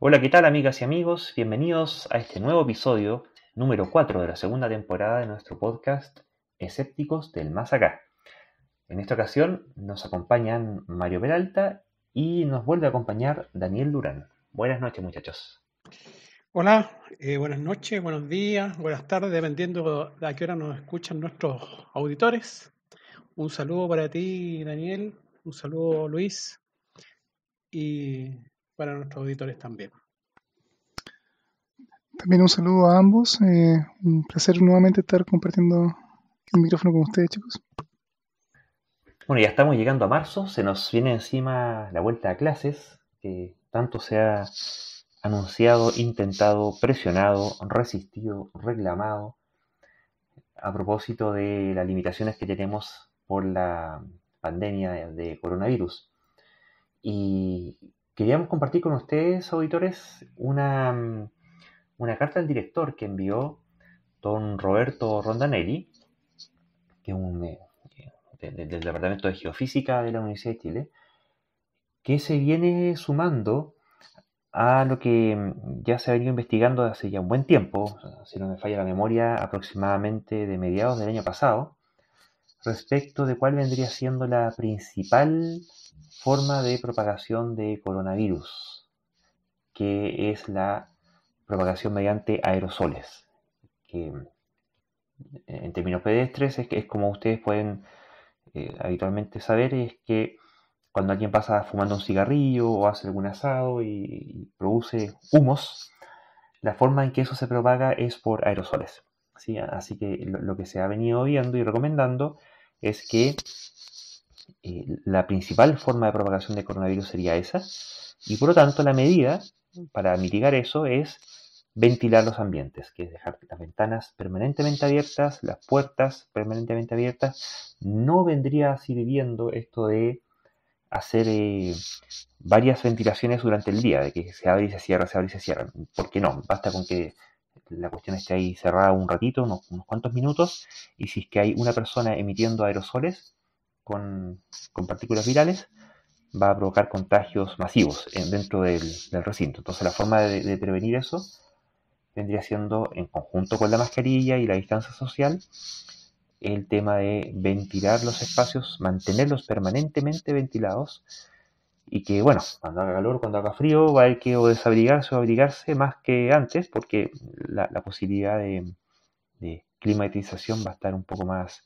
Hola, ¿qué tal amigas y amigos? Bienvenidos a este nuevo episodio, número 4 de la segunda temporada de nuestro podcast Escépticos del Más Acá. En esta ocasión nos acompañan Mario Peralta y nos vuelve a acompañar Daniel Durán. Buenas noches, muchachos. Hola, buenas noches, buenos días, buenas tardes, dependiendo de a qué hora nos escuchan nuestros auditores. Un saludo para ti, Daniel, un saludo, Luis, y para nuestros auditores también. También un saludo a ambos. Un placer nuevamente estar compartiendo el micrófono con ustedes, chicos. Bueno, ya estamos llegando a marzo, se nos viene encima la vuelta a clases, que tanto se ha anunciado, intentado, presionado, resistido, reclamado, a propósito de las limitaciones que tenemos por la pandemia de coronavirus. Y queríamos compartir con ustedes, auditores, una carta del director que envió don Roberto Rondanelli, que es del Departamento de Geofísica de la Universidad de Chile, que se viene sumando a lo que ya se ha venido investigando hace ya un buen tiempo, si no me falla la memoria, aproximadamente de mediados del año pasado, respecto de cuál vendría siendo la principal forma de propagación de coronavirus, que es la propagación mediante aerosoles, que en términos pedestres es como ustedes pueden habitualmente saber, es que cuando alguien pasa fumando un cigarrillo o hace algún asado y produce humos, la forma en que eso se propaga es por aerosoles. ¿Sí? Así que lo que se ha venido viendo y recomendando es que la principal forma de propagación de coronavirus sería esa, y por lo tanto la medida para mitigar eso es ventilar los ambientes, que es dejar las ventanas permanentemente abiertas, las puertas permanentemente abiertas. No vendría sirviendo esto de hacer varias ventilaciones durante el día, de que se abre y se cierra, se abre y se cierra. ¿Por qué no? Basta con que la cuestión esté ahí cerrada un ratito, unos cuantos minutos, y si es que hay una persona emitiendo aerosoles con partículas virales, va a provocar contagios masivos dentro del recinto. Entonces la forma de prevenir eso vendría siendo, en conjunto con la mascarilla y la distancia social, el tema de ventilar los espacios, mantenerlos permanentemente ventilados y que, bueno, cuando haga calor, cuando haga frío, va a haber que o desabrigarse o abrigarse más que antes porque la posibilidad de climatización va a estar un poco más,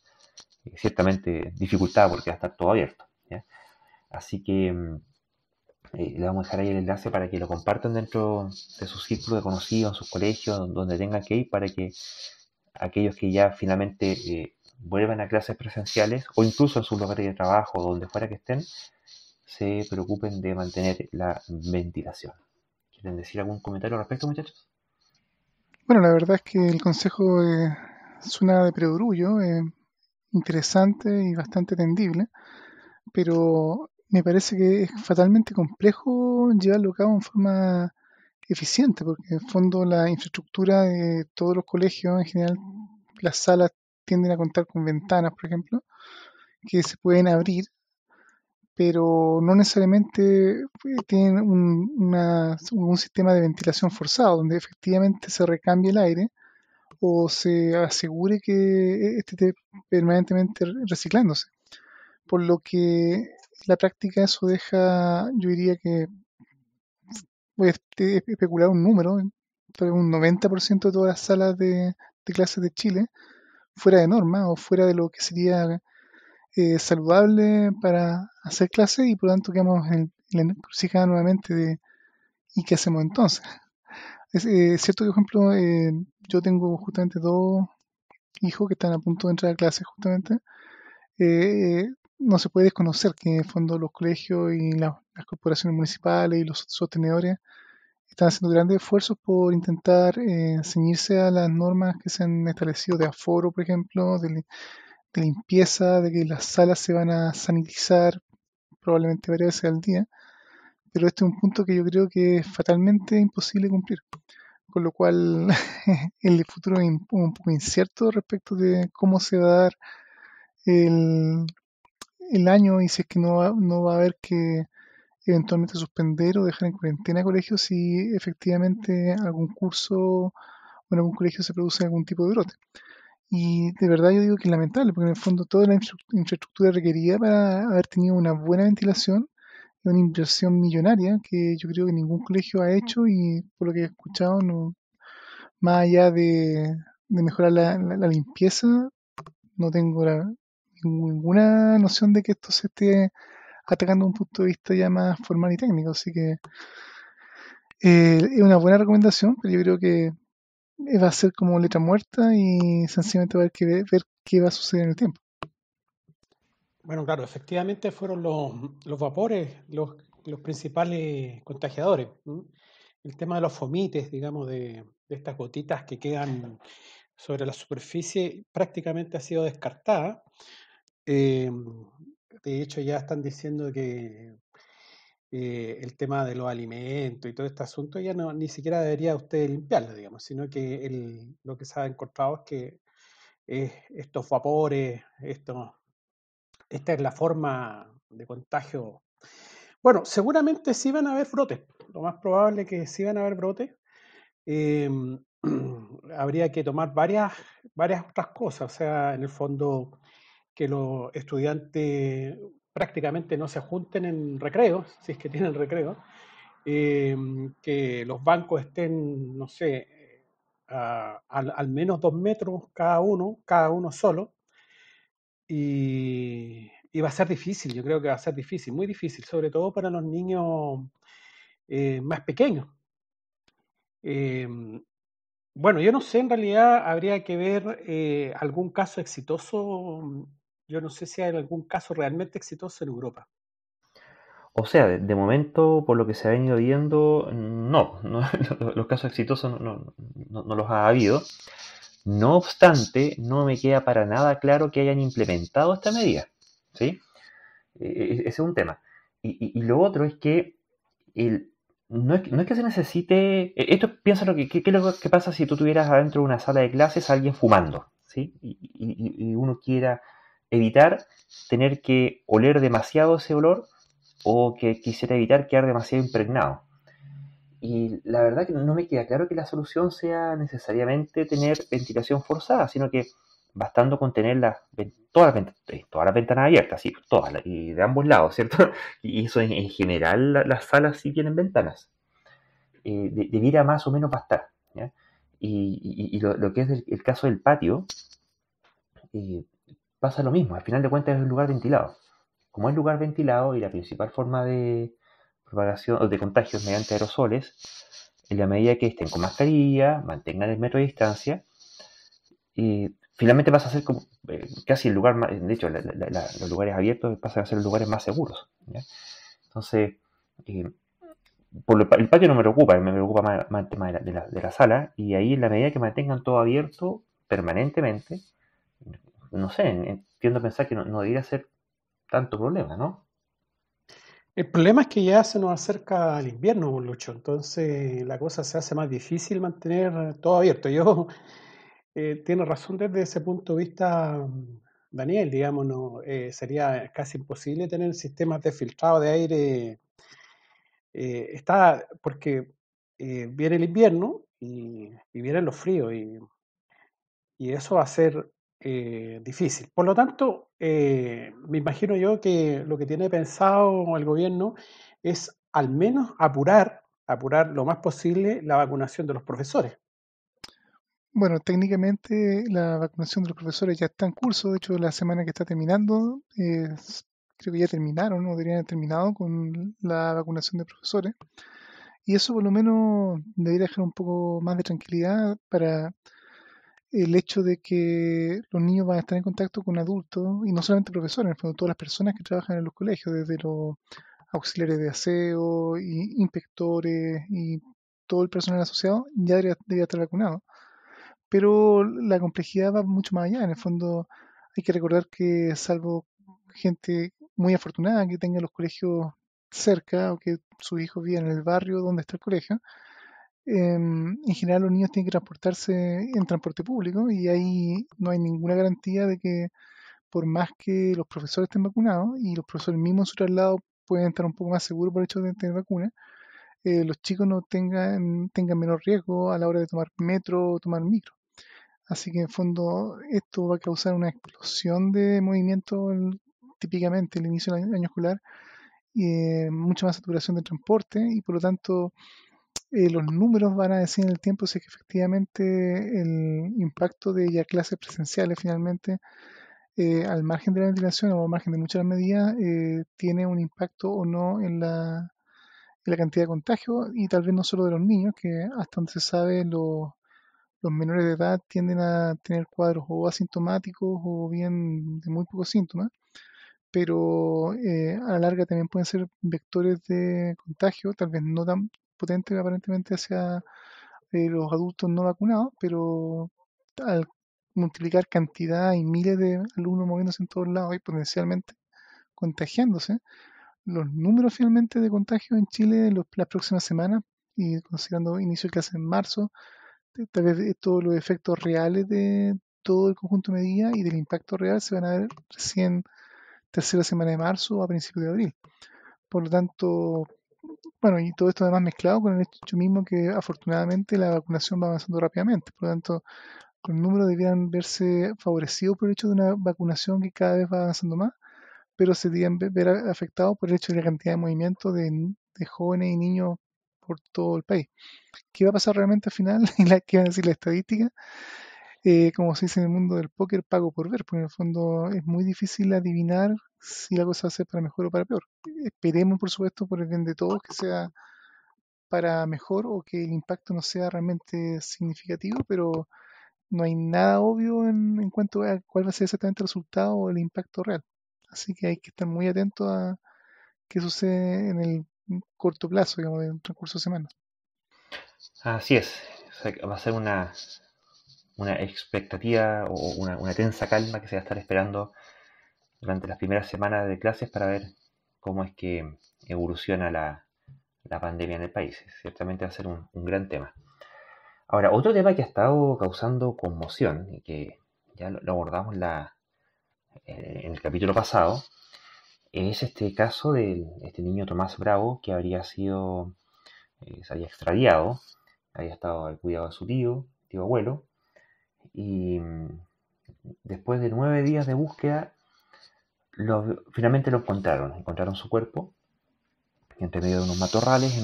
ciertamente, dificultada porque va a estar todo abierto. ¿Ya? Así que le vamos a dejar ahí el enlace para que lo compartan dentro de su círculo de conocidos, en sus colegios, donde tengan que ir, para que aquellos que ya finalmente vuelvan a clases presenciales o incluso en sus lugares de trabajo, donde fuera que estén, se preocupen de mantener la ventilación. ¿Quieren decir algún comentario al respecto, muchachos? Bueno, la verdad es que el consejo suena de perogrullo, interesante y bastante atendible, pero me parece que es fatalmente complejo llevarlo a cabo en forma eficiente, porque en el fondo la infraestructura de todos los colegios, en general, las salas tienden a contar con ventanas, por ejemplo, que se pueden abrir, pero no necesariamente tienen un sistema de ventilación forzado, donde efectivamente se recambie el aire o se asegure que esté permanentemente reciclándose. Por lo que en la práctica eso deja, yo diría que voy a especular un número, tal vez un 90% de todas las salas de clases de Chile fuera de norma o fuera de lo que sería saludable para hacer clases y por lo tanto quedamos en la encrucijada nuevamente de ¿y qué hacemos entonces? Es cierto que, por ejemplo, yo tengo justamente dos hijos que están a punto de entrar a clases justamente. No se puede desconocer que en el fondo los colegios y las corporaciones municipales y los sostenedores están haciendo grandes esfuerzos por intentar ceñirse a las normas que se han establecido de aforo, por ejemplo, de limpieza, de que las salas se van a sanitizar probablemente varias veces al día, pero este es un punto que yo creo que es fatalmente imposible cumplir, con lo cual el futuro es un poco incierto respecto de cómo se va a dar el, el año y si es que no va a haber que eventualmente suspender o dejar en cuarentena colegios si efectivamente algún curso o en algún colegio se produce algún tipo de brote. Y de verdad yo digo que es lamentable, porque en el fondo toda la infraestructura requerida para haber tenido una buena ventilación es una inversión millonaria que yo creo que ningún colegio ha hecho y por lo que he escuchado, no, más allá de mejorar la limpieza, no tengo ninguna noción de que esto se esté atacando desde un punto de vista ya más formal y técnico. Así que es una buena recomendación, pero yo creo que va a ser como letra muerta y sencillamente va a haber que ver qué va a suceder en el tiempo. Bueno, claro, efectivamente fueron los vapores los principales contagiadores. ¿M? El tema de los fomites, digamos, de estas gotitas que quedan sobre la superficie, prácticamente ha sido descartada. Eh, de hecho, ya están diciendo que el tema de los alimentos y todo este asunto ya no, ni siquiera debería usted limpiarlo, digamos, sino que lo que se ha encontrado es que estos vapores, esta es la forma de contagio. Bueno, seguramente sí van a haber brotes, lo más probable es que sí van a haber brotes. Eh, habría que tomar varias otras cosas, o sea, en el fondo que los estudiantes prácticamente no se junten en recreos, si es que tienen recreo, que los bancos estén, no sé, al menos 2 metros cada uno solo, y va a ser difícil, yo creo que va a ser difícil, muy difícil, sobre todo para los niños más pequeños. Eh, bueno, yo no sé, en realidad habría que ver algún caso exitoso, yo no sé si hay algún caso realmente exitoso en Europa. O sea, de momento, por lo que se ha venido viendo, no, los casos exitosos no los ha habido. No obstante, no me queda para nada claro que hayan implementado esta medida, ¿sí? Ese es un tema. Y lo otro es que no es que se necesite. Esto piensa ¿qué es lo que pasa si tú tuvieras adentro de una sala de clases a alguien fumando, ¿sí? Y uno quiera evitar tener que oler demasiado ese olor o que quisiera evitar quedar demasiado impregnado. Y la verdad que no me queda claro que la solución sea necesariamente tener ventilación forzada, sino que bastando con tener todas las ventanas abiertas, sí, todas, y de ambos lados, ¿cierto? Y eso en general las salas sí tienen ventanas. Debiera más o menos bastar, ¿ya? Y lo que es el caso del patio, eh, pasa lo mismo, al final de cuentas es un lugar ventilado. Como es lugar ventilado y la principal forma de propagación o de contagios mediante aerosoles, en la medida que estén con mascarilla, mantengan el metro de distancia, y finalmente pasa a ser como casi el lugar más, de hecho, los lugares abiertos pasan a ser los lugares más seguros, ¿ya? Entonces, eh, el patio no me preocupa, me preocupa más el tema de la sala, y ahí en la medida que mantengan todo abierto permanentemente, no sé, entiendo pensar que no debería ser tanto problema, ¿no? El problema es que ya se nos acerca el invierno, pues, Lucho, entonces la cosa se hace más difícil mantener todo abierto. Tiene razón desde ese punto de vista, Daniel, digamos, no, sería casi imposible tener sistemas de filtrado de aire. Porque viene el invierno y vienen los fríos y eso va a ser difícil. Por lo tanto, me imagino yo que lo que tiene pensado el gobierno es al menos apurar lo más posible la vacunación de los profesores. Bueno, técnicamente la vacunación de los profesores ya está en curso. De hecho, la semana que está terminando, creo que ya terminaron o deberían haber terminado con la vacunación de profesores. Y eso por lo menos debería dejar un poco más de tranquilidad para el hecho de que los niños van a estar en contacto con adultos y no solamente profesores, en el fondo todas las personas que trabajan en los colegios, desde los auxiliares de aseo, y inspectores y todo el personal asociado, ya debería estar vacunado. Pero la complejidad va mucho más allá. En el fondo hay que recordar que salvo gente muy afortunada que tenga los colegios cerca o que sus hijos vivan en el barrio donde está el colegio, en general los niños tienen que transportarse en transporte público y ahí no hay ninguna garantía de que por más que los profesores estén vacunados y los profesores mismos en su traslado pueden estar un poco más seguros por el hecho de tener vacuna, los chicos no tengan menor riesgo a la hora de tomar metro o tomar micro. Así que en fondo esto va a causar una explosión de movimiento típicamente el inicio del año escolar y mucha más saturación de transporte y por lo tanto los números van a decir en el tiempo si es que efectivamente el impacto de ya clases presenciales finalmente al margen de la ventilación o al margen de muchas medidas tiene un impacto o no en la cantidad de contagios y tal vez no solo de los niños, que hasta donde se sabe los menores de edad tienden a tener cuadros o asintomáticos o bien de muy pocos síntomas, pero a la larga también pueden ser vectores de contagio, tal vez no tan potentes aparentemente hacia los adultos no vacunados, pero al multiplicar cantidad y miles de alumnos moviéndose en todos lados y potencialmente contagiándose, los números finalmente de contagios en Chile en las próximas semanas, y considerando inicio de clases en marzo, tal vez todos los efectos reales de todo el conjunto de medidas y del impacto real se van a ver recién tercera semana de marzo o a principios de abril. Por lo tanto, bueno, y todo esto además mezclado con el hecho mismo que afortunadamente la vacunación va avanzando rápidamente. Por lo tanto, los números debían verse favorecidos por el hecho de una vacunación que cada vez va avanzando más, pero se debían ver afectados por el hecho de la cantidad de movimiento de jóvenes y niños por todo el país. ¿Qué va a pasar realmente al final? ¿Qué van a decir las estadísticas? Como se dice en el mundo del póker, pago por ver, porque en el fondo es muy difícil adivinar si la cosa va a ser para mejor o para peor. Esperemos, por supuesto, por el bien de todos, que sea para mejor o que el impacto no sea realmente significativo, pero no hay nada obvio en cuanto a cuál va a ser exactamente el resultado o el impacto real. Así que hay que estar muy atentos a qué sucede en el corto plazo, digamos, del transcurso de semanas. Así es. O sea, va a ser una expectativa o una tensa calma que se va a estar esperando durante las primeras semanas de clases para ver cómo es que evoluciona la pandemia en el país. Ciertamente va a ser un gran tema. Ahora, otro tema que ha estado causando conmoción y que ya lo abordamos en el capítulo pasado es este caso de este niño Tomás Bravo que se había extraviado, había estado al cuidado de su tío abuelo, y después de 9 días de búsqueda, finalmente lo encontraron su cuerpo entre medio de unos matorrales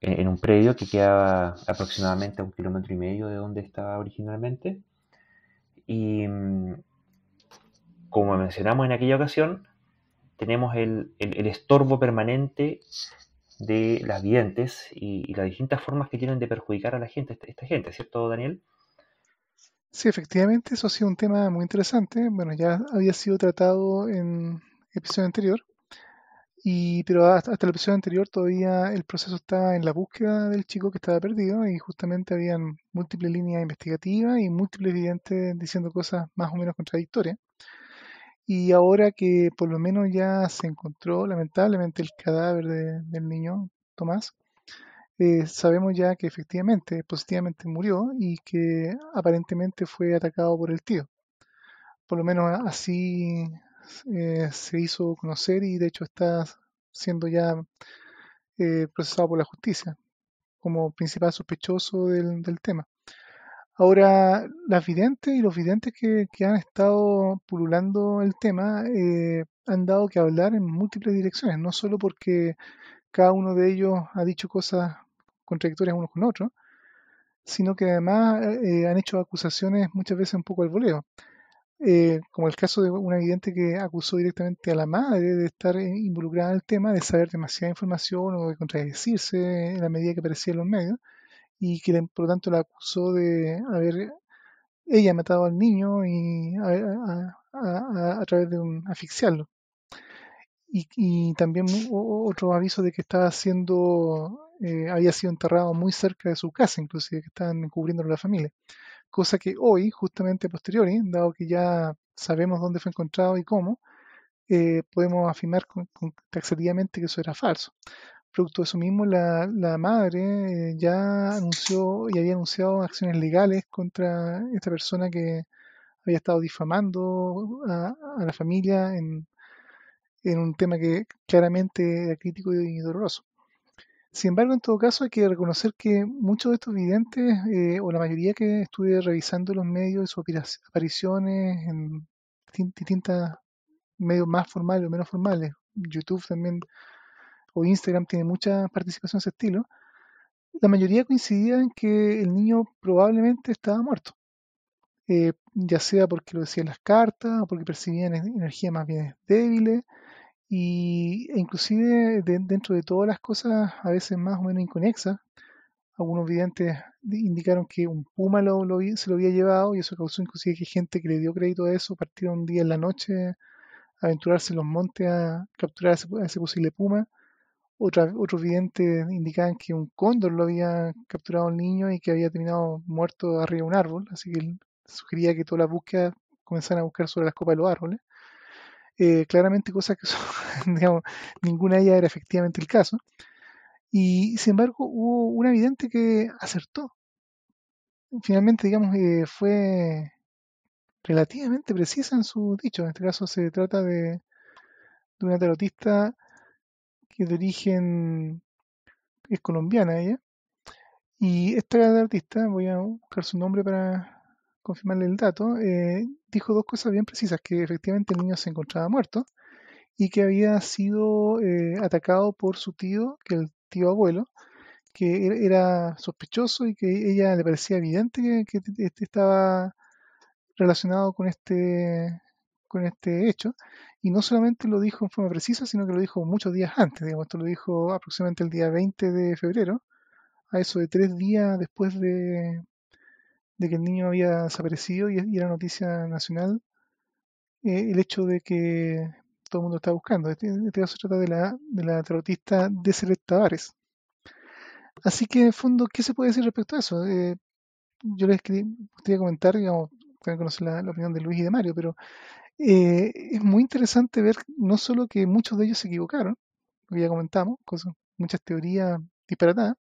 en un predio que quedaba aproximadamente a 1,5 kilómetros de donde estaba originalmente. Y como mencionamos en aquella ocasión, tenemos el estorbo permanente de las videntes y las distintas formas que tienen de perjudicar a la gente, esta gente, ¿cierto, Daniel? Sí, efectivamente, eso ha sido un tema muy interesante. Bueno, ya había sido tratado en episodio anterior, pero hasta el episodio anterior todavía el proceso estaba en la búsqueda del chico que estaba perdido y justamente habían múltiples líneas investigativas y múltiples videntes diciendo cosas más o menos contradictorias. Y ahora que por lo menos ya se encontró lamentablemente el cadáver del niño Tomás, sabemos ya que efectivamente, positivamente murió y que aparentemente fue atacado por el tío. Por lo menos así se hizo conocer y de hecho está siendo ya procesado por la justicia como principal sospechoso del tema. Ahora, las videntes y los videntes que han estado pululando el tema han dado que hablar en múltiples direcciones, no solo porque cada uno de ellos ha dicho cosas contradictorias unos con otros, sino que además han hecho acusaciones muchas veces un poco al voleo. Como el caso de una vidente que acusó directamente a la madre de estar involucrada en el tema, de saber demasiada información o de contradecirse en la medida que aparecía en los medios, y que por lo tanto la acusó de haber ella matado al niño y a través de un asfixiarlo. Y también otro aviso de que estaba había sido enterrado muy cerca de su casa, inclusive que estaban encubriéndolo la familia. Cosa que hoy, justamente a posteriori, dado que ya sabemos dónde fue encontrado y cómo, podemos afirmar taxativamente que eso era falso. Producto de eso mismo, la madre ya anunció y había anunciado acciones legales contra esta persona que había estado difamando a la familia en un tema que claramente era crítico y doloroso. Sin embargo, en todo caso, hay que reconocer que muchos de estos videntes, o la mayoría que estuve revisando los medios y sus apariciones en distintos medios más formales o menos formales, YouTube también o Instagram tiene mucha participación de ese estilo, la mayoría coincidía en que el niño probablemente estaba muerto, ya sea porque lo decían las cartas o porque percibían energías más bien débiles e inclusive dentro de todas las cosas a veces más o menos inconexas. Algunos videntes indicaron que un puma se lo había llevado y eso causó inclusive que gente que le dio crédito a eso partiera un día en la noche a aventurarse en los montes a capturar a ese posible puma. Otros videntes indicaban que un cóndor lo había capturado al niño y que había terminado muerto arriba de un árbol, así que él sugería que todas las búsquedas comenzaran a buscar sobre las copas de los árboles. Claramente cosas que son, digamos, ninguna de ellas era efectivamente el caso. Y sin embargo hubo una vidente que acertó. Finalmente, digamos, fue relativamente precisa en su dicho. En este caso se trata de una tarotista que de origen es colombiana ella. Y esta tarotista, voy a buscar su nombre para confirmarle el dato, dijo dos cosas bien precisas, que efectivamente el niño se encontraba muerto y que había sido atacado por su tío, que el tío abuelo, que era sospechoso y que ella le parecía evidente que estaba relacionado con este hecho. Y no solamente lo dijo en forma precisa, sino que lo dijo muchos días antes. Digamos, esto lo dijo aproximadamente el día 20 de febrero, a eso de 3 días después de que el niño había desaparecido y era noticia nacional el hecho de que todo el mundo está buscando. En este caso se trata de la tarotista Deseret Tavares. Así que en el fondo, ¿qué se puede decir respecto a eso? Yo les quería comentar, digamos, también conocer la opinión de Luis y de Mario, pero es muy interesante ver no solo que muchos de ellos se equivocaron, lo que ya comentamos, muchas teorías disparatadas,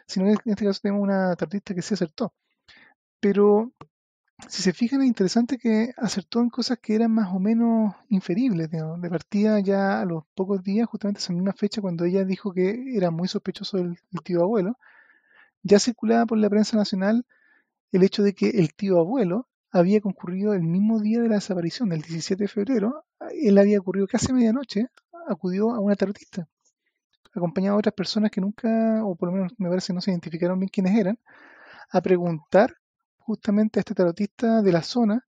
sino que en este caso tenemos una tarotista que sí acertó. Pero si se fijan, es interesante que acertó en cosas que eran más o menos inferibles, digamos. De partida ya a los pocos días, justamente esa misma fecha, cuando ella dijo que era muy sospechoso el tío abuelo, ya circulaba por la prensa nacional el hecho de que el tío abuelo había concurrido el mismo día de la desaparición, del 17 de febrero. Él había ocurrido casi a medianoche, acudió a una tarotista, acompañado de otras personas que nunca, o por lo menos me parece no se identificaron bien quiénes eran, a preguntar justamente a este tarotista de la zona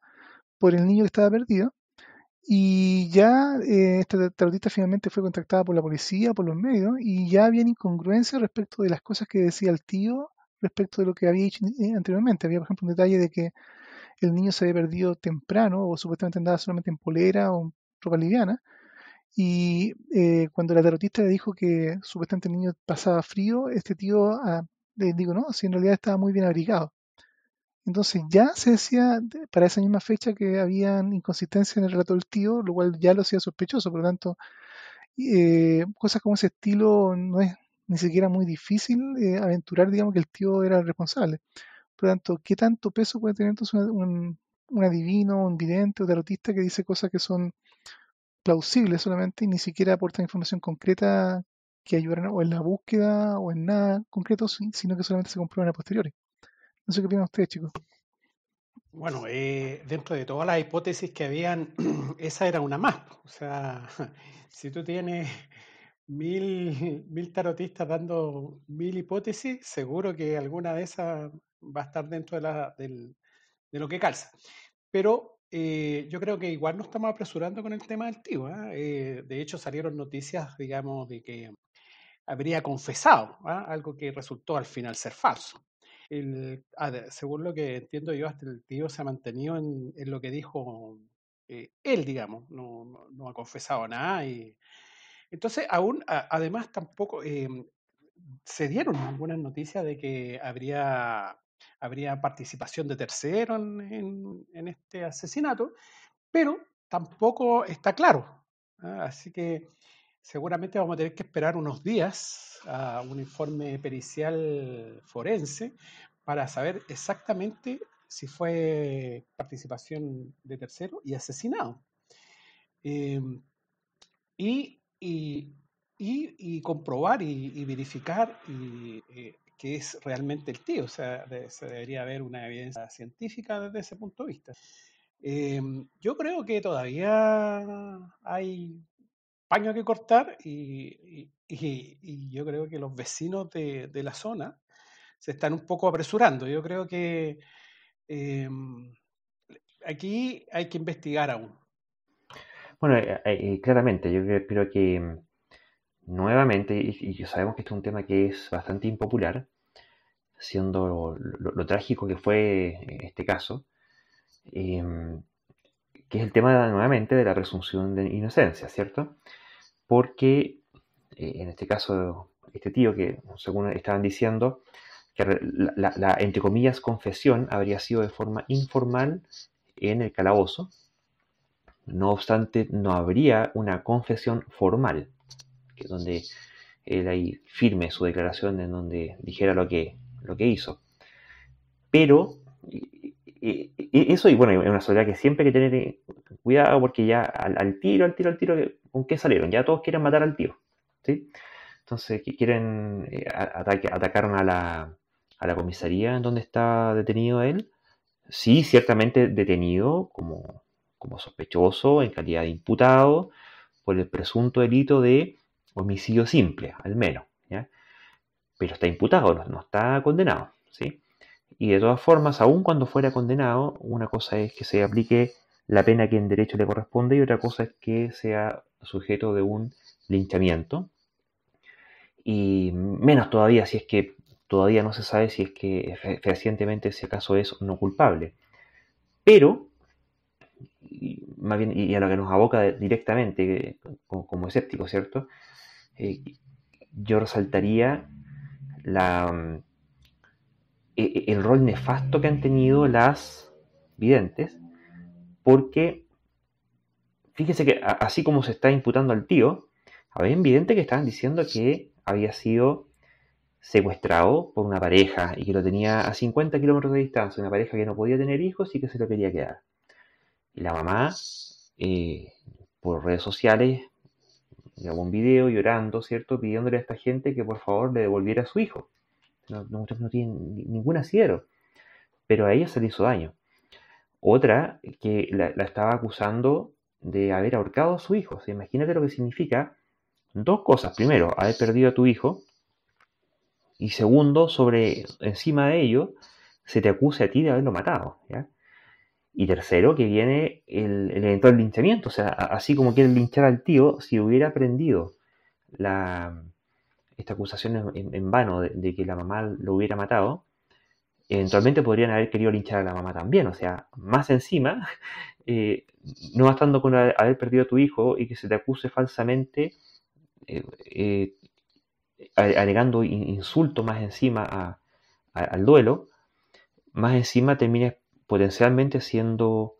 por el niño que estaba perdido. Y ya esta tarotista finalmente fue contactada por la policía, por los medios, y ya había incongruencias respecto de las cosas que decía el tío respecto de lo que había dicho anteriormente. Había, por ejemplo, un detalle de que el niño se había perdido temprano o supuestamente andaba solamente en polera o en ropa liviana. Y cuando la tarotista le dijo que supuestamente el niño pasaba frío, este tío le dijo, no, si en realidad estaba muy bien abrigado. Entonces ya se decía para esa misma fecha que habían inconsistencias en el relato del tío, lo cual ya lo hacía sospechoso. Por lo tanto, cosas como ese estilo no es ni siquiera muy difícil aventurar, digamos, que el tío era el responsable. Por lo tanto, ¿qué tanto peso puede tener entonces un adivino, un vidente o tarotista que dice cosas que son plausibles solamente y ni siquiera aportan información concreta que ayudaran o en la búsqueda o en nada concreto, sino que solamente se comprueban a posteriori? No sé qué opinan ustedes, chicos. Bueno, dentro de todas las hipótesis que habían, esa era una más. O sea, si tú tienes mil tarotistas dando 1000 hipótesis, seguro que alguna de esas va a estar dentro de lo que calza. Pero yo creo que igual nos estamos apresurando con el tema del tío. ¿Ah? De hecho, salieron noticias, digamos, de que habría confesado algo que resultó al final ser falso. Según lo que entiendo yo, hasta el tío se ha mantenido en lo que dijo él, digamos, no ha confesado nada. Y entonces, además, tampoco se dieron algunas noticias de que habría participación de terceros en este asesinato, pero tampoco está claro. Así que seguramente vamos a tener que esperar unos días a un informe pericial forense para saber exactamente si fue participación de tercero y asesinado. Eh, y, y, y comprobar y verificar que es realmente el tío. O sea, se debería haber una evidencia científica desde ese punto de vista. Yo creo que todavía hay paño que cortar y yo creo que los vecinos de la zona se están un poco apresurando. Yo creo que eh, aquí hay que investigar aún. Bueno, claramente, yo creo que nuevamente, y sabemos que este es un tema que es bastante impopular, siendo lo trágico que fue este caso, eh, que es el tema nuevamente de la presunción de inocencia, ¿cierto? Porque en este caso, este tío que según estaban diciendo, que entre comillas confesión habría sido de forma informal en el calabozo, no obstante no habría una confesión formal, que es donde él ahí firme su declaración en donde dijera lo que hizo. Pero eso, y bueno, es una sociedad que siempre hay que tener cuidado porque ya al tiro, ¿con qué salieron? Ya todos quieren matar al tío, ¿sí? Entonces, que quieren, atacaron a la comisaría en donde está detenido él. Sí, ciertamente detenido como sospechoso en calidad de imputado por el presunto delito de homicidio simple, al menos, ¿ya? Pero está imputado, no está condenado, ¿sí? Y de todas formas, aun cuando fuera condenado, una cosa es que se aplique la pena que en derecho le corresponde y otra cosa es que sea sujeto de un linchamiento. Y menos todavía si es que todavía no se sabe si es que fehacientemente ese caso es no culpable. Pero, más bien, y a lo que nos aboca directamente como escéptico, ¿cierto? Eh, yo resaltaría la, el rol nefasto que han tenido las videntes, porque fíjese que así como se está imputando al tío, había videntes que estaban diciendo que había sido secuestrado por una pareja y que lo tenía a 50 kilómetros de distancia, una pareja que no podía tener hijos y que se lo quería quedar. Y la mamá, eh, por redes sociales, grabó un video llorando, ¿cierto? Pidiéndole a esta gente que por favor le devolviera a su hijo. No tienen ningún asidero, pero a ella se le hizo daño. Otra que la estaba acusando de haber ahorcado a su hijo. O sea, imagínate lo que significa dos cosas. Primero, haber perdido a tu hijo. Y segundo, encima de ello, se te acuse a ti de haberlo matado. ¿Ya? Y tercero, que viene el eventual linchamiento. O sea, así como quieren linchar al tío, si hubiera aprendido esta acusación en vano de que la mamá lo hubiera matado, eventualmente podrían haber querido linchar a la mamá también. O sea, más encima, eh, no bastando con haber perdido a tu hijo y que se te acuse falsamente, eh, eh, agregando insultos más encima al duelo, más encima terminas potencialmente siendo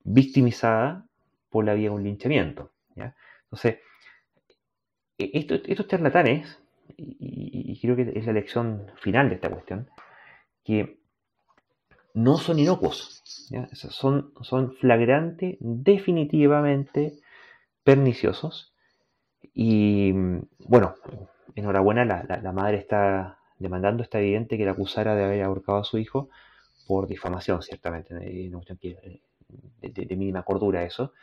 victimizada por la vía de un linchamiento. ¿Ya? Entonces, estos charlatanes, y creo que es la lección final de esta cuestión, que no son inocuos, ¿ya? Son flagrantes, definitivamente perniciosos. Y bueno, enhorabuena, la madre está demandando, está evidente que la acusara de haber ahorcado a su hijo por difamación, ciertamente, una cuestión de mínima cordura eso,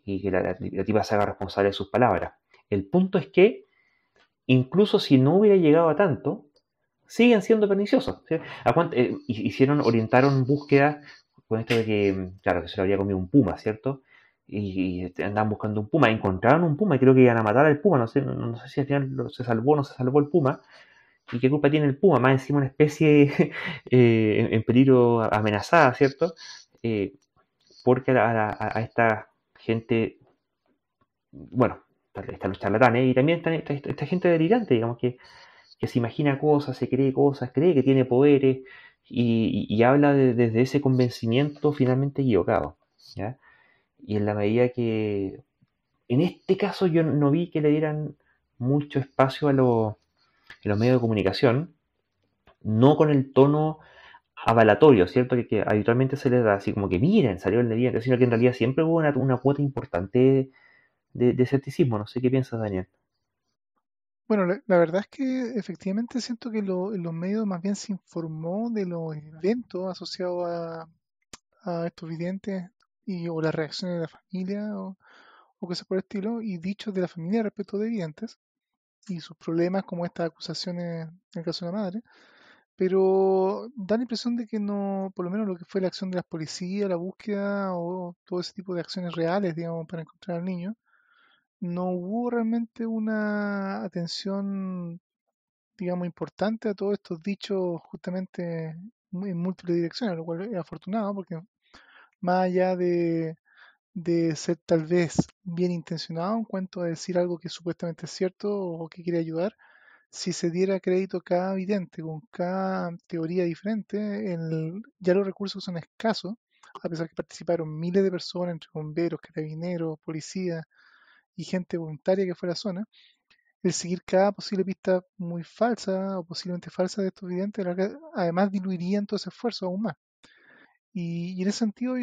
y que la tipa se haga responsable de sus palabras. El punto es que, incluso si no hubiera llegado a tanto, siguen siendo perniciosos. ¿Sí? Orientaron búsquedas con esto de que, claro, que se lo había comido un puma, ¿cierto? Y andaban buscando un puma, encontraron un puma y creo que iban a matar al puma, no sé si al final se salvó o no se salvó el puma, y qué culpa tiene el puma, más encima una especie en peligro amenazada, ¿cierto? Eh, porque a esta gente, bueno, están los charlatanes y también está esta gente delirante, digamos, que se imagina cosas, se cree cosas, cree que tiene poderes y habla desde ese convencimiento finalmente equivocado. ¿Ya? Y en la medida que, en este caso yo no vi que le dieran mucho espacio a los medios de comunicación, no con el tono avalatorio, ¿cierto? Que habitualmente se les da así como que miren, salió el debiente, sino que en realidad siempre hubo una cuota importante de escepticismo. No sé qué piensas, Daniel. Bueno, la verdad es que efectivamente siento que en los medios más bien se informó de los eventos asociados a estos videntes o las reacciones de la familia o cosas por el estilo y dichos de la familia respecto de videntes y sus problemas como estas acusaciones en el caso de la madre. Pero da la impresión de que no, por lo menos lo que fue la acción de las policías, la búsqueda o todo ese tipo de acciones reales, digamos, para encontrar al niño, no hubo realmente una atención, digamos, importante a todos estos dichos justamente en múltiples direcciones, lo cual es afortunado porque más allá de ser tal vez bien intencionado en cuanto a decir algo que supuestamente es cierto o que quiere ayudar, si se diera crédito a cada vidente con cada teoría diferente, ya los recursos son escasos, a pesar que participaron miles de personas, entre bomberos, carabineros, policías y gente voluntaria que fue a la zona, el seguir cada posible pista muy falsa o posiblemente falsa de estos videntes, además diluiría todo ese esfuerzo aún más. Y en ese sentido,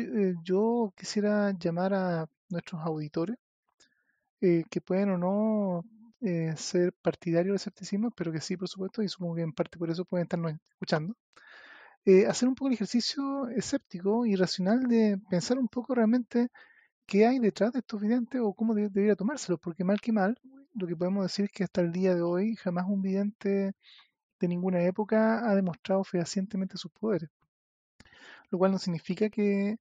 yo quisiera llamar a nuestros auditores que pueden o no ser partidarios del escepticismo, pero que sí, por supuesto, y supongo que en parte por eso pueden estarnos escuchando, hacer un poco el ejercicio escéptico y racional de pensar un poco realmente qué hay detrás de estos videntes o cómo debería tomárselos, porque mal que mal, lo que podemos decir es que hasta el día de hoy jamás un vidente de ninguna época ha demostrado fehacientemente sus poderes, lo cual no significa que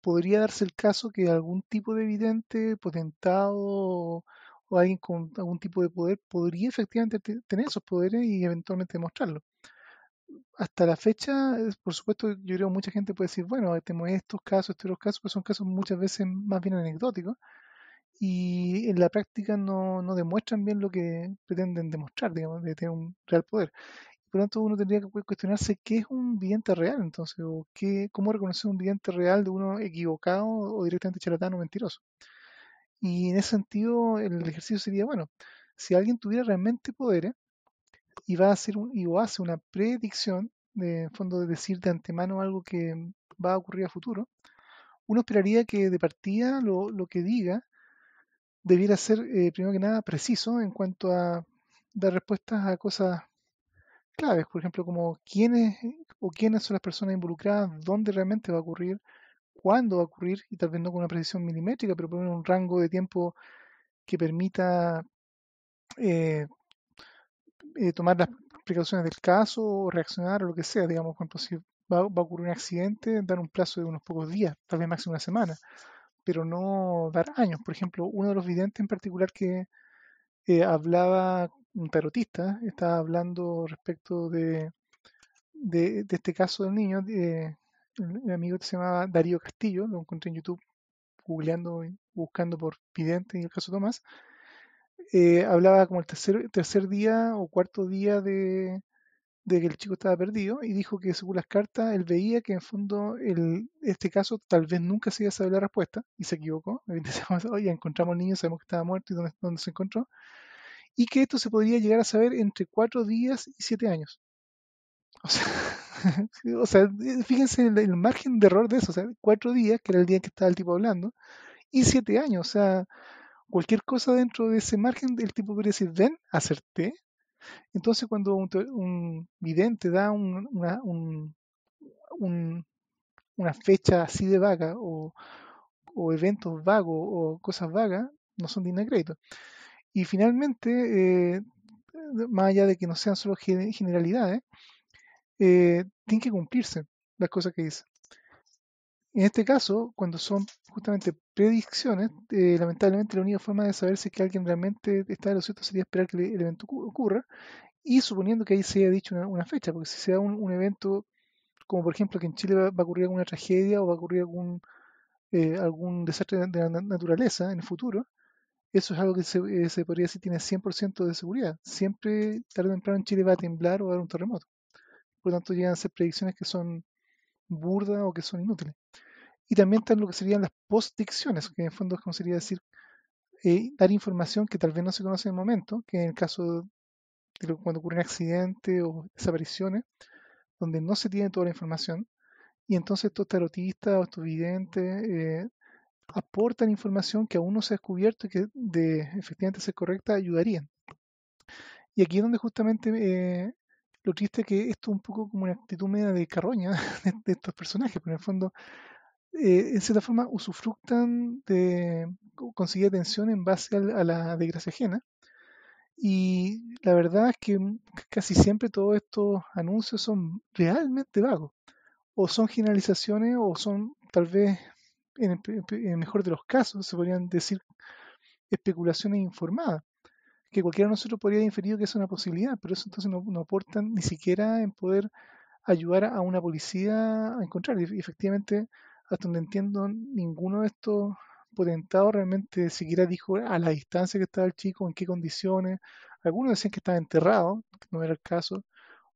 podría darse el caso que algún tipo de vidente potentado o alguien con algún tipo de poder podría efectivamente tener esos poderes y eventualmente demostrarlo. Hasta la fecha, por supuesto, yo creo que mucha gente puede decir, bueno, tenemos estos otros casos, pero son casos muchas veces más bien anecdóticos y en la práctica no demuestran bien lo que pretenden demostrar, digamos, de tener un real poder. Por lo tanto, uno tendría que cuestionarse qué es un vidente real, entonces, o cómo reconocer un vidente real de uno equivocado o directamente charlatán o mentiroso. Y en ese sentido, el ejercicio sería, bueno, si alguien tuviera realmente poderes y va a hacer y o hace una predicción, de en fondo de decir de antemano algo que va a ocurrir a futuro, uno esperaría que de partida lo que diga debiera ser, primero que nada, preciso en cuanto a dar respuestas a cosas claves, por ejemplo, como quiénes o quiénes son las personas involucradas, dónde realmente va a ocurrir, cuándo va a ocurrir, y tal vez no con una precisión milimétrica, pero poner un rango de tiempo que permita eh, tomar las precauciones del caso o reaccionar o lo que sea, digamos, por ejemplo, si va a ocurrir un accidente, dar un plazo de unos pocos días, tal vez máximo una semana, pero no dar años. Por ejemplo, uno de los videntes en particular que hablaba, un tarotista, estaba hablando respecto de este caso del niño, el amigo que se llamaba Darío Castillo, lo encontré en YouTube googleando y buscando por vidente y el caso Tomás, hablaba como el tercer día o cuarto día de que el chico estaba perdido y dijo que según las cartas él veía que en fondo este caso tal vez nunca se iba a saber la respuesta y se equivocó. Decíamos, oye, encontramos al niño, sabemos que estaba muerto y dónde se encontró, y que esto se podría llegar a saber entre 4 días y 7 años. O sea, o sea, fíjense el margen de error de eso, o sea, 4 días, que era el día en que estaba el tipo hablando, y 7 años, o sea, cualquier cosa dentro de ese margen, el tipo podría decir, ven, acerté. Entonces, cuando un vidente da un- una fecha así de vaga o eventos vagos o cosas vagas, no son dignas de crédito. Y finalmente, más allá de que no sean solo generalidades, tienen que cumplirse las cosas que dice. En este caso, cuando son justamente predicciones, lamentablemente la única forma de saber si es que alguien realmente está de lo cierto sería esperar que el evento ocurra y suponiendo que ahí se haya dicho una fecha, porque si se da un evento como por ejemplo que en Chile va a ocurrir alguna tragedia o va a ocurrir algún desastre de la naturaleza en el futuro, eso es algo que se podría decir tiene 100% de seguridad. Siempre, tarde o temprano, en Chile va a temblar o va a haber un terremoto. Por lo tanto, llegan a ser predicciones que son burdas o que son inútiles. Y también están lo que serían las postdicciones, que en el fondo es como sería decir, dar información que tal vez no se conoce en el momento, que en el caso de cuando ocurren accidentes o desapariciones, donde no se tiene toda la información, y entonces estos tarotistas o estos videntes aportan información que aún no se ha descubierto y que de efectivamente ser correcta ayudarían. Y aquí es donde justamente lo triste es que esto es un poco como una actitud media de carroña de estos personajes, pero en el fondo, en cierta forma, usufructan de conseguir atención en base a la desgracia ajena. Y la verdad es que casi siempre todos estos anuncios son realmente vagos, o son generalizaciones, o son tal vez, en el mejor de los casos, se podrían decir especulaciones informadas, que cualquiera de nosotros podría haber inferido que es una posibilidad, pero eso entonces no aportan ni siquiera en poder ayudar a una policía a encontrar. Y efectivamente, hasta donde entiendo, ninguno de estos potentados realmente siquiera dijo a la distancia que estaba el chico, en qué condiciones. Algunos decían que estaba enterrado, que no era el caso.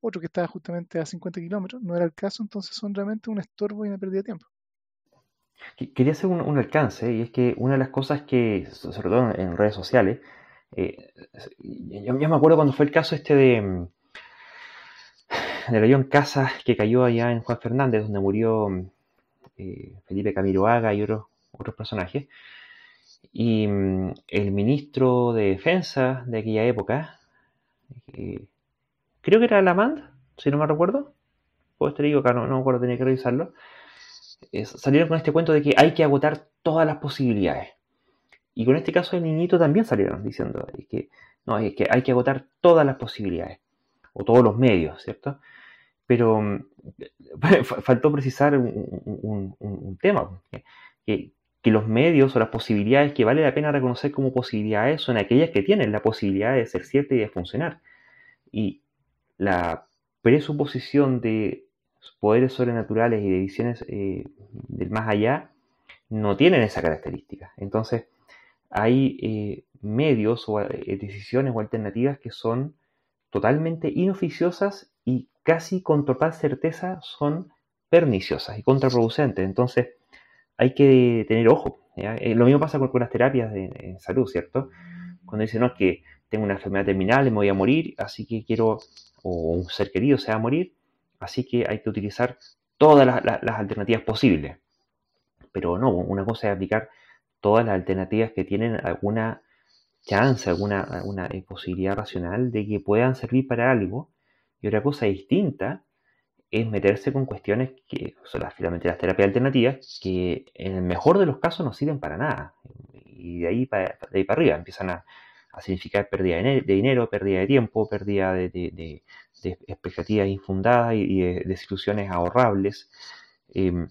Otro que estaba justamente a 50 kilómetros, no era el caso. Entonces son realmente un estorbo y una pérdida de tiempo. Quería hacer un alcance, y es que una de las cosas que, sobre todo en redes sociales, yo me acuerdo cuando fue el caso este del avión Casas que cayó allá en Juan Fernández, donde murió Felipe Camiroaga y otros personajes. Y el ministro de Defensa de aquella época, eh, creo que era Lamand, si no me recuerdo, puedo estar equivocado, no me acuerdo, tenía que revisarlo. Salieron con este cuento de que hay que agotar todas las posibilidades. Y con este caso del niñito también salieron diciendo que no, es que hay que agotar todas las posibilidades, o todos los medios, ¿cierto? Pero faltó precisar un tema, que, que los medios o las posibilidades que vale la pena reconocer como posibilidades son aquellas que tienen la posibilidad de ser cierta y de funcionar. Y la presuposición de poderes sobrenaturales y de visiones del más allá no tienen esa característica. Entonces, hay medios o decisiones o alternativas que son totalmente inoficiosas y casi con total certeza son perniciosas y contraproducentes. Entonces hay que tener ojo. Lo mismo pasa con las terapias en salud, ¿cierto? Cuando dicen, no, es que tengo una enfermedad terminal y me voy a morir, así que quiero, o un ser querido se va a morir, así que hay que utilizar todas las alternativas posibles. Pero no, una cosa es aplicar todas las alternativas que tienen alguna chance, alguna posibilidad racional de que puedan servir para algo. Y otra cosa distinta es meterse con cuestiones que son finalmente las terapias alternativas, que en el mejor de los casos no sirven para nada. Y de ahí para arriba empiezan a significar pérdida de dinero, pérdida de tiempo, pérdida de expectativas infundadas y de desilusiones ahorrables. Eh,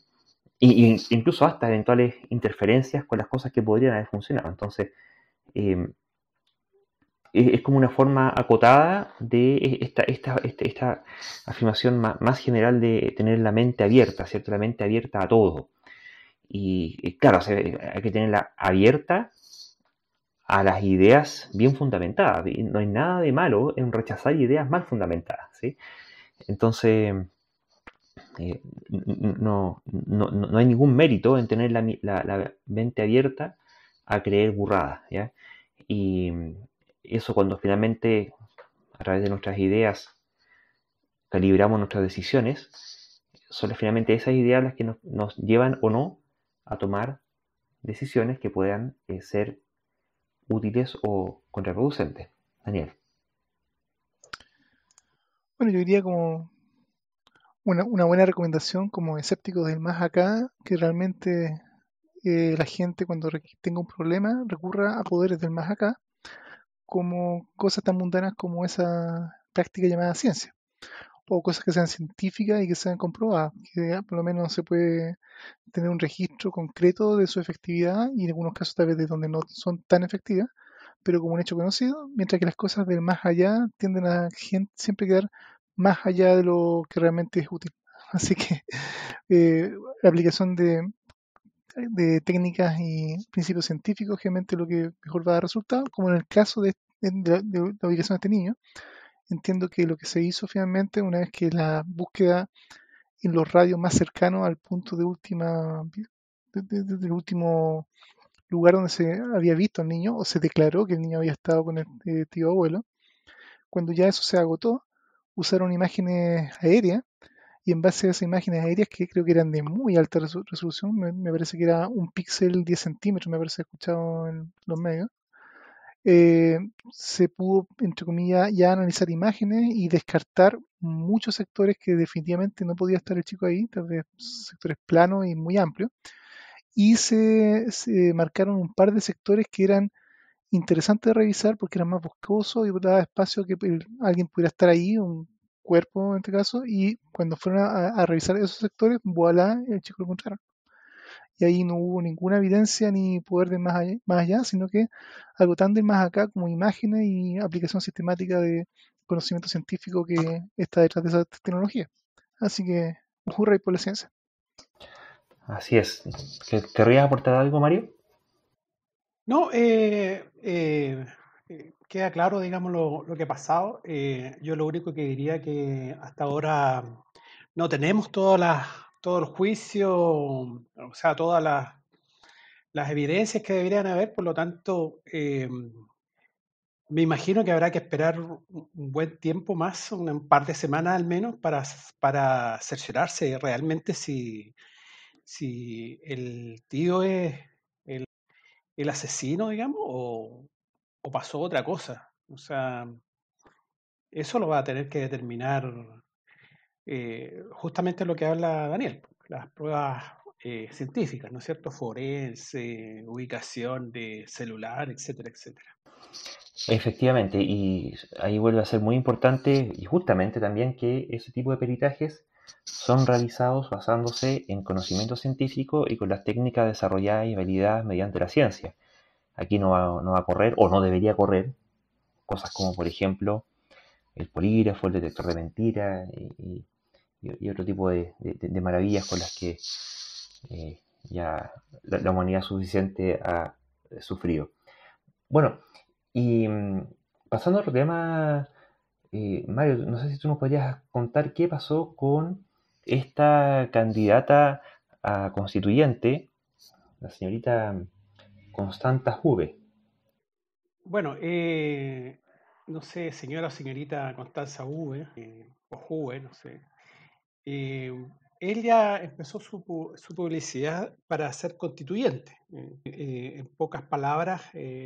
incluso hasta eventuales interferencias con las cosas que podrían haber funcionado. Entonces, eh, es como una forma acotada de esta afirmación más general de tener la mente abierta, ¿cierto? La mente abierta a todo. Y claro, hay que tenerla abierta a las ideas bien fundamentadas. No hay nada de malo en rechazar ideas mal fundamentadas, ¿sí? Entonces, no hay ningún mérito en tener la mente abierta a creer burradas, ¿ya? Y eso cuando finalmente, a través de nuestras ideas, calibramos nuestras decisiones, son finalmente esas ideas las que nos llevan o no a tomar decisiones que puedan ser útiles o contraproducentes. Daniel. Bueno, yo diría como una buena recomendación como escépticos del más acá, que realmente la gente cuando tenga un problema recurra a poderes del más acá, como cosas tan mundanas como esa práctica llamada ciencia, o cosas que sean científicas y que sean comprobadas, que por lo menos se puede tener un registro concreto de su efectividad y en algunos casos tal vez de donde no son tan efectivas, pero como un hecho conocido, mientras que las cosas del más allá tienden a siempre quedar más allá de lo que realmente es útil. Así que la aplicación de técnicas y principios científicos generalmente es lo que mejor va a dar resultados, como en el caso de la ubicación de este niño. Entiendo que lo que se hizo finalmente, una vez que la búsqueda en los radios más cercanos al punto del último lugar donde se había visto al niño, o se declaró que el niño había estado con el tío abuelo, cuando ya eso se agotó, usaron imágenes aéreas y en base a esas imágenes aéreas que creo que eran de muy alta resolución, me parece que era un píxel 10 centímetros, me parece escuchado en los medios, eh, se pudo, entre comillas, ya analizar imágenes y descartar muchos sectores que definitivamente no podía estar el chico ahí, tal vez sectores planos y muy amplios, y se marcaron un par de sectores que eran interesantes de revisar porque eran más boscosos y daba espacio a que alguien pudiera estar ahí, un cuerpo en este caso, y cuando fueron a revisar esos sectores, voilà, el chico lo encontraron. Y ahí no hubo ninguna evidencia ni poder de más allá, sino que algo tan de más acá como imágenes y aplicación sistemática de conocimiento científico que está detrás de esa tecnología. Así que, hurra por la ciencia. Así es. ¿Querrías aportar algo, Mario? No, queda claro, digamos, lo que ha pasado. Yo lo único que diría que hasta ahora no tenemos todos los juicios, o sea, todas las evidencias que deberían haber, por lo tanto, me imagino que habrá que esperar un buen tiempo más, un par de semanas al menos, para cerciorarse realmente si el tío es el asesino, digamos, o pasó otra cosa. O sea, eso lo va a tener que determinar justamente lo que habla Daniel, las pruebas científicas, ¿no es cierto? Forense, ubicación de celular, etcétera, etcétera. Efectivamente, y ahí vuelve a ser muy importante y justamente también que ese tipo de peritajes son realizados basándose en conocimiento científico y con las técnicas desarrolladas y validadas mediante la ciencia. Aquí no va a correr o no debería correr cosas como por ejemplo el polígrafo, el detector de mentiras y otro tipo de maravillas con las que ya la humanidad suficiente ha sufrido. Bueno, y pasando a otro tema, Mario, no sé si tú nos podrías contar qué pasó con esta candidata a constituyente, la señorita Constanta Juve. Bueno, no sé, señora o señorita Constanza V, o Juve, no sé. Eh, él ya empezó su publicidad para ser constituyente. En pocas palabras,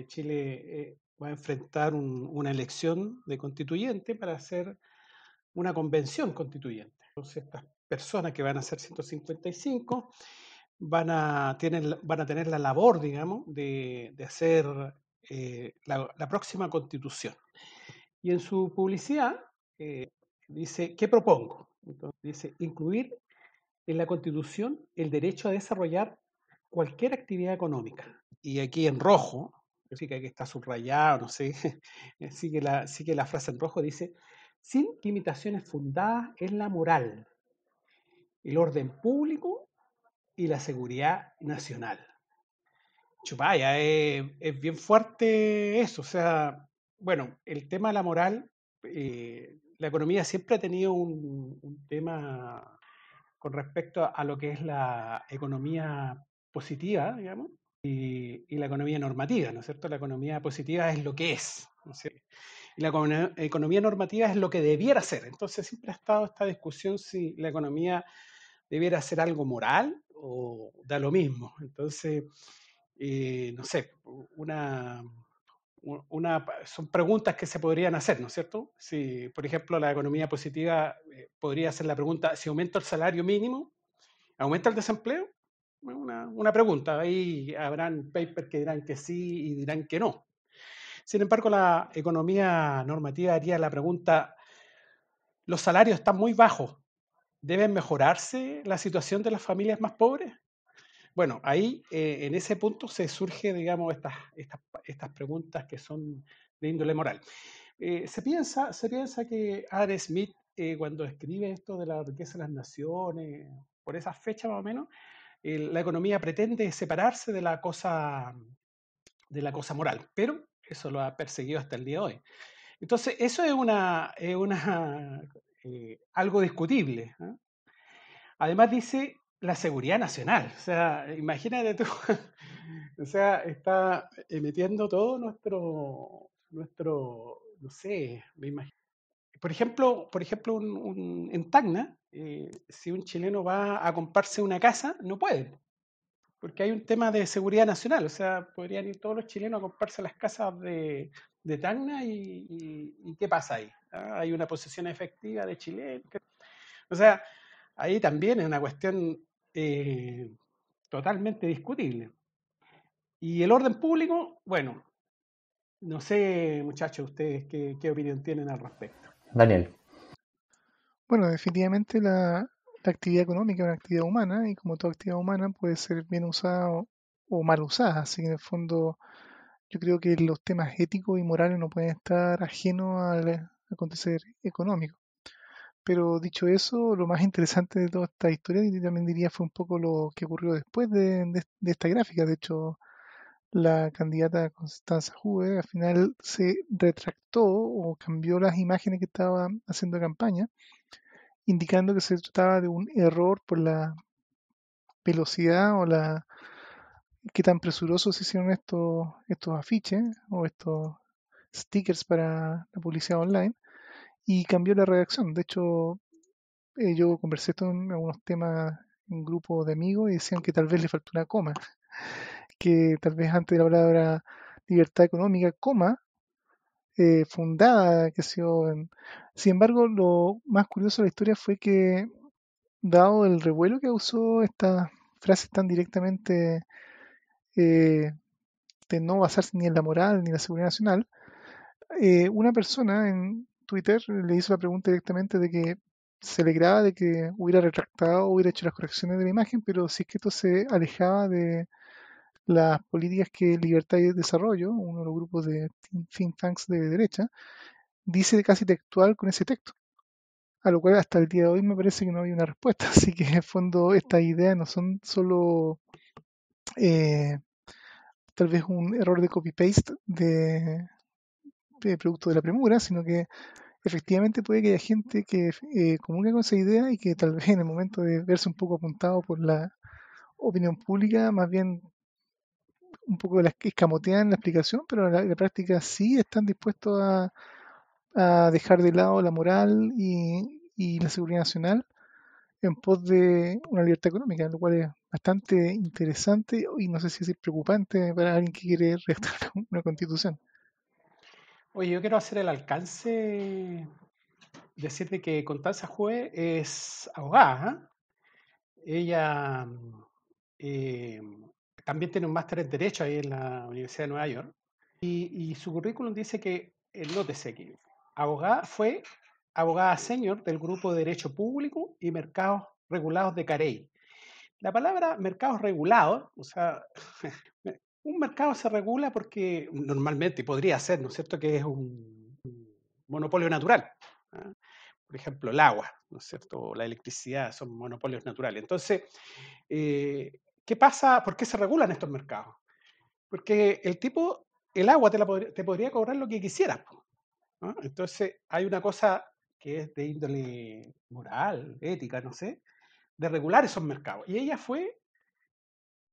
Chile va a enfrentar una elección de constituyente para hacer una convención constituyente. Entonces, estas personas que van a ser 155 van a tener la labor, digamos, de hacer la próxima constitución. Y en su publicidad dice, ¿qué propongo? Entonces, dice, incluir en la Constitución el derecho a desarrollar cualquier actividad económica. Y aquí en rojo, significa que está subrayado, no sé, sigue la frase en rojo, dice, sin limitaciones fundadas en la moral, el orden público y la seguridad nacional. Chupaya, es bien fuerte eso, o sea, bueno, el tema de la moral, la economía siempre ha tenido un tema con respecto a lo que es la economía positiva, digamos, y la economía normativa, ¿no es cierto? La economía positiva es lo que es, ¿no es cierto? Y la economía normativa es lo que debiera ser. Entonces siempre ha estado esta discusión si la economía debiera ser algo moral o da lo mismo. Entonces, no sé, son preguntas que se podrían hacer, ¿no es cierto? Si, por ejemplo, la economía positiva podría hacer la pregunta, si aumenta el salario mínimo, ¿aumenta el desempleo? Una pregunta, ahí habrán papers que dirán que sí y dirán que no. Sin embargo, la economía normativa haría la pregunta, ¿los salarios están muy bajos? ¿Deben mejorarse la situación de las familias más pobres? Bueno, ahí en ese punto se surge, digamos, estas preguntas que son de índole moral. Se piensa que Adam Smith, cuando escribe esto de la riqueza de las naciones, por esa fecha más o menos, la economía pretende separarse de la cosa moral, pero eso lo ha perseguido hasta el día de hoy. Entonces, eso es algo discutible, ¿eh? Además dice la seguridad nacional, o sea, imagínate tú, o sea, está metiendo todo no sé, me imagino, por ejemplo, en Tacna, si un chileno va a comprarse una casa, no puede, porque hay un tema de seguridad nacional. O sea, podrían ir todos los chilenos a comprarse las casas de Tacna y ¿qué pasa ahí? ¿Ah? Hay una posesión efectiva de chilenos. O sea, ahí también es una cuestión totalmente discutible. Y el orden público, bueno, no sé, muchachos, ustedes qué opinión tienen al respecto. Daniel. Bueno, definitivamente la actividad económica es una actividad humana y como toda actividad humana puede ser bien usada o mal usada. Así que en el fondo yo creo que los temas éticos y morales no pueden estar ajenos al acontecer económico. Pero dicho eso, lo más interesante de toda esta historia, y también diría, fue un poco lo que ocurrió después de esta gráfica. De hecho, la candidata Constanza Juve al final se retractó o cambió las imágenes que estaba haciendo campaña, indicando que se trataba de un error por la velocidad o la qué tan presurosos se hicieron estos afiches o estos stickers para la publicidad online y cambió la redacción. De hecho, yo conversé esto en algunos temas en un grupo de amigos y decían que tal vez le faltó una coma, que tal vez antes de la palabra libertad económica, coma, fundada, que se yo. Sin embargo, lo más curioso de la historia fue que, dado el revuelo que usó estas frases tan directamente eh, de no basarse ni en la moral ni en la seguridad nacional, una persona en Twitter le hizo la pregunta directamente de que se alegraba de que hubiera retractado o hubiera hecho las correcciones de la imagen, pero si es que esto se alejaba de las políticas que Libertad y Desarrollo, uno de los grupos de think tanks de derecha, dice casi textual con ese texto. A lo cual hasta el día de hoy me parece que no hay una respuesta. Así que en el fondo estas ideas no son solo tal vez un error de copy-paste de producto de la premura, sino que efectivamente puede que haya gente que comunique con esa idea y que tal vez en el momento de verse un poco apuntado por la opinión pública, más bien un poco las que escamotean la explicación, pero en la práctica sí están dispuestos a dejar de lado la moral y la seguridad nacional en pos de una libertad económica, lo cual es bastante interesante y no sé si es preocupante para alguien que quiere redactar una constitución. Oye, yo quiero hacer el alcance, decirte que Constanza Juez es abogada. ¿Eh? Ella eh, también tiene un máster en Derecho ahí en la Universidad de Nueva York. Y su currículum dice que, nótese que fue abogada senior del Grupo de Derecho Público y Mercados Regulados de Carey. La palabra mercados regulados, o sea, un mercado se regula porque normalmente podría ser, ¿no es cierto?, que es un monopolio natural. ¿Ah? Por ejemplo, el agua, ¿no es cierto?, o la electricidad son monopolios naturales. Entonces, ¿qué pasa? ¿Por qué se regulan estos mercados? Porque el agua te podría cobrar lo que quisieras, ¿no? Entonces, hay una cosa que es de índole moral, ética, no sé, de regular esos mercados. Y ella fue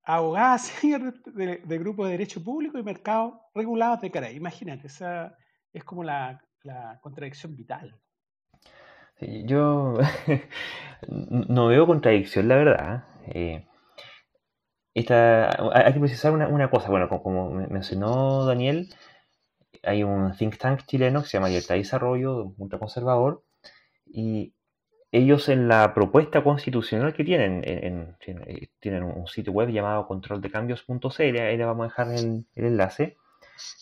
abogada senior de Grupo de Derecho Público y Mercados Regulados de Carey. Imagínate, esa es como la contradicción vital. Sí, yo no veo contradicción, la verdad. Hay que precisar una cosa. Bueno, como mencionó Daniel, hay un think tank chileno que se llama Libertad y Desarrollo, ultraconservador, y ellos en la propuesta constitucional que tienen un sitio web llamado controldecambios.cl, ahí le vamos a dejar el enlace,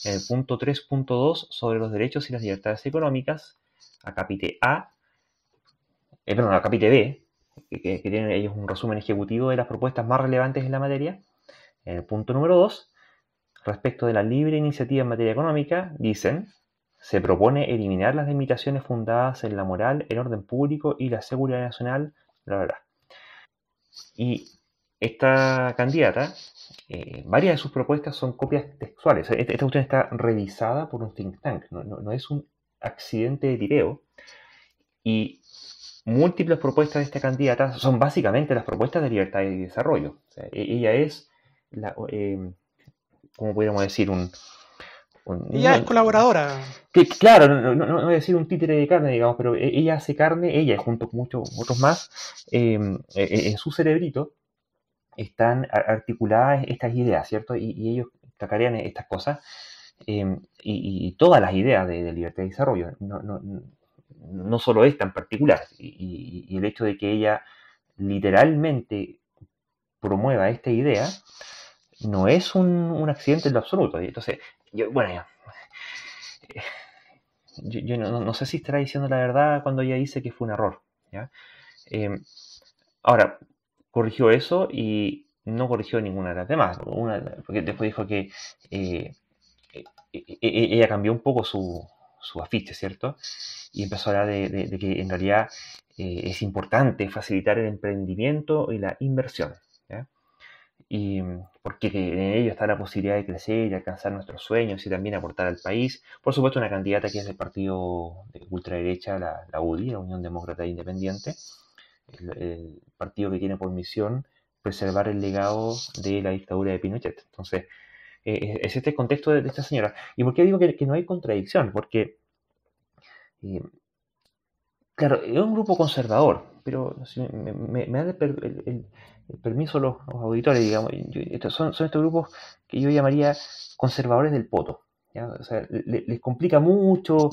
en el punto 3.2 sobre los derechos y las libertades económicas, acápite A, acápite B, que tienen ellos un resumen ejecutivo de las propuestas más relevantes en la materia. En el punto número 2, respecto de la libre iniciativa en materia económica, dicen: se propone eliminar las limitaciones fundadas en la moral, el orden público y la seguridad nacional, bla, bla, bla. Y esta candidata, varias de sus propuestas son copias textuales. Esta cuestión está revisada por un think tank, no es un accidente de tipeo. Y múltiples propuestas de esta candidata son básicamente las propuestas de libertad y desarrollo. O sea, ella es, como podríamos decir, Ella es colaboradora. Claro, no voy a decir un títere de carne, digamos, pero ella hace carne, ella junto con muchos otros más, en su cerebrito están articuladas estas ideas, ¿cierto? Y ellos cacarean estas cosas, y todas las ideas de libertad y desarrollo, no solo esta en particular, y el hecho de que ella literalmente promueva esta idea no es un accidente en lo absoluto. Entonces, yo no sé si estará diciendo la verdad cuando ella dice que fue un error, ¿ya? Ahora, corrigió eso y no corrigió ninguna de las demás, porque después dijo que ella cambió un poco su afiche, ¿cierto? Y empezó a hablar de que en realidad es importante facilitar el emprendimiento y la inversión, ¿ya? Y porque en ello está la posibilidad de crecer y alcanzar nuestros sueños y también aportar al país. Por supuesto, una candidata que es del partido de ultraderecha, la UDI, la Unión Demócrata Independiente, el partido que tiene por misión preservar el legado de la dictadura de Pinochet. Entonces, es este el contexto de esta señora. ¿Y por qué digo que no hay contradicción? Porque, claro, es un grupo conservador, pero si me dan el permiso los auditores, digamos, son estos grupos que yo llamaría conservadores del poto, ¿ya? O sea, les complica mucho,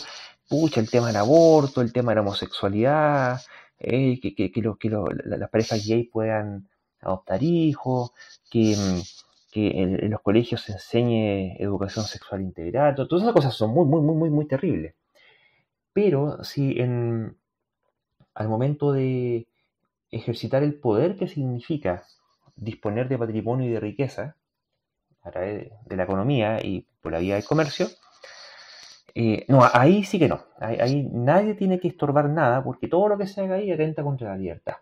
pucha, el tema del aborto, el tema de la homosexualidad, las parejas gay puedan adoptar hijos, que en los colegios se enseñe educación sexual integral, todas esas cosas son muy terribles. Pero si al momento de ejercitar el poder que significa disponer de patrimonio y de riqueza a través de la economía y por la vía del comercio, no, ahí sí que no. Ahí nadie tiene que estorbar nada porque todo lo que se haga ahí atenta contra la libertad.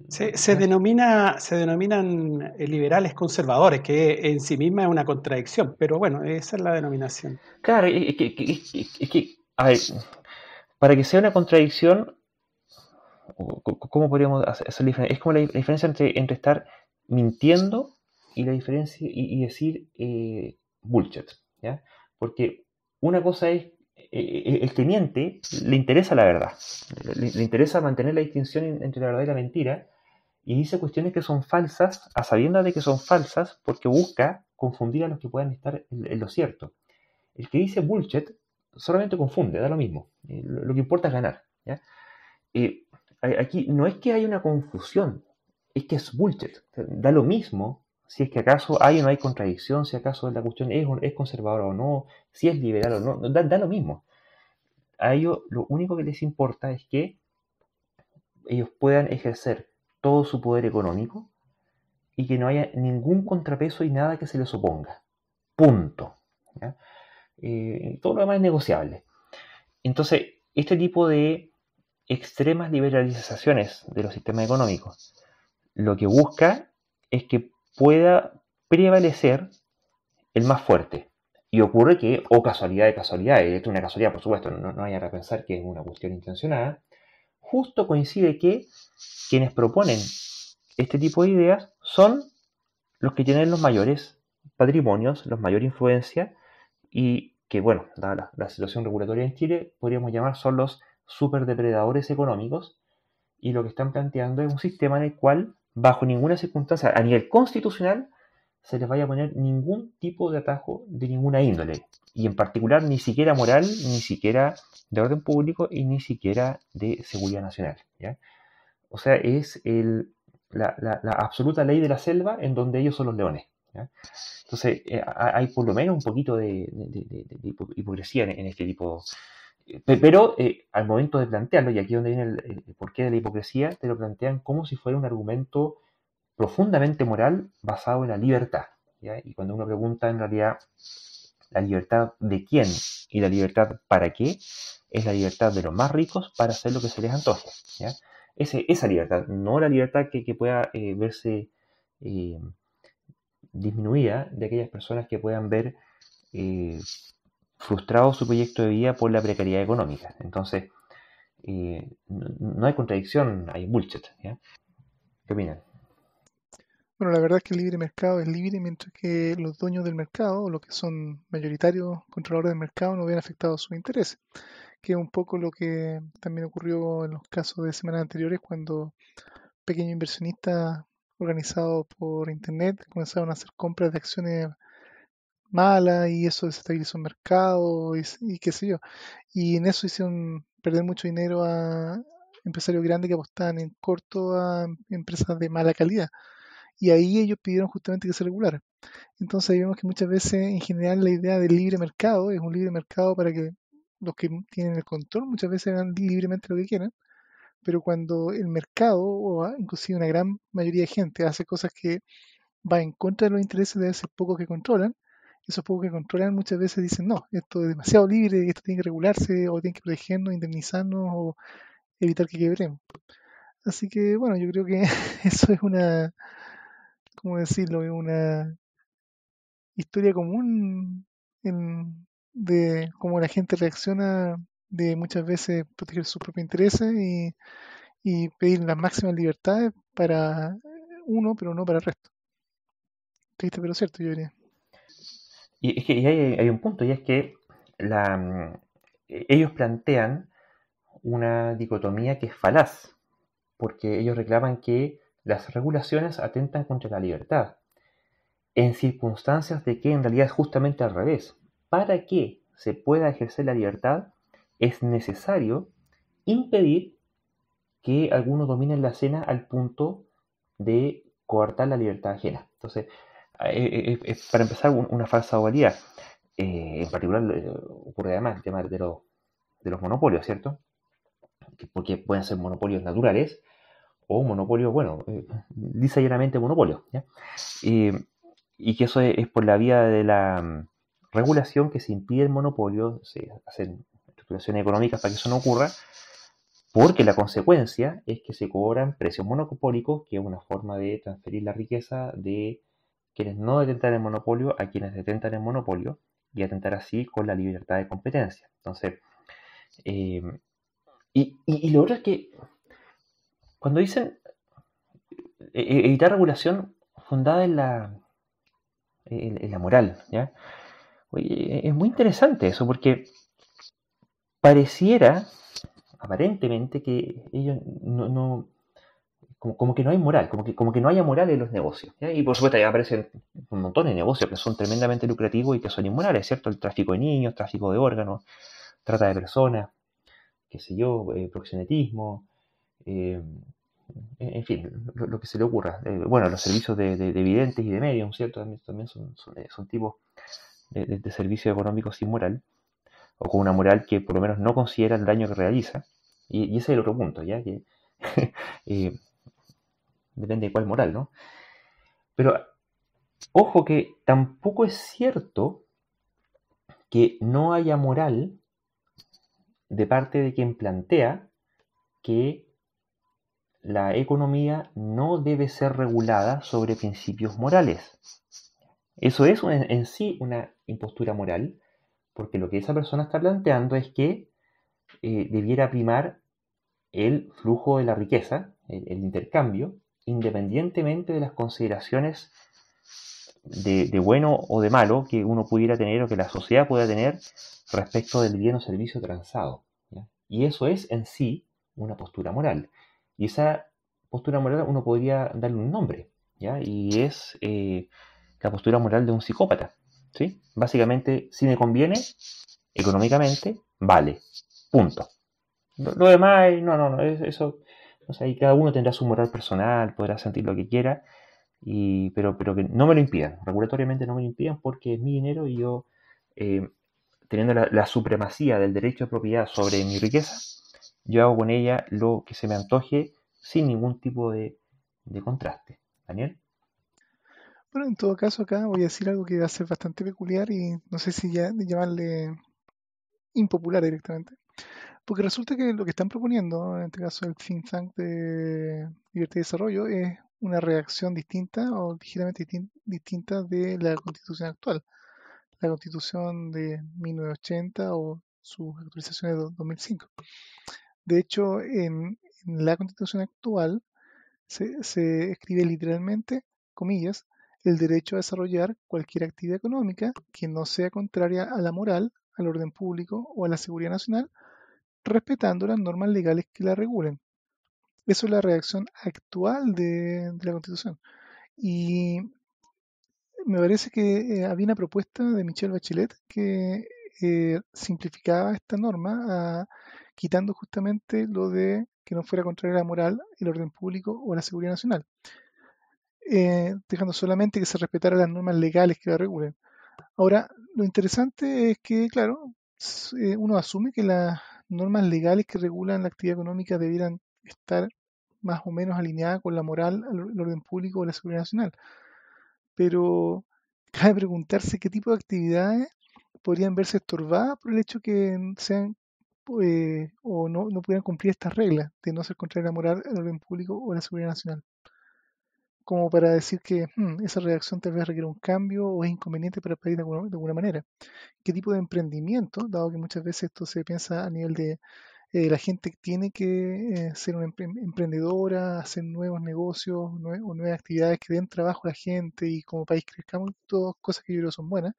Se denominan liberales conservadores, que en sí misma es una contradicción, pero bueno, esa es la denominación. Claro, es que a ver, para que sea una contradicción, ¿cómo podríamos hacer la diferencia? Es como la diferencia entre estar mintiendo y la diferencia y decir bullshit, ¿ya? Porque una cosa es el que miente le interesa la verdad, le interesa mantener la distinción entre la verdad y la mentira, y dice cuestiones que son falsas a sabiendas de que son falsas porque busca confundir a los que puedan estar en lo cierto. El que dice bullshit solamente confunde, da lo mismo. Lo que importa es ganar, ¿ya? Aquí no es que haya una confusión, es que es bullshit. Da lo mismo si es que acaso hay o no hay contradicción, si acaso la cuestión es conservadora o no, si es liberal o no, da lo mismo. A ellos lo único que les importa es que ellos puedan ejercer todo su poder económico y que no haya ningún contrapeso y nada que se les oponga. Punto. ¿Ya? Todo lo demás es negociable. Entonces, este tipo de extremas liberalizaciones de los sistemas económicos lo que busca es que pueda prevalecer el más fuerte. Y ocurre que, o casualidad de casualidades, esto es una casualidad, por supuesto, no vayan a pensar que es una cuestión intencionada, justo coincide que quienes proponen este tipo de ideas son los que tienen los mayores patrimonios, los mayor influencia y que, bueno, dada la situación regulatoria en Chile, podríamos llamar son los superdepredadores económicos, y lo que están planteando es un sistema en el cual, bajo ninguna circunstancia, a nivel constitucional, se les vaya a poner ningún tipo de atajo de ninguna índole, y en particular ni siquiera moral, ni siquiera de orden público y ni siquiera de seguridad nacional, ¿ya? O sea, es la absoluta ley de la selva en donde ellos son los leones, ¿ya? Entonces, hay por lo menos un poquito de hipocresía en este tipo. Pero al momento de plantearlo, y aquí es donde viene el porqué de la hipocresía, te lo plantean como si fuera un argumento profundamente moral basado en la libertad, ¿ya? Y cuando uno pregunta en realidad la libertad de quién y la libertad para qué, es la libertad de los más ricos para hacer lo que se les antoje, ¿ya? Esa libertad, no la libertad que pueda verse disminuida de aquellas personas que puedan ver frustrado su proyecto de vida por la precariedad económica. Entonces, no hay contradicción, hay bullshit, ¿ya? ¿Qué opinan? Bueno, la verdad es que el libre mercado es libre mientras que los dueños del mercado, o los que son mayoritarios controladores del mercado, no vean afectados sus intereses, que es un poco lo que también ocurrió en los casos de semanas anteriores cuando pequeños inversionistas organizados por Internet comenzaron a hacer compras de acciones malas y eso desestabilizó el mercado y qué sé yo. Y en eso hicieron perder mucho dinero a empresarios grandes que apostaban en corto a empresas de mala calidad. Y ahí ellos pidieron justamente que se regulara. Entonces ahí vemos que muchas veces en general la idea del libre mercado es un libre mercado para que los que tienen el control muchas veces hagan libremente lo que quieran, pero cuando el mercado o inclusive una gran mayoría de gente hace cosas que va en contra de los intereses de esos pocos que controlan, esos pocos que controlan muchas veces dicen no, esto es demasiado libre, esto tiene que regularse o tiene que protegernos, indemnizarnos o evitar que quebremos. Así que bueno, yo creo que eso es una, ¿cómo decirlo? Es una historia común de cómo la gente reacciona de muchas veces proteger sus propios intereses y pedir las máximas libertades para uno, pero no para el resto. Triste pero cierto, yo diría. Y es que hay un punto, y es que ellos plantean una dicotomía que es falaz, porque ellos reclaman que las regulaciones atentan contra la libertad, en circunstancias de que en realidad es justamente al revés. Para que se pueda ejercer la libertad, es necesario impedir que algunos dominen la escena al punto de coartar la libertad ajena. Entonces, para empezar, una falsa dualidad. En particular, ocurre además el tema de los monopolios, ¿cierto? Porque pueden ser monopolios naturales o monopolios, bueno, lisa y llanamente monopolios, ¿ya? Y que eso es por la vía de la regulación que se impide el monopolio, se hacen estructuraciones económicas para que eso no ocurra, porque la consecuencia es que se cobran precios monopólicos, que es una forma de transferir la riqueza de quienes no detentan el monopolio a quienes detentan el monopolio y atentar así con la libertad de competencia. Entonces, eh, y lo otro es que cuando dicen evitar regulación fundada en la moral, ¿ya? Oye, es muy interesante eso porque pareciera, aparentemente, que ellos como que no hay moral, como que no haya moral en los negocios, ¿ya? Y por supuesto ya aparecen un montón de negocios que son tremendamente lucrativos y que son inmorales, ¿cierto? El tráfico de niños, tráfico de órganos, trata de personas, qué sé yo, proxenetismo, eh, en fin, lo que se le ocurra. Bueno, los servicios de videntes y de medium, ¿cierto? También son tipos de servicios económicos sin moral, o con una moral que por lo menos no considera el daño que realiza. Y ese es el otro punto, ¿ya? Que eh, depende de cuál moral, ¿no? Pero ojo que tampoco es cierto que no haya moral de parte de quien plantea que la economía no debe ser regulada sobre principios morales. Eso es en sí una impostura moral, porque lo que esa persona está planteando es que debiera primar el flujo de la riqueza, el intercambio, independientemente de las consideraciones de bueno o de malo que uno pudiera tener o que la sociedad pueda tener respecto del bien o servicio transado, ¿ya? Y eso es en sí una postura moral. Y esa postura moral uno podría darle un nombre, ¿ya? Y es la postura moral de un psicópata, ¿sí? Básicamente, si me conviene, económicamente, vale, punto. Lo demás, no, eso, o sea, y cada uno tendrá su moral personal, podrá sentir lo que quiera, pero que no me lo impidan, regulatoriamente no me lo impidan porque es mi dinero y yo, eh, teniendo la supremacía del derecho de propiedad sobre mi riqueza, yo hago con ella lo que se me antoje sin ningún tipo de contraste. ¿Daniel? Bueno, en todo caso acá voy a decir algo que va a ser bastante peculiar y no sé si ya llamarle impopular directamente. Porque resulta que lo que están proponiendo, en este caso el think tank de Libertad y Desarrollo, es una reacción distinta o ligeramente distinta de la constitución actual. La constitución de 1980 o sus actualizaciones de 2005. De hecho, en la constitución actual se escribe literalmente comillas, el derecho a desarrollar cualquier actividad económica que no sea contraria a la moral, al orden público o a la seguridad nacional, respetando las normas legales que la regulen. Eso es la redacción actual de la Constitución. Y me parece que había una propuesta de Michelle Bachelet que simplificaba esta norma quitando justamente lo de que no fuera contraria a la moral, el orden público o la seguridad nacional, dejando solamente que se respetaran las normas legales que la regulen. Ahora, lo interesante es que, claro, uno asume que las normas legales que regulan la actividad económica debieran estar más o menos alineadas con la moral, el orden público o la seguridad nacional. Pero cabe preguntarse qué tipo de actividades podrían verse estorbadas por el hecho que sean o no pudieran cumplir estas reglas de no ser contraria a la moral, el orden público o la seguridad nacional. Como para decir que esa redacción tal vez requiere un cambio o es inconveniente para el país de alguna manera. ¿Qué tipo de emprendimiento, dado que muchas veces esto se piensa a nivel de la gente tiene que ser una emprendedora, hacer nuevos negocios o nuevas actividades que den trabajo a la gente y como país crezcamos, todas cosas que yo creo son buenas?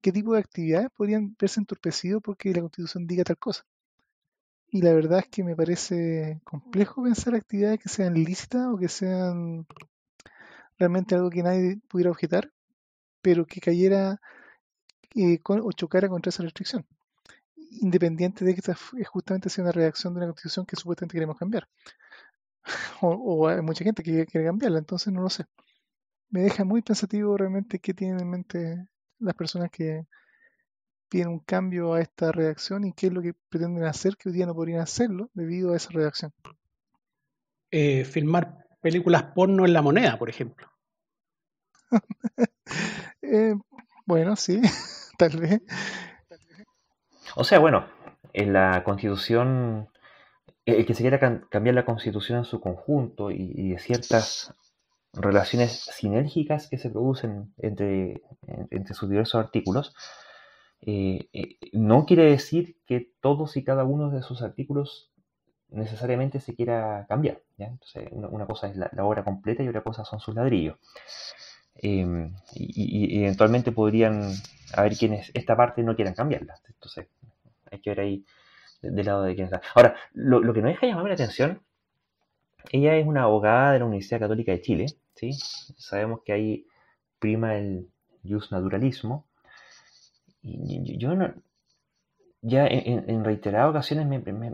¿Qué tipo de actividades podrían verse entorpecidos porque la Constitución diga tal cosa? Y la verdad es que me parece complejo pensar actividades que sean lícitas o que sean realmente algo que nadie pudiera objetar, pero que cayera o chocara contra esa restricción, independiente de que esta justamente sea una redacción de una constitución que supuestamente queremos cambiar. O hay mucha gente que quiere cambiarla, entonces no lo sé. Me deja muy pensativo realmente qué tienen en mente las personas que piden un cambio a esta redacción y qué es lo que pretenden hacer que hoy día no podrían hacerlo debido a esa redacción. Filmar películas porno en La Moneda, por ejemplo. Eh, bueno, sí, tal vez. O sea, bueno, en la Constitución, el que se quiera cambiar la Constitución en su conjunto y de ciertas relaciones sinérgicas que se producen entre sus diversos artículos, no quiere decir que todos y cada uno de sus artículos necesariamente se quiera cambiar, ¿ya? Entonces, una cosa es la obra completa y otra cosa son sus ladrillos. Y eventualmente podrían haber quienes esta parte no quieran cambiarla. Entonces, hay que ver ahí del lado de quién está. Ahora, lo que no deja de llamarme la atención, ella es una abogada de la Universidad Católica de Chile, ¿sí? Sabemos que ahí prima el justnaturalismo. Y yo no, ya en reiteradas ocasiones,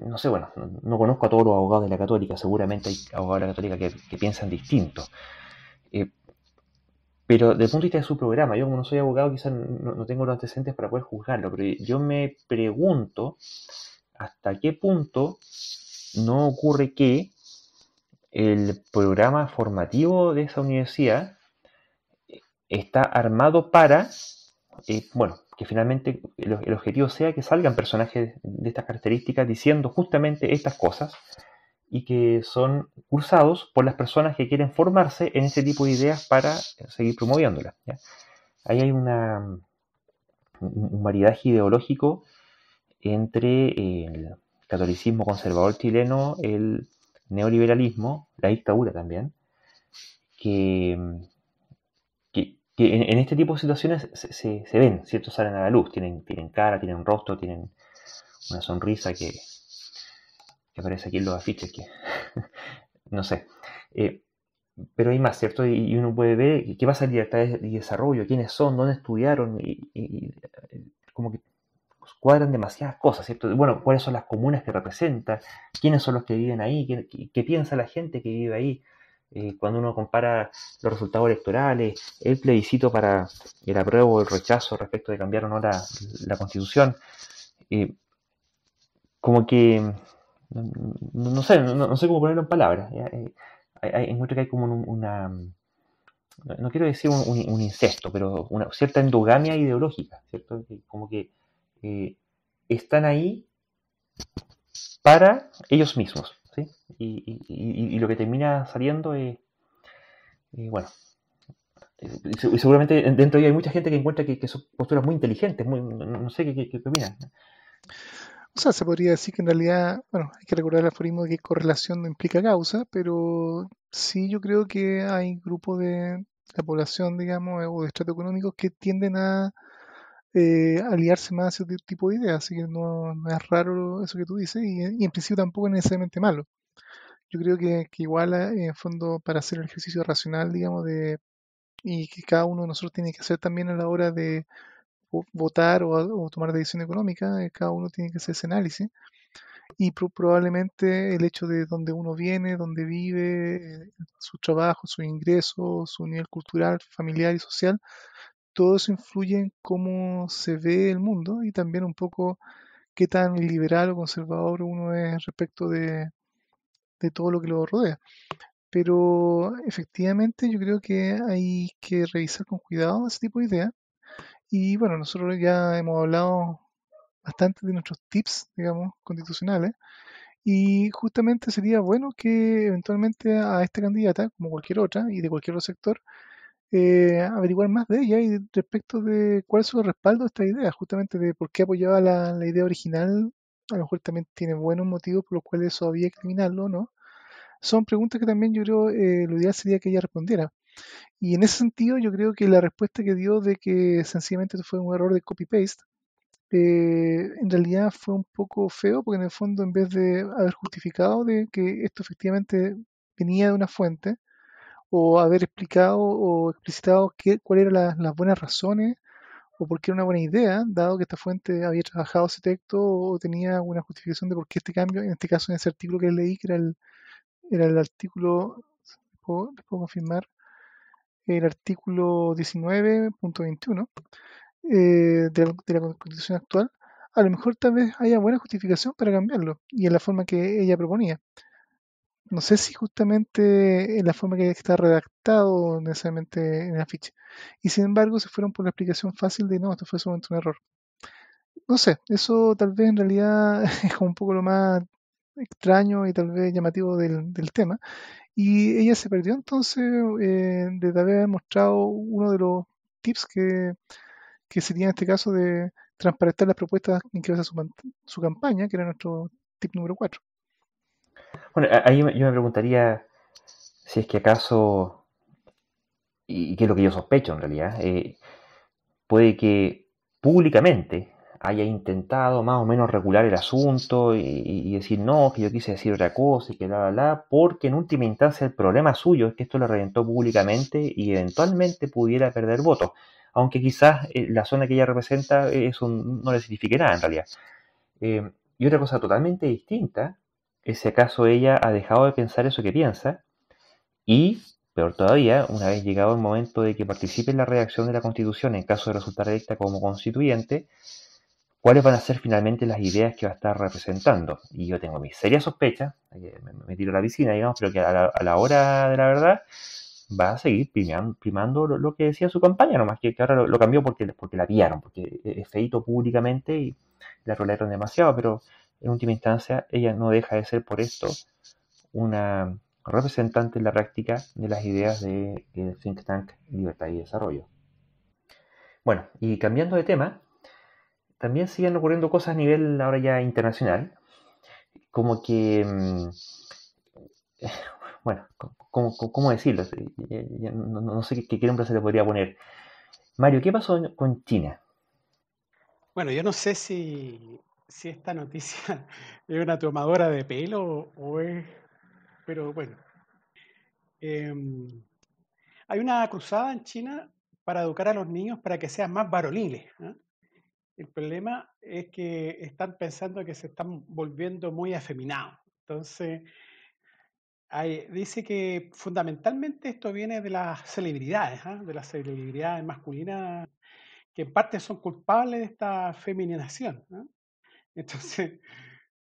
no sé, bueno, no conozco a todos los abogados de la Católica, seguramente hay abogados de la Católica que piensan distinto. Pero desde el punto de vista de su programa, yo como no soy abogado quizás no tengo los antecedentes para poder juzgarlo, pero yo me pregunto hasta qué punto no ocurre que el programa formativo de esa universidad está armado para, bueno, que finalmente el objetivo sea que salgan personajes de estas características diciendo justamente estas cosas y que son cursados por las personas que quieren formarse en ese tipo de ideas para seguir promoviéndolas, ¿ya? Ahí hay un maridaje ideológico entre el catolicismo conservador chileno, el neoliberalismo, la dictadura también, que, que en este tipo de situaciones se ven, ¿cierto? Salen a la luz, tienen cara, tienen rostro, tienen una sonrisa que aparece aquí en los afiches, que no sé. Pero hay más, ¿cierto? Y uno puede ver qué pasa en libertad y desarrollo, quiénes son, dónde estudiaron, y como que cuadran demasiadas cosas, ¿cierto? Bueno, cuáles son las comunas que representan, quiénes son los que viven ahí, qué piensa la gente que vive ahí. Cuando uno compara los resultados electorales, el plebiscito para el apruebo o el rechazo respecto de cambiar o no la constitución, como que no sé, no sé cómo ponerlo en palabras. Encuentro que hay como una, no quiero decir un incesto, pero una cierta endogamia ideológica, ¿cierto? Como que están ahí para ellos mismos, ¿sí? Y lo que termina saliendo es, bueno, y seguramente dentro de ahí hay mucha gente que encuentra que son posturas muy inteligentes, no sé qué opinan. O sea, se podría decir que en realidad, bueno, hay que recordar el aforismo de que correlación no implica causa, pero sí yo creo que hay grupos de la población, digamos, o de estratos económicos que tienden a aliarse más a ese tipo de ideas, así que no es raro eso que tú dices y en principio tampoco es necesariamente malo. Yo creo que igual, en fondo, para hacer el ejercicio racional, digamos, y que cada uno de nosotros tiene que hacer también a la hora de votar o tomar decisión económica, cada uno tiene que hacer ese análisis y probablemente el hecho de dónde uno viene, dónde vive, su trabajo, sus ingresos, su nivel cultural, familiar y social, todo eso influye en cómo se ve el mundo y también un poco qué tan liberal o conservador uno es respecto de todo lo que lo rodea. Pero efectivamente yo creo que hay que revisar con cuidado ese tipo de ideas. Y bueno, nosotros ya hemos hablado bastante de nuestros tips, digamos, constitucionales. Y justamente sería bueno que eventualmente a esta candidata, como cualquier otra, y de cualquier otro sector, averiguar más de ella y respecto de cuál es su respaldo a esta idea, justamente de por qué apoyaba la idea original. A lo mejor también tiene buenos motivos por los cuales eso había que eliminarlo, ¿no? Son preguntas que también yo creo lo ideal sería que ella respondiera. Y en ese sentido yo creo que la respuesta que dio de que sencillamente fue un error de copy-paste, en realidad fue un poco feo porque en el fondo en vez de haber justificado de que esto efectivamente venía de una fuente o haber explicado o explicitado cuáles eran las buenas razones o por qué era una buena idea, dado que esta fuente había trabajado ese texto o tenía una justificación de por qué este cambio, en este caso en ese artículo que leí, que era el artículo, les puedo confirmar, el artículo 19.21 de la Constitución actual, a lo mejor tal vez haya buena justificación para cambiarlo y en la forma que ella proponía. No sé si justamente en la forma que está redactado necesariamente en el afiche. Y sin embargo se fueron por la explicación fácil de no, esto fue solamente un error. No sé, eso tal vez en realidad es como un poco lo más extraño y tal vez llamativo del tema. Y ella se perdió entonces de haber mostrado uno de los tips que sería en este caso de transparentar las propuestas en que basa su campaña, que era nuestro tip número 4. Bueno, ahí yo me preguntaría si es que acaso, y que es lo que yo sospecho en realidad, puede que públicamente haya intentado más o menos regular el asunto y decir no, que yo quise decir otra cosa y que bla, bla, bla, porque en última instancia el problema suyo es que esto lo reventó públicamente y eventualmente pudiera perder votos, aunque quizás la zona que ella representa eso no le signifique nada en realidad. Y otra cosa totalmente distinta es si acaso ella ha dejado de pensar eso que piensa y, peor todavía, una vez llegado el momento de que participe en la redacción de la Constitución en caso de resultar electa como constituyente, cuáles van a ser finalmente las ideas que va a estar representando. Y yo tengo mis serias sospechas, me tiro a la piscina, digamos, pero que a la hora de la verdad va a seguir primando lo que decía su campaña, nomás que ahora lo cambió porque la pillaron, porque es feito públicamente y la rolearon demasiado, pero en última instancia ella no deja de ser por esto una representante en la práctica de las ideas del think tank Libertad y Desarrollo. Bueno, y cambiando de tema, también siguen ocurriendo cosas a nivel ahora ya internacional, como que, bueno, ¿cómo decirlo? No sé qué nombre se le podría poner. Mario, ¿qué pasó con China? Bueno, yo no sé si esta noticia es una tomadora de pelo o es, pero bueno. Hay una cruzada en China para educar a los niños para que sean más varoniles, ¿eh? El problema es que están pensando que se están volviendo muy afeminados. Entonces, dice que fundamentalmente esto viene de las celebridades, ¿eh? De las celebridades masculinas que en parte son culpables de esta feminización, ¿eh? Entonces,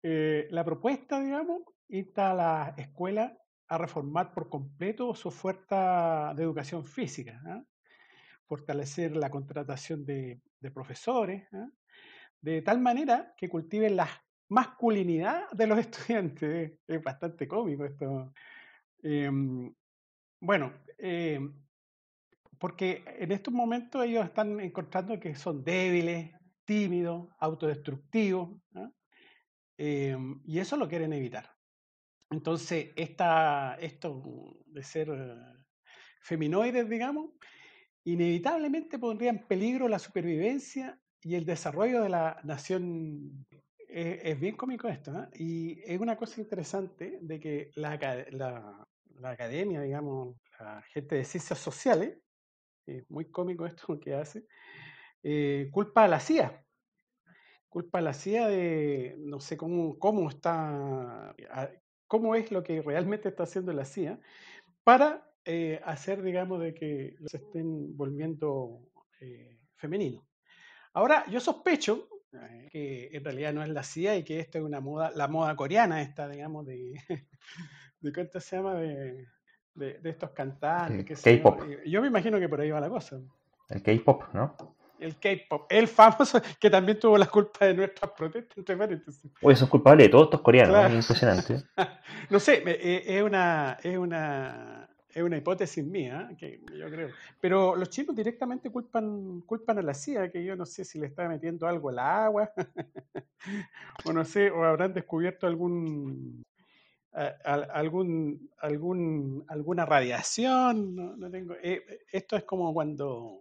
la propuesta, digamos, insta a la escuela a reformar por completo su oferta de educación física, ¿eh? Fortalecer la contratación de profesores, ¿eh? De tal manera que cultiven la masculinidad de los estudiantes. Es bastante cómico esto. Bueno, porque en estos momentos ellos están encontrando que son débiles, tímidos, autodestructivos, ¿eh? Y eso lo quieren evitar. Entonces, esto de ser feminoides, digamos, inevitablemente pondría en peligro la supervivencia y el desarrollo de la nación. Es bien cómico esto, ¿eh? Y es una cosa interesante de que la academia, digamos, la gente de ciencias sociales, es muy cómico esto que hace, culpa a la CIA. Culpa a la CIA de, no sé cómo está, cómo es lo que realmente está haciendo la CIA para hacer, digamos, de que se estén volviendo femeninos. Ahora, yo sospecho que en realidad no es la CIA y que esto es una moda, la moda coreana esta, digamos, de ¿cuánto se llama? De estos cantantes, El qué sé yo. K-pop, Yo me imagino que por ahí va la cosa. el K-pop, ¿no? El K-pop, el famoso que también tuvo la culpa de nuestras protestas, entre paréntesis. Oye, son culpables de todos estos coreanos, Claro. es impresionante. No sé, es una hipótesis mía, que yo creo. Pero los chinos directamente culpan a la CIA, que yo no sé si le está metiendo algo al agua, o no sé, o habrán descubierto alguna radiación. No tengo. Esto es como cuando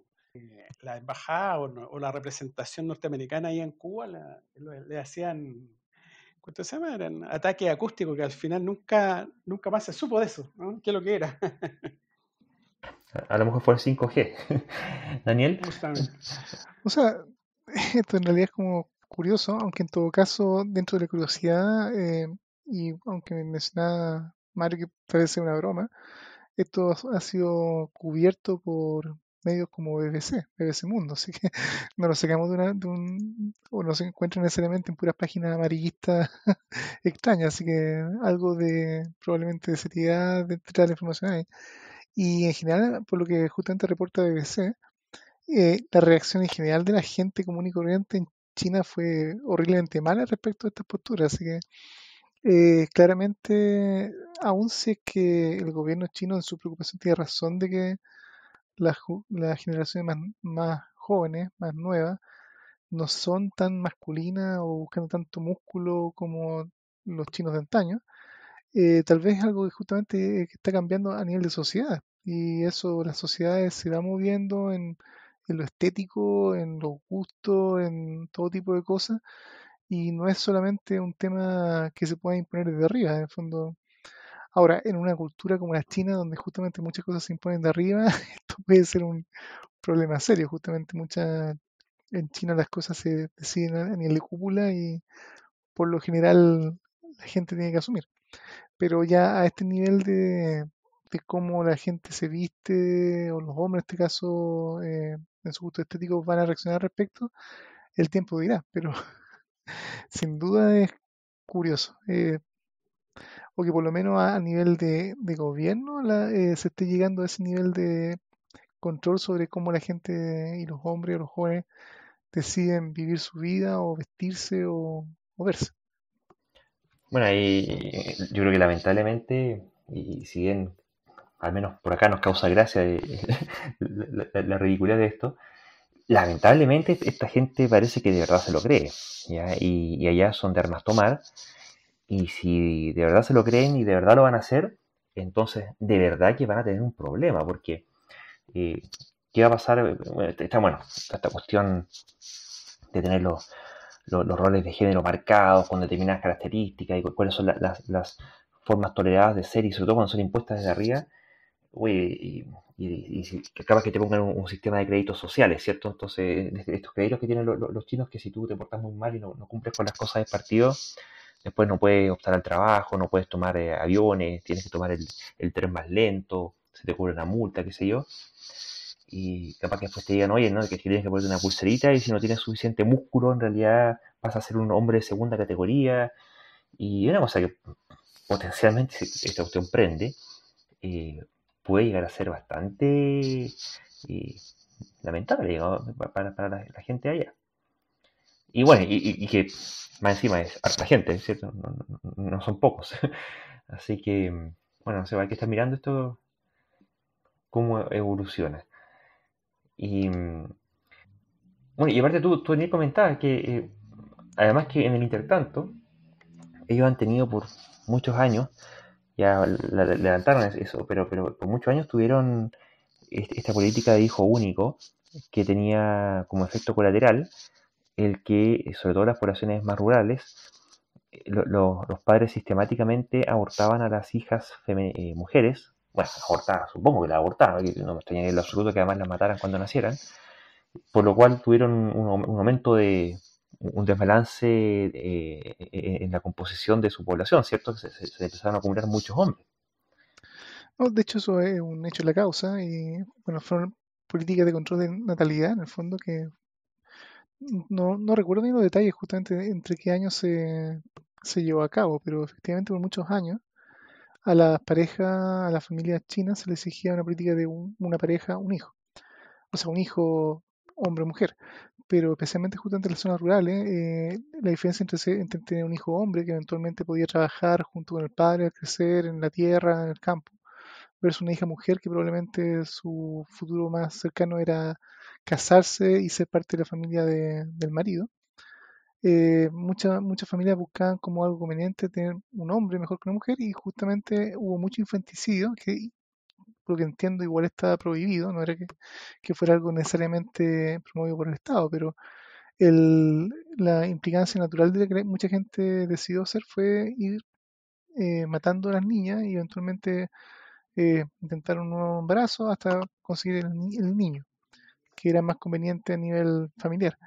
la embajada o la representación norteamericana ahí en Cuba le hacían. ¿Cuánto se llama? Eran ataques acústicos que al final nunca más se supo de eso, ¿no? ¿Qué es lo que era? A lo mejor fue el 5G. Daniel, Justamente. O sea, esto en realidad es como curioso, aunque en todo caso, dentro de la curiosidad, y aunque me mencionaba Mario que parece una broma, esto ha sido cubierto por medios como BBC Mundo, así que no lo sacamos o no se encuentra necesariamente en puras páginas amarillistas extrañas, así que algo de probablemente de seriedad detrás de la información hay. Y en general, por lo que justamente reporta BBC, la reacción en general de la gente común y corriente en China fue horriblemente mala respecto a estas posturas, así que claramente, aun si es que el gobierno chino en su preocupación tiene razón de que las generaciones más jóvenes, más nuevas, no son tan masculinas o buscando tanto músculo como los chinos de antaño, tal vez es algo que justamente que está cambiando a nivel de sociedad. Y eso, las sociedades se va moviendo en lo estético, en los gustos, en todo tipo de cosas. Y no es solamente un tema que se pueda imponer desde arriba, en el fondo. Ahora, en una cultura como la China, donde justamente muchas cosas se imponen de arriba, esto puede ser un problema serio. Justamente en China las cosas se deciden a nivel de cúpula y por lo general la gente tiene que asumir. Pero ya a este nivel de cómo la gente se viste, o los hombres en este caso, en su gusto estético, van a reaccionar al respecto, el tiempo dirá, pero sin duda es curioso. O que por lo menos a nivel de gobierno se esté llegando a ese nivel de control sobre cómo la gente y los hombres o los jóvenes deciden vivir su vida o vestirse o verse. bueno, ahí yo creo que lamentablemente, y si bien al menos por acá nos causa gracia la ridiculez de esto, lamentablemente esta gente parece que de verdad se lo cree, ¿ya? Y allá son de armas tomar, y si de verdad se lo creen y de verdad lo van a hacer, entonces de verdad que van a tener un problema, porque eh, ¿qué va a pasar? Bueno, esta cuestión de tener los roles de género marcados con determinadas características y cuáles son las formas toleradas de ser, y sobre todo cuando son impuestas desde arriba, uy, y si capaz que te pongan un sistema de créditos sociales, ¿cierto? Entonces, estos créditos que tienen los chinos, que si tú te portas muy mal y no cumples con las cosas del partido, después no puedes optar al trabajo, no puedes tomar aviones, tienes que tomar el tren más lento, se te cubre una multa, qué sé yo. Y capaz que después te digan, oye, ¿no? Que tienes que ponerte una pulserita y si no tienes suficiente músculo, en realidad vas a ser un hombre de segunda categoría. Y una cosa que potencialmente, si esta cuestión prende, eh, puede llegar a ser bastante eh, lamentable, digamos, para la gente de allá. Y bueno, y que más encima es harta gente, ¿cierto? No son pocos. Así que, bueno, no sé, hay que estar mirando esto, cómo evoluciona. Y bueno, y aparte tú también comentabas que, además que en el intertanto, ellos han tenido por muchos años, ya levantaron eso, pero por muchos años tuvieron esta política de hijo único que tenía como efecto colateral el que, sobre todo en las poblaciones más rurales, los padres sistemáticamente abortaban a las hijas mujeres. Bueno, abortaban, supongo que las abortaban, no me extrañaría en lo absoluto que además las mataran cuando nacieran, por lo cual tuvieron un aumento de un desbalance en la composición de su población, ¿cierto? Se empezaron a acumular muchos hombres. No, de hecho, eso es un hecho de la causa y, bueno, fueron políticas de control de natalidad, en el fondo, que no recuerdo bien los detalles justamente entre qué años se llevó a cabo, pero efectivamente por muchos años a las parejas, a las familias chinas se les exigía una política de una pareja, un hijo. O sea, un hijo hombre o mujer. Pero especialmente justamente en las zonas rurales, la diferencia entre tener un hijo hombre que eventualmente podía trabajar junto con el padre al crecer en la tierra, en el campo, versus una hija mujer que probablemente su futuro más cercano era casarse y ser parte de la familia del marido. Muchas familias buscaban como algo conveniente tener un hombre mejor que una mujer y justamente hubo mucho infanticidio que, por lo que entiendo, igual estaba prohibido, no era que fuera algo necesariamente promovido por el Estado, pero la implicancia natural de lo que mucha gente decidió hacer fue ir matando a las niñas y eventualmente intentar un nuevo embarazo hasta conseguir el niño, que era más conveniente a nivel familiar.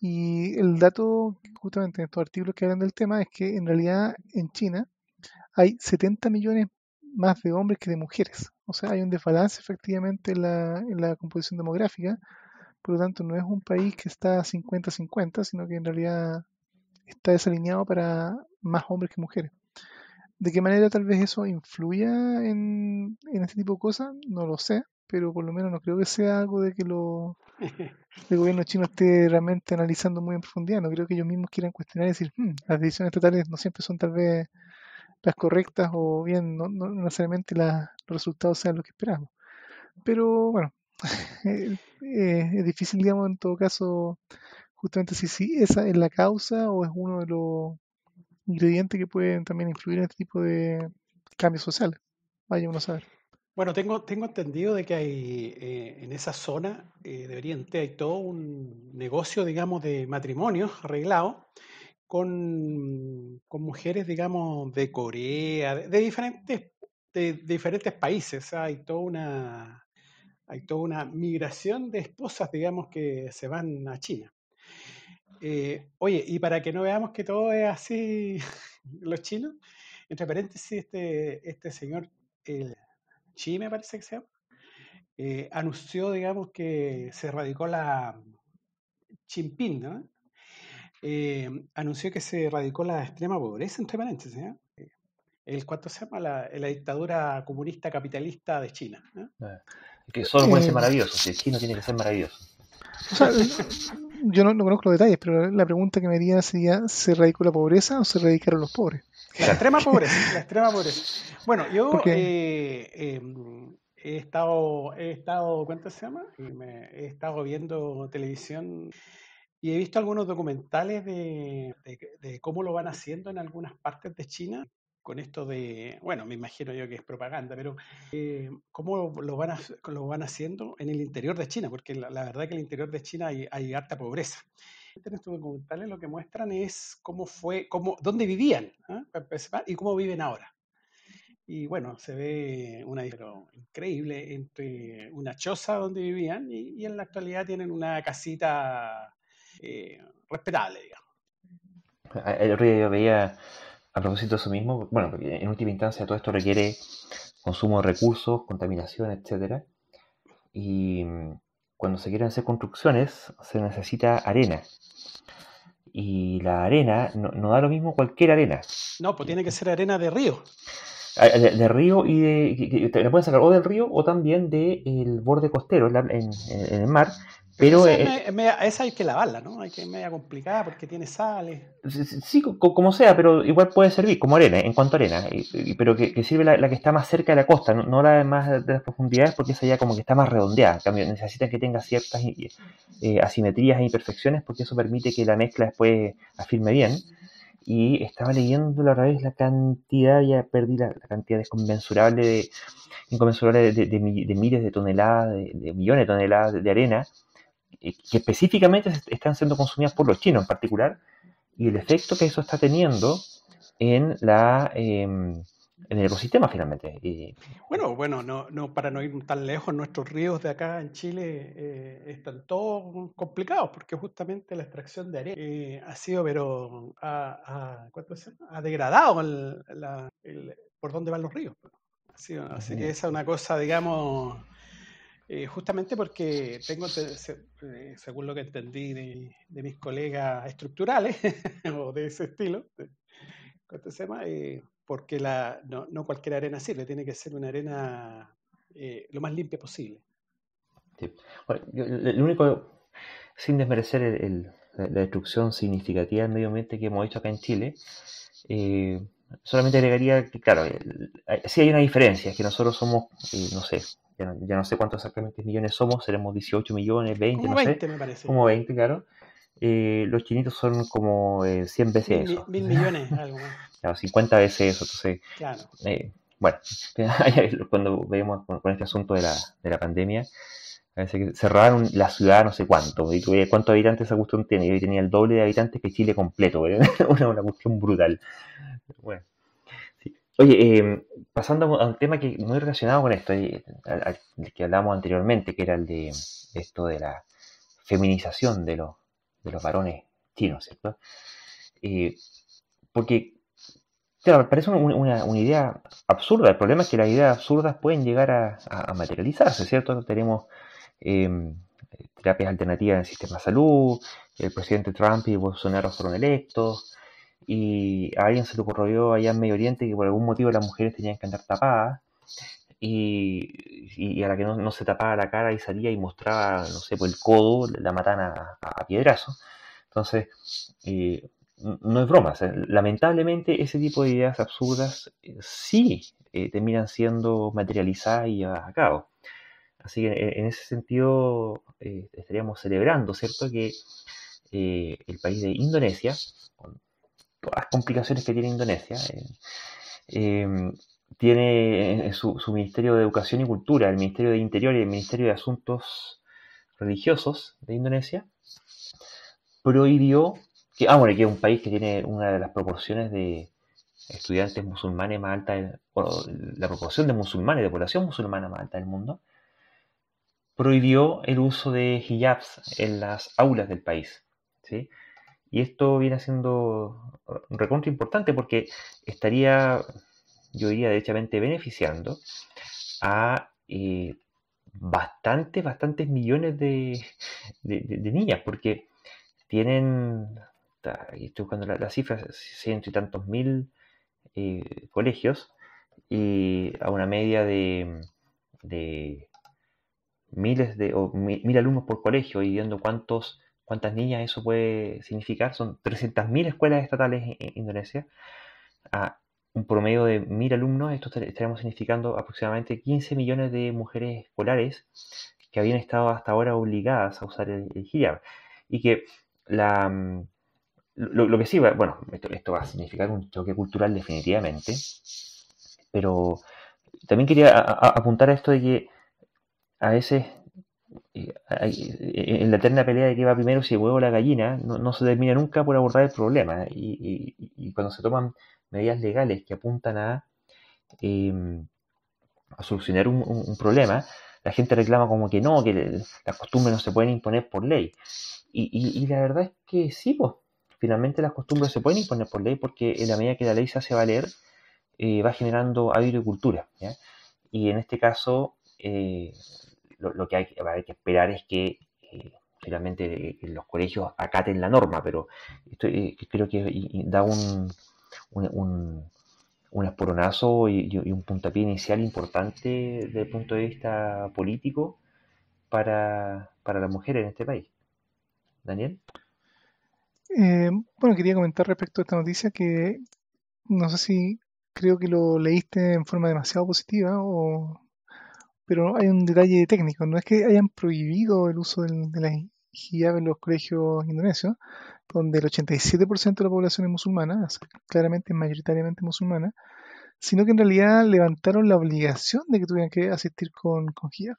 Y el dato, justamente en estos artículos que hablan del tema, es que en realidad en China hay 70 millones más de hombres que de mujeres. O sea, hay un desbalance efectivamente en la composición demográfica. Por lo tanto, no es un país que está 50-50, sino que en realidad está desalineado para más hombres que mujeres. ¿De qué manera tal vez eso influya en este tipo de cosas? No lo sé, pero por lo menos no creo que sea algo de que el gobierno chino esté realmente analizando muy en profundidad. No creo que ellos mismos quieran cuestionar y decir, las decisiones estatales no siempre son tal vez las correctas o bien no necesariamente los resultados sean los que esperamos. Pero bueno, es difícil, digamos, en todo caso, justamente si esa es la causa o es uno de los ingredientes que pueden también influir en este tipo de cambios sociales. Vaya uno a saber. Bueno, tengo entendido de que hay en esa zona de Oriente hay todo un negocio, digamos, de matrimonios arreglado con mujeres, digamos, de Corea, de diferentes países. O sea, hay toda una migración de esposas, digamos, que se van a China. Oye, y para que no veamos que todo es así, los chinos, entre paréntesis, este señor, el Xi me parece que se llama, anunció, digamos, que se radicó la Jinping, ¿no? Anunció que se radicó la extrema pobreza, entre paréntesis, ¿eh? ¿Cuánto se llama? La dictadura comunista capitalista de China, ¿eh? Que solo puede ser maravilloso, si el chino tiene que ser maravilloso. O sea, yo no conozco los detalles, pero la pregunta que me haría sería, ¿se radicó la pobreza o se radicaron los pobres? La extrema pobreza, la extrema pobreza. Bueno, yo Porque he estado, ¿cuánto se llama? He estado viendo televisión y he visto algunos documentales de cómo lo van haciendo en algunas partes de China, con esto de, bueno, me imagino yo que es propaganda, pero cómo lo van haciendo en el interior de China, porque la verdad que en el interior de China hay harta pobreza. En estos documentales lo que muestran es dónde vivían, ¿eh? Para empezar, y cómo viven ahora. Y bueno, se ve una diferencia increíble entre una choza donde vivían y en la actualidad tienen una casita respetable, digamos. El otro día yo veía, a propósito de eso mismo, bueno, porque en última instancia todo esto requiere consumo de recursos, contaminación, etcétera. Y cuando se quieren hacer construcciones se necesita arena. Y la arena no da lo mismo cualquier arena. No, pues tiene que ser arena de río. De río y que te la pueden sacar o del río o también del borde costero en el mar. Pero esa hay que lavarla, ¿no? Hay que es media complicada porque tiene sales. Sí, como sea, pero igual puede servir como arena, en cuanto a arena, pero que sirve la que está más cerca de la costa, no la más de las profundidades, porque esa ya como que está más redondeada. En cambio, necesitan que tenga ciertas asimetrías e imperfecciones, porque eso permite que la mezcla después afirme bien. y estaba leyendo la otra vez la cantidad, ya perdí la cantidad inconmensurable de miles de toneladas, de millones de toneladas de arena, que específicamente están siendo consumidas por los chinos en particular, y el efecto que eso está teniendo en en el ecosistema finalmente. Bueno, no, para no ir tan lejos, nuestros ríos de acá en Chile están todos complicados porque justamente la extracción de arena ha sido, pero ¿cuánto se llama? Ha degradado por dónde van los ríos. Así que esa es una cosa, digamos, justamente porque según lo que entendí de mis colegas estructurales o de ese estilo, ¿cuánto se llama? Porque no cualquier arena sirve, tiene que ser una arena lo más limpia posible. Sí. Bueno, lo único, sin desmerecer la destrucción significativa del medio ambiente que hemos hecho acá en Chile, solamente agregaría que, claro, sí hay una diferencia, es que nosotros somos, no sé, ya no sé cuántos exactamente millones somos, seremos 18 millones, 20, Como no sé, 20 me parece. como 20, claro. Los chinitos son como 100 veces eso. 1.000 millones, algo más. Claro, 50 veces eso, entonces, Claro. bueno, cuando vemos con este asunto de la pandemia, parece que cerraron la ciudad no sé cuánto, y tú veías cuántos habitantes esa cuestión tiene, y hoy tenía el doble de habitantes que Chile completo, una cuestión brutal. Bueno, sí. Oye, pasando a un tema que muy relacionado con esto, al que hablamos anteriormente, que era el de esto de la feminización de los varones chinos, ¿cierto? Eh, porque, claro, parece una idea absurda. El problema es que las ideas absurdas pueden llegar a materializarse, ¿cierto? Tenemos eh, terapias alternativas en el sistema de salud, el presidente Trump y Bolsonaro fueron electos, y a alguien se le ocurrió allá en Medio Oriente que por algún motivo las mujeres tenían que andar tapadas, y a la que no se tapaba la cara y salía y mostraba, no sé, por el codo, la mataban a piedrazos. Entonces, no es broma. O sea, lamentablemente ese tipo de ideas absurdas sí terminan siendo materializadas y llevadas a cabo. Así que en ese sentido estaríamos celebrando, ¿cierto?, que el país de Indonesia, con todas las complicaciones que tiene Indonesia, eh, tiene su Ministerio de Educación y Cultura, el Ministerio de Interior y el Ministerio de Asuntos Religiosos de Indonesia, prohibió que es un país que tiene una de las proporciones de estudiantes musulmanes más alta, bueno, la proporción de musulmanes, de población musulmana más alta del mundo, prohibió el uso de hijabs en las aulas del país, ¿sí? Y esto viene siendo recontra importante porque estaría, yo diría, derechamente beneficiando a bastantes millones de niñas, porque tienen, y estoy buscando la cifra, ciento y tantos mil colegios, y a una media de mil alumnos por colegio, y viendo cuántas niñas eso puede significar, son 300.000 escuelas estatales en Indonesia, a un promedio de 1.000 alumnos, esto estaríamos significando aproximadamente 15 millones de mujeres escolares que habían estado hasta ahora obligadas a usar el hijab. Y que lo que sí va, bueno, esto va a significar un choque cultural definitivamente, pero también quería apuntar a esto de que a veces en la eterna pelea de qué va primero, si el huevo o la gallina, no se termina nunca por abordar el problema. Y cuando se toman medidas legales que apuntan eh, a solucionar un problema, la gente reclama como que no, que las costumbres no se pueden imponer por ley. Y la verdad es que sí, pues, finalmente las costumbres se pueden imponer por ley porque en la medida que la ley se hace valer, va generando hábito y cultura, ¿ya? Y en este caso, lo que hay que esperar es que finalmente los colegios acaten la norma, pero esto, creo que da un, un esporonazo y un puntapié inicial importante desde el punto de vista político para las mujeres en este país. Daniel. Bueno, quería comentar respecto a esta noticia que no sé si creo que lo leíste en forma demasiado positiva, pero hay un detalle técnico. No es que hayan prohibido el uso de las hijab en los colegios indonesios, donde el 87% de la población es musulmana, o sea, claramente mayoritariamente musulmana, sino que en realidad levantaron la obligación de que tuvieran que asistir con hijab.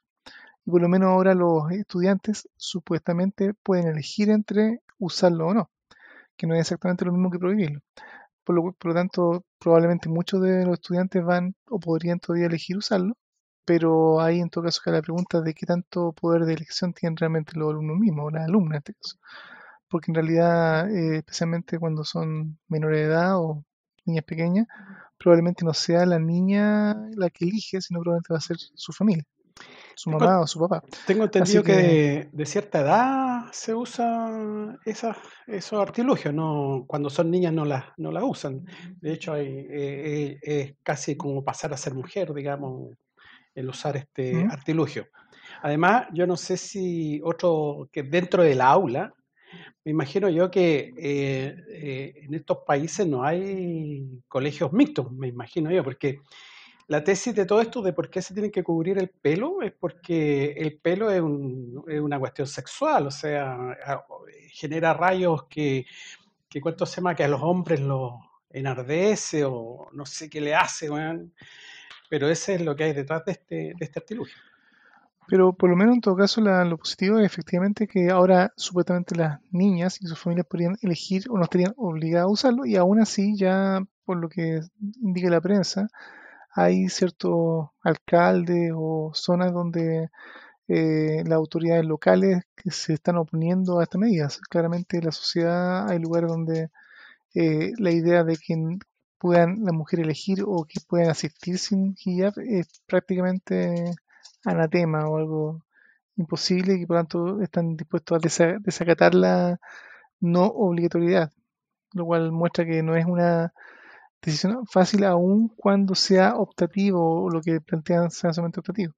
Y por lo menos ahora los estudiantes supuestamente pueden elegir entre usarlo o no, que no es exactamente lo mismo que prohibirlo. Por lo tanto, probablemente muchos de los estudiantes van o podrían todavía elegir usarlo, pero ahí en todo caso que la pregunta de qué tanto poder de elección tienen realmente los alumnos mismos, o las alumnas en este caso. Porque en realidad, especialmente cuando son menores de edad o niñas pequeñas, probablemente no sea la niña la que elige, sino probablemente va a ser su familia, su Tengo, mamá o su papá. tengo Así entendido que que, de cierta edad se usa esos artilugios, no, cuando son niñas no las usan. De hecho, es casi como pasar a ser mujer, digamos, el usar este ¿mm? artilugio. Además, yo no sé si otro, que dentro del aula, me imagino yo que en estos países no hay colegios mixtos, me imagino yo, porque la tesis de todo esto de por qué se tiene que cubrir el pelo es porque el pelo es una cuestión sexual, o sea, genera rayos que cuánto se llama, que a los hombres los enardece o no sé qué le hace, weón, pero ese es lo que hay detrás de este artilugio. Pero por lo menos en todo caso lo positivo es efectivamente que ahora supuestamente las niñas y sus familias podrían elegir o no estarían obligadas a usarlo y aún así ya por lo que indica la prensa hay ciertos alcaldes o zonas donde las autoridades locales que se están oponiendo a estas medidas. Claramente en la sociedad hay lugares donde la idea de que puedan las mujeres elegir o que puedan asistir sin hijab es prácticamente anatema o algo imposible y por lo tanto están dispuestos a desacatar la no obligatoriedad, lo cual muestra que no es una decisión fácil aún cuando sea optativo o lo que plantean sea solamente optativo.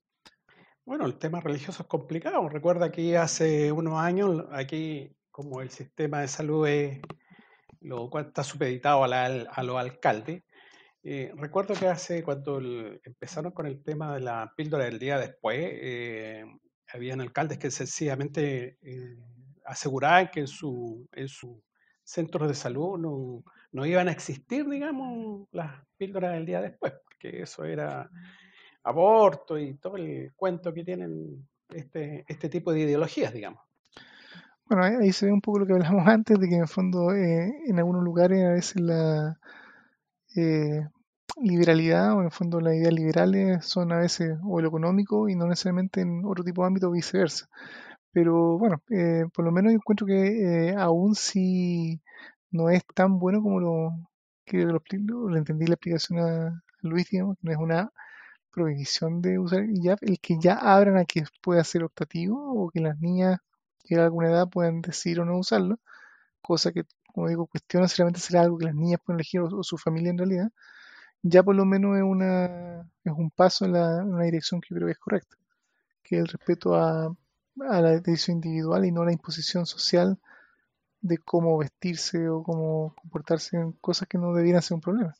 Bueno, el tema religioso es complicado. Recuerda que hace unos años, aquí como el sistema de salud lo cual está supeditado a los alcaldes. Recuerdo que cuando empezaron con el tema de la píldora del día después, habían alcaldes que sencillamente aseguraban que en su centros de salud no iban a existir, digamos, las píldoras del día después, porque eso era aborto y todo el cuento que tienen este tipo de ideologías, digamos. Bueno, ahí se ve un poco lo que hablamos antes, de que en el fondo en algunos lugares a veces la eh, liberalidad o en el fondo las ideas liberales son a veces o lo económico y no necesariamente en otro tipo de ámbito viceversa. Pero bueno, por lo menos yo encuentro que aún si no es tan bueno como lo entendí la explicación a Luis, digamos, que no es una prohibición de usar hijab, el que ya abran a que pueda ser optativo o que las niñas que a alguna edad puedan decidir o no usarlo, cosa que, como digo, cuestiona si realmente será algo que las niñas pueden elegir o su familia en realidad, ya por lo menos es un paso en una dirección que yo creo que es correcta, que es el respeto a la decisión individual y no la imposición social de cómo vestirse o cómo comportarse en cosas que no debieran ser un problema.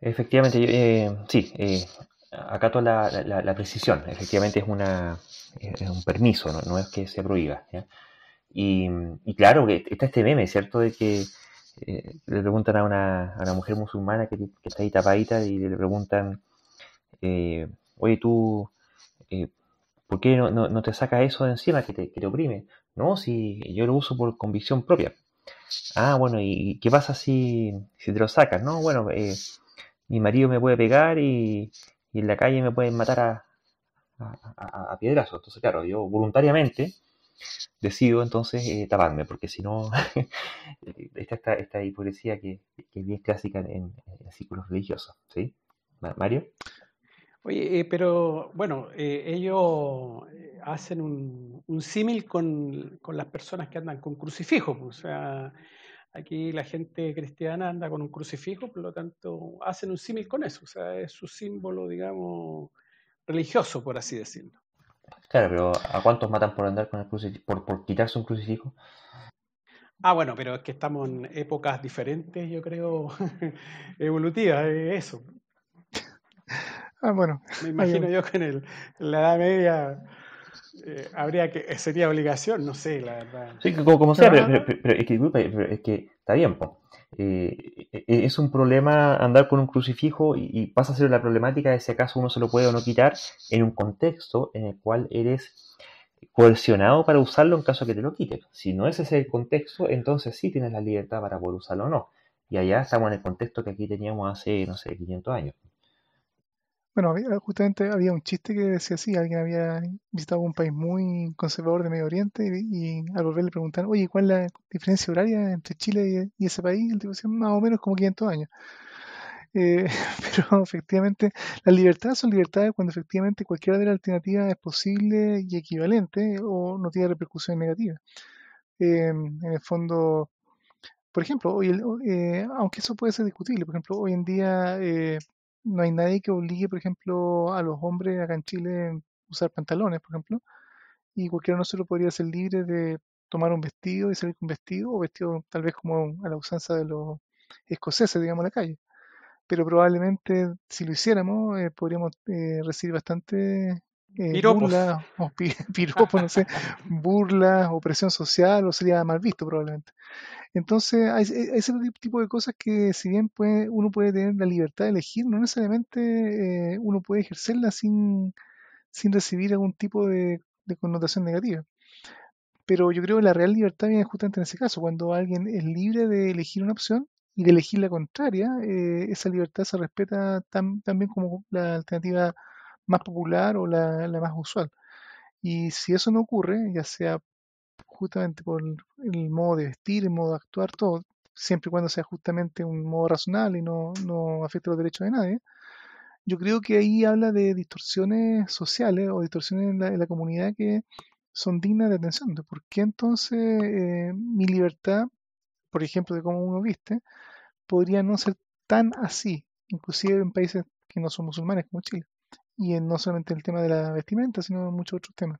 Efectivamente, sí, acato la precisión. Efectivamente es un permiso, no es que se prohíba, ¿ya? Y claro, que está este meme, ¿cierto? De que le preguntan a una mujer musulmana que está ahí tapadita y le preguntan, oye, tú, eh, ¿por qué no te sacas eso de encima que te oprime? No, si yo lo uso por convicción propia. Ah, bueno, ¿y qué pasa si te lo sacas? No, bueno, mi marido me puede pegar y en la calle me pueden matar a piedrazos. Entonces, claro, yo voluntariamente decido entonces taparme, porque si no, está esta hipocresía que es bien clásica en círculos religiosos, ¿sí? Mario. Oye, pero bueno, ellos hacen un símil con las personas que andan con crucifijos, pues, o sea, aquí la gente cristiana anda con un crucifijo, por lo tanto hacen un símil con eso, o sea, es su símbolo, digamos, religioso, por así decirlo. Claro, pero ¿a cuántos matan por andar con el crucifijo, por quitarse un crucifijo? Ah, bueno, pero es que estamos en épocas diferentes, yo creo, evolutivas, eso. Ah, bueno, Me hay imagino yo que en la Edad Media sería obligación, no sé, la verdad. Sí, como sea, Claro, pero es que, disculpa, pero es que está bien, po. Es un problema andar con un crucifijo y pasa a ser la problemática de si acaso uno se lo puede o no quitar en un contexto en el cual eres coercionado para usarlo en caso de que te lo quiten. Si no es ese el contexto, entonces sí tienes la libertad para poder usarlo o no. Y allá estamos en el contexto que aquí teníamos hace, no sé, 500 años. bueno, justamente había un chiste que decía así, alguien había visitado un país muy conservador de Medio Oriente y al volver le preguntaron, oye, ¿cuál es la diferencia horaria entre Chile y ese país? El tipo decía, más o menos como 500 años. Eh, pero efectivamente, las libertades son libertades cuando efectivamente cualquiera de las alternativas es posible y equivalente o no tiene repercusiones negativas. En el fondo, por ejemplo, aunque eso puede ser discutible, por ejemplo, hoy en día no hay nadie que obligue, por ejemplo, a los hombres acá en Chile a usar pantalones, por ejemplo, y cualquiera de nosotros podría ser libre de tomar un vestido y salir con vestido, o vestido tal vez como a la usanza de los escoceses, digamos, en la calle. Pero probablemente si lo hiciéramos podríamos recibir bastante Piropos. burlas o piropos, no sé, burlas o presión social o sería mal visto probablemente. Entonces, hay ese tipo de cosas que si bien uno puede tener la libertad de elegir, no necesariamente uno puede ejercerla sin recibir algún tipo de connotación negativa. Pero yo creo que la real libertad viene justamente en ese caso, cuando alguien es libre de elegir una opción y de elegir la contraria, esa libertad se respeta también como la alternativa más popular o la más usual. Y si eso no ocurre, ya sea justamente por el modo de vestir, el modo de actuar, todo, siempre y cuando sea justamente un modo razonable y no afecte los derechos de nadie, yo creo que ahí habla de distorsiones sociales o distorsiones en la comunidad que son dignas de atención. ¿De por qué entonces mi libertad, por ejemplo, de cómo uno viste, podría no ser tan así, inclusive en países que no son musulmanes como Chile? Y no solamente el tema de la vestimenta, sino en muchos otros temas.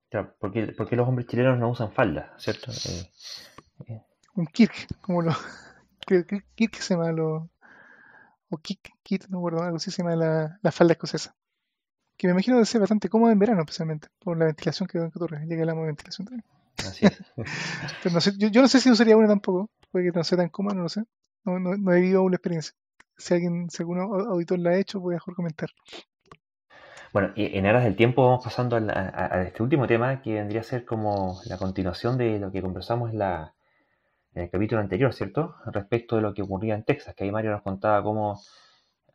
Claro, porque los hombres chilenos no usan falda, ¿cierto? Eh, Un kirk, como lo creo que kirk se llama o kit, no recuerdo, algo así se llama la falda escocesa. Que me imagino que debe ser bastante cómoda en verano, especialmente, por la ventilación que ocurre. Ya que hablamos de ventilación también. Así es. Pero no sé, yo no sé si usaría una tampoco, puede que no sea tan cómoda, no lo sé. No he vivido aún la experiencia. Si algún auditor la ha hecho, puede mejor comentar. Bueno, y en aras del tiempo vamos pasando a este último tema que vendría a ser como la continuación de lo que conversamos en el capítulo anterior, ¿cierto? Respecto de lo que ocurría en Texas, que ahí Mario nos contaba cómo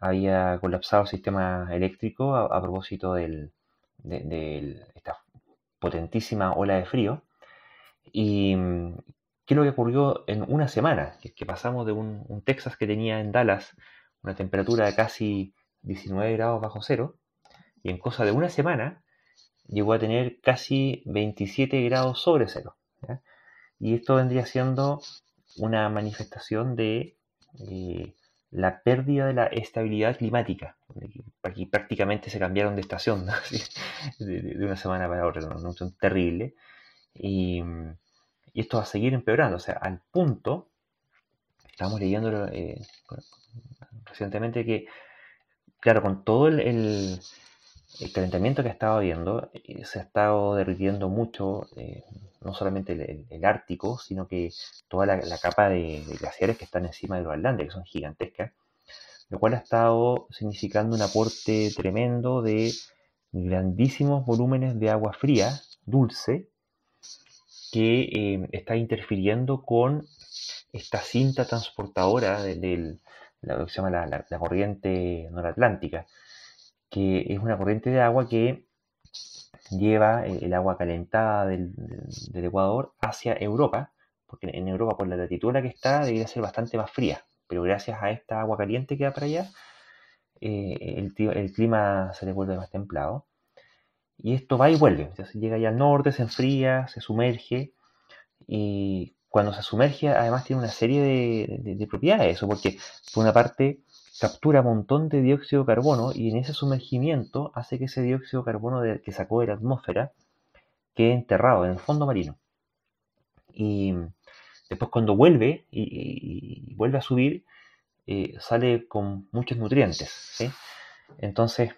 había colapsado el sistema eléctrico a propósito de esta potentísima ola de frío. Y qué es lo que ocurrió en una semana, que pasamos de un Texas que tenía en Dallas una temperatura de casi 19 grados bajo cero, y en cosa de una semana llegó a tener casi 27 grados sobre cero. ¿Ya? Y esto vendría siendo una manifestación de la pérdida de la estabilidad climática. Aquí prácticamente se cambiaron de estación, ¿no? de una semana para otra, ¿no? Una terrible. Y, y esto va a seguir empeorando, o sea, al punto, estábamos leyendo recientemente que, claro, con todo el calentamiento que ha estado habiendo, se ha estado derritiendo mucho, no solamente el Ártico, sino que toda la capa de glaciares que están encima de Groenlandia, que son gigantescas, lo cual ha estado significando un aporte tremendo de grandísimos volúmenes de agua fría, dulce, que está interfiriendo con esta cinta transportadora de lo que se llama la corriente noratlántica, que es una corriente de agua que lleva el agua calentada del Ecuador hacia Europa, porque en Europa por la latitud en la que está debería ser bastante más fría, pero gracias a esta agua caliente que va para allá, el clima se le vuelve más templado. Y esto va y vuelve, entonces llega allá al norte, se enfría, se sumerge, y cuando se sumerge además tiene una serie de propiedades, eso porque por una parte captura un montón de dióxido de carbono y en ese sumergimiento hace que ese dióxido de carbono que sacó de la atmósfera quede enterrado en el fondo marino. Y después cuando vuelve y vuelve a subir, sale con muchos nutrientes, ¿sí? Entonces,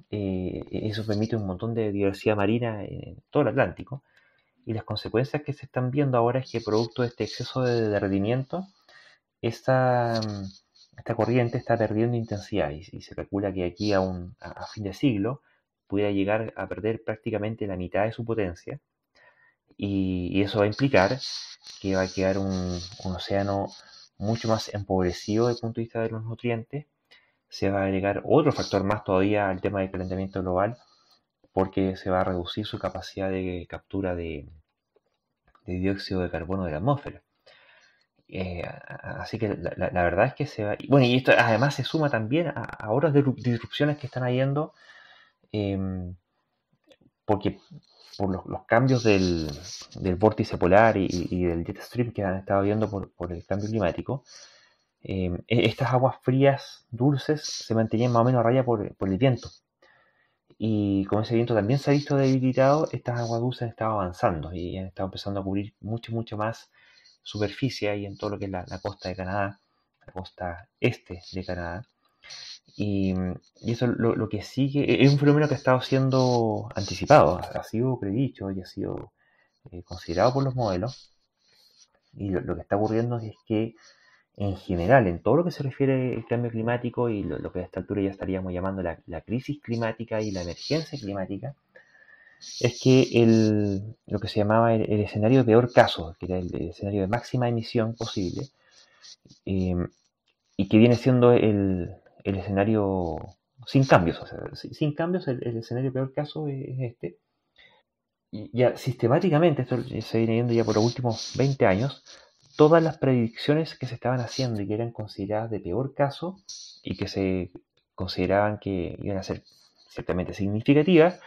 Eso permite un montón de diversidad marina en todo el Atlántico. Y las consecuencias que se están viendo ahora es que producto de este exceso de derretimiento, esta, esta corriente está perdiendo intensidad y se calcula que aquí a fin de siglo pudiera llegar a perder prácticamente la mitad de su potencia y eso va a implicar que va a quedar un océano mucho más empobrecido desde el punto de vista de los nutrientes. Se va a agregar otro factor más todavía al tema del calentamiento global porque se va a reducir su capacidad de captura de dióxido de carbono de la atmósfera. Así que la verdad es que se va. Bueno, y esto además se suma también a otras disrupciones que están habiendo, eh, porque por los cambios del vórtice polar y del jet stream que han estado viendo por el cambio climático, estas aguas frías dulces se mantenían más o menos a raya por el viento. Y como ese viento también se ha visto debilitado, estas aguas dulces han estado avanzando y han estado empezando a cubrir mucho más superficie ahí en todo lo que es la costa de Canadá, la costa este de Canadá. Y, y eso lo que sigue es un fenómeno que ha estado siendo anticipado, ha sido predicho y ha sido considerado por los modelos. Y lo que está ocurriendo es que en general, en todo lo que se refiere al cambio climático y lo que a esta altura ya estaríamos llamando la crisis climática y la emergencia climática, es que lo que se llamaba el escenario de peor caso, que era el escenario de máxima emisión posible, eh, y que viene siendo el escenario sin cambios. O sea, sin cambios, el escenario de peor caso es este. Y ya sistemáticamente, esto se viene viendo ya por los últimos 20 años, todas las predicciones que se estaban haciendo y que eran consideradas de peor caso y que se consideraban que iban a ser ciertamente significativas,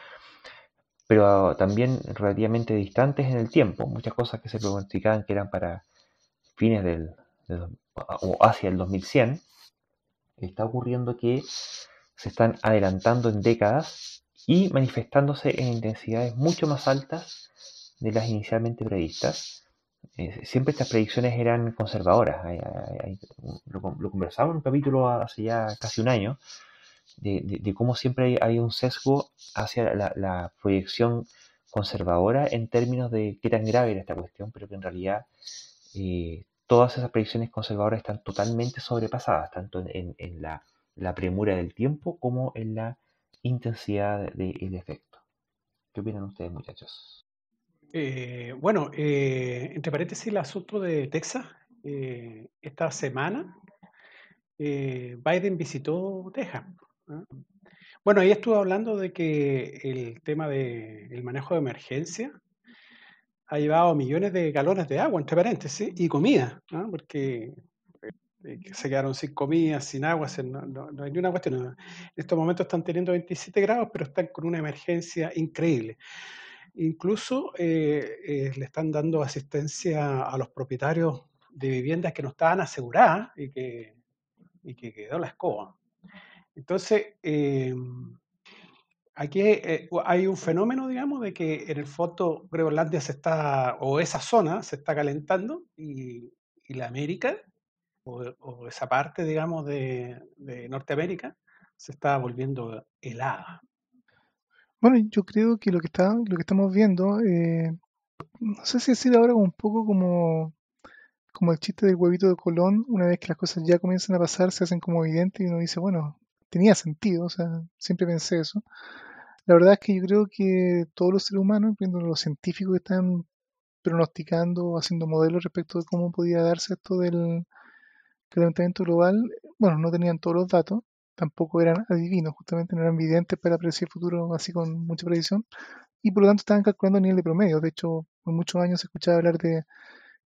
pero también relativamente distantes en el tiempo. Muchas cosas que se pronosticaban que eran para fines o hacia el 2100, está ocurriendo que se están adelantando en décadas y manifestándose en intensidades mucho más altas de las inicialmente previstas. Siempre estas predicciones eran conservadoras. Lo conversamos en un capítulo hace ya casi un año, de cómo siempre hay un sesgo hacia la proyección conservadora en términos de qué tan grave era esta cuestión, pero que en realidad todas esas predicciones conservadoras están totalmente sobrepasadas, tanto en la premura del tiempo como en la intensidad del efecto. ¿Qué opinan ustedes, muchachos? Bueno, entre paréntesis, el asunto de Texas. Esta semana Biden visitó Texas. ¿Ah? Bueno, ahí estuve hablando de que el tema del manejo de emergencia ha llevado millones de galones de agua, entre paréntesis, y comida, ¿no? Porque se quedaron sin comida, sin agua, no hay ni una cuestión. En estos momentos están teniendo 27 grados, pero están con una emergencia increíble. Incluso le están dando asistencia a los propietarios de viviendas que no estaban aseguradas y que quedó la escoba. Entonces, aquí hay un fenómeno, digamos, de que en el fondo Groenlandia o esa zona se está calentando y la América, o esa parte, digamos, de Norteamérica, se está volviendo helada. Bueno, yo creo que lo que estamos viendo, no sé si decir ahora como un poco como el chiste del huevito de Colón, una vez que las cosas ya comienzan a pasar, se hacen como evidentes y uno dice, bueno, tenía sentido, o sea, siempre pensé eso. La verdad es que yo creo que todos los seres humanos, incluyendo los científicos que están pronosticando, haciendo modelos respecto de cómo podía darse esto del calentamiento global, bueno, no tenían todos los datos, tampoco eran adivinos, justamente no eran videntes para predecir el futuro así con mucha precisión, y por lo tanto estaban calculando a nivel de promedio. De hecho, por muchos años se escuchaba hablar de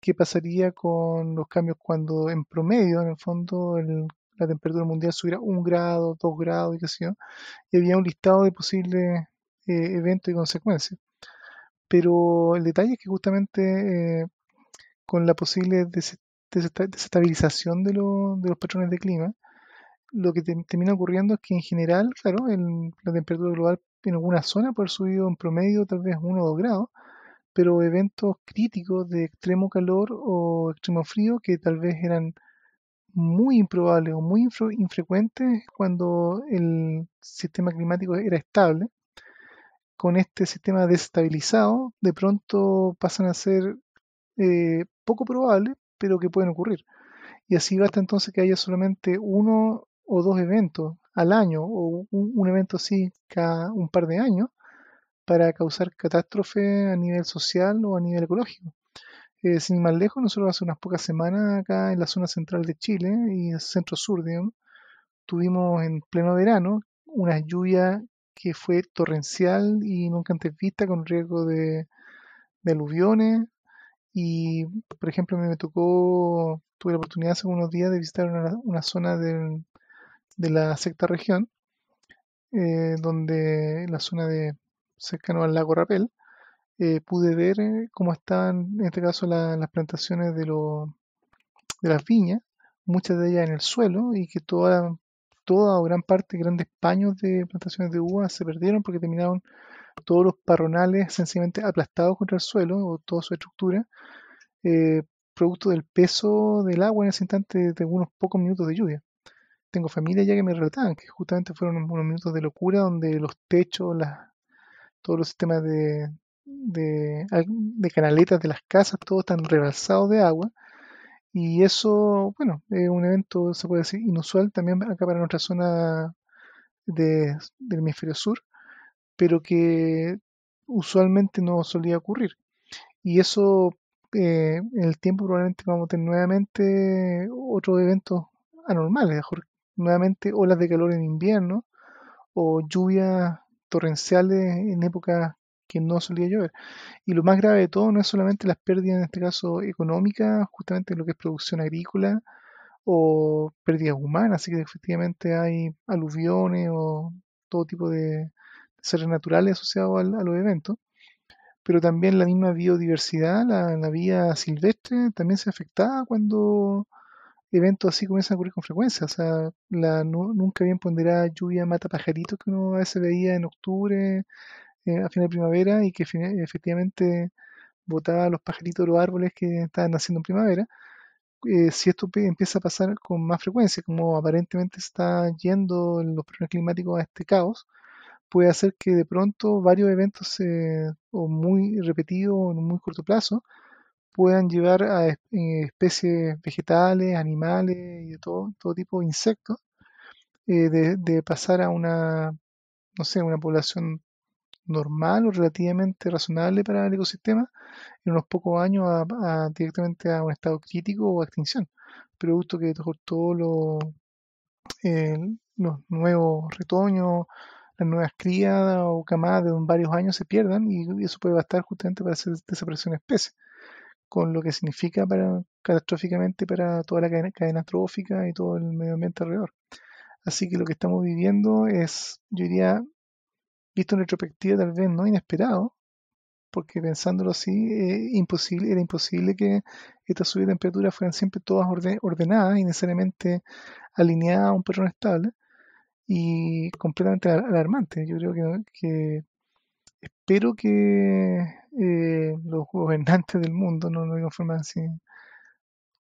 qué pasaría con los cambios cuando en promedio, en el fondo, la temperatura mundial subiera 1 grado, 2 grados y qué sé yo, y había un listado de posibles eventos y consecuencias. Pero el detalle es que justamente con la posible desestabilización de los patrones de clima, lo que termina ocurriendo es que en general, claro, la temperatura global en alguna zona puede haber subido en promedio tal vez 1 o 2 grados, pero eventos críticos de extremo calor o extremo frío que tal vez eran muy improbables o muy infrecuentes cuando el sistema climático era estable. Con este sistema desestabilizado, de pronto pasan a ser poco probables, pero que pueden ocurrir. Y así basta entonces que haya solamente uno o dos eventos al año o un evento así cada un par de años para causar catástrofe a nivel social o a nivel ecológico. Sin ir más lejos, nosotros hace unas pocas semanas acá en la zona central de Chile y el centro sur, digamos, tuvimos en pleno verano una lluvia que fue torrencial y nunca antes vista con riesgo de aluviones. Y, por ejemplo, me tocó, tuve la oportunidad hace unos días de visitar una zona de la sexta región, donde en la zona de cercano al lago Rapel, pude ver cómo estaban, en este caso, las plantaciones de las viñas, muchas de ellas en el suelo, y que toda o gran parte, grandes paños de plantaciones de uvas se perdieron porque terminaron todos los parronales sencillamente aplastados contra el suelo o toda su estructura, eh, producto del peso del agua en ese instante de unos pocos minutos de lluvia. Tengo familia ya que me relataban que justamente fueron unos minutos de locura donde los techos, todos los sistemas de canaletas de las casas, todos están rebalsados de agua. Y eso, bueno, es un evento, se puede decir, inusual también acá para nuestra zona del hemisferio sur, pero que usualmente no solía ocurrir. Y eso, en el tiempo probablemente vamos a tener nuevamente otros eventos anormales, mejor, nuevamente olas de calor en invierno o lluvias torrenciales en épocas que no solía llover. Y lo más grave de todo no es solamente las pérdidas, en este caso económicas, justamente en lo que es producción agrícola o pérdidas humanas, así que efectivamente hay aluviones o todo tipo de seres naturales asociados a los eventos, pero también la misma biodiversidad, la vida silvestre, también se afectaba cuando eventos así comienzan a ocurrir con frecuencia. O sea, la nunca bien ponderada lluvia mata pajaritos que uno a veces veía en octubre, a final de primavera, y que efectivamente botaba a los pajaritos de los árboles que estaban naciendo en primavera. Si esto empieza a pasar con más frecuencia, como aparentemente se está yendo en los problemas climáticos a este caos, puede hacer que de pronto varios eventos o muy repetidos o en un muy corto plazo puedan llevar a especies vegetales, animales y de todo tipo de insectos, de pasar a una, no sé, una población normal o relativamente razonable para el ecosistema en unos pocos años directamente a un estado crítico o a extinción, producto que todos eh, los nuevos retoños, las nuevas crías o camadas de varios años se pierdan y eso puede bastar justamente para hacer desaparecer una especie, con lo que significa catastróficamente para toda la cadena trófica y todo el medio ambiente alrededor. Así que lo que estamos viviendo es, yo diría, visto en retrospectiva, tal vez no inesperado, porque pensándolo así, era imposible que estas subidas de temperatura fueran siempre todas ordenadas y necesariamente alineadas a un patrón estable y completamente alarmante. Yo creo que espero que los gobernantes del mundo, no lo digo en forma así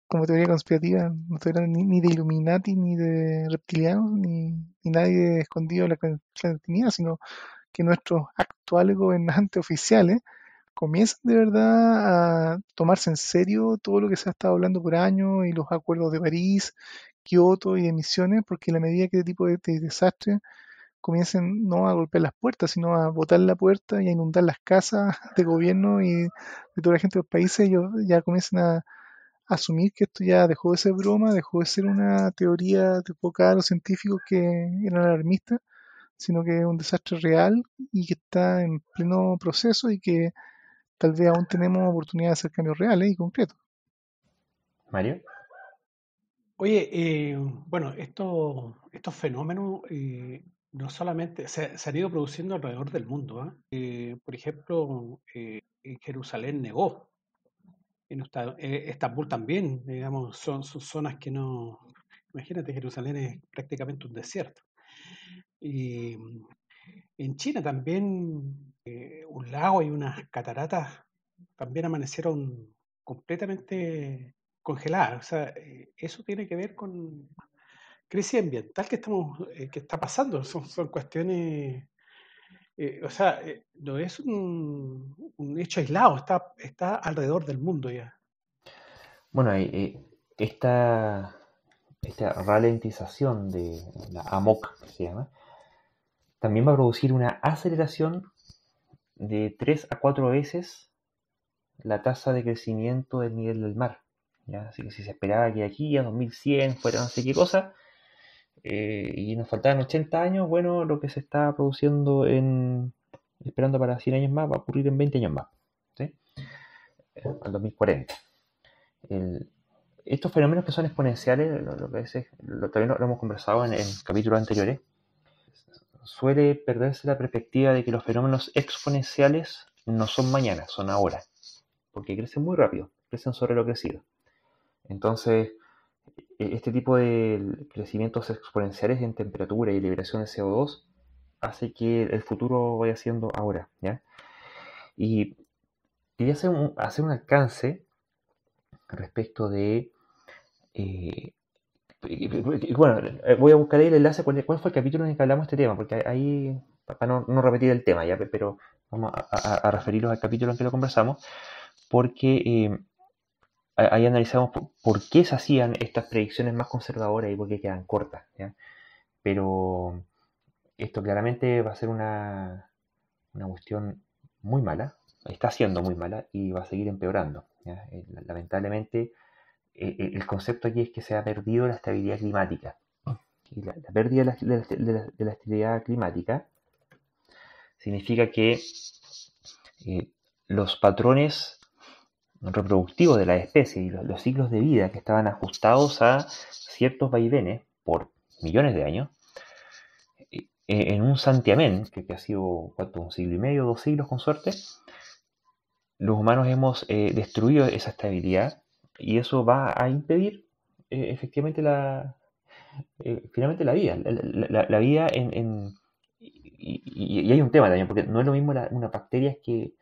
como teoría conspirativa, no estoy hablando ni de Illuminati, ni de reptilianos, ni nadie escondido en la clandestinidad, sino que nuestros actuales gobernantes oficiales comiencen de verdad a tomarse en serio todo lo que se ha estado hablando por años y los acuerdos de París, Kioto y emisiones, porque a la medida que este tipo de desastres comiencen no a golpear las puertas, sino a botar la puerta y a inundar las casas de gobierno y de toda la gente de los países, ellos ya comienzan a asumir que esto ya dejó de ser broma, dejó de ser una teoría enfocada a los científicos que eran alarmistas, sino que es un desastre real y que está en pleno proceso y que tal vez aún tenemos oportunidad de hacer cambios reales y concretos. Mario. Oye, bueno, estos fenómenos no solamente se han ido produciendo alrededor del mundo, ¿ah? Por ejemplo, en Jerusalén nevó, Estambul también, digamos, son zonas que no. Imagínate, Jerusalén es prácticamente un desierto. Y en China también un lago y unas cataratas también amanecieron completamente congelada. O sea, eso tiene que ver con crisis ambiental que está pasando. Son cuestiones, o sea, no es un hecho aislado, está alrededor del mundo ya. Bueno, esta ralentización de la AMOC, que se llama, también va a producir una aceleración de 3 a 4 veces la tasa de crecimiento del nivel del mar. ¿Ya? Así que si se esperaba que aquí a 2100 fuera no sé qué cosa, y nos faltaban 80 años, bueno, lo que se está produciendo esperando para 100 años más va a ocurrir en 20 años más, ¿sí? Al 2040. El, Estos fenómenos que son exponenciales, lo que también lo hemos conversado en capítulos anteriores, suele perderse la perspectiva de que los fenómenos exponenciales no son mañana, son ahora, porque crecen muy rápido, crecen sobre lo crecido. Entonces, este tipo de crecimientos exponenciales en temperatura y liberación de CO2 hace que el futuro vaya siendo ahora, ¿ya? Y quería hacer un alcance respecto de... eh, bueno, voy a buscar ahí el enlace, cuál fue el capítulo en el que hablamos de este tema, porque ahí, para no repetir el tema, ya, pero vamos a referirnos al capítulo en que lo conversamos, porque ahí analizamos por qué se hacían estas predicciones más conservadoras y por qué quedan cortas, ¿ya? Pero esto claramente va a ser una cuestión muy mala, está siendo muy mala y va a seguir empeorando, ¿ya? Lamentablemente, el concepto aquí es que se ha perdido la estabilidad climática. Y la pérdida de la estabilidad climática significa que los patrones reproductivos de la especie y los ciclos de vida que estaban ajustados a ciertos vaivenes por millones de años, en un santiamén, que ha sido ¿cuánto? Un siglo y medio, 2 siglos con suerte, los humanos hemos destruido esa estabilidad y eso va a impedir efectivamente finalmente la vida. La vida y hay un tema también, porque no es lo mismo unas bacterias que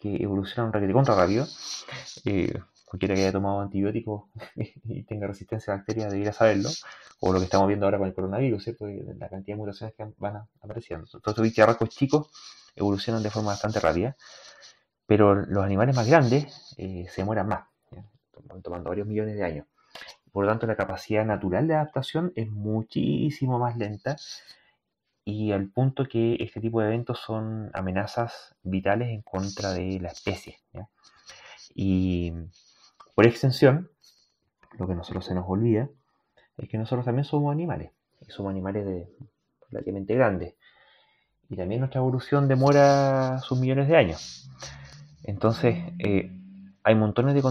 evolucionan contra rápido. Cualquiera que haya tomado antibióticos y tenga resistencia a bacterias debería saberlo, o lo que estamos viendo ahora con el coronavirus, ¿cierto? La cantidad de mutaciones que van apareciendo. Todos estos bicharracos chicos evolucionan de forma bastante rápida, pero los animales más grandes se demoran más, ¿ya? Tomando varios millones de años. Por lo tanto, la capacidad natural de adaptación es muchísimo más lenta y al punto que este tipo de eventos son amenazas vitales en contra de la especie, ¿ya? Y por extensión, lo que a nosotros se nos olvida es que nosotros también somos animales, y somos animales relativamente grandes, y también nuestra evolución demora sus millones de años. Entonces, hay montones de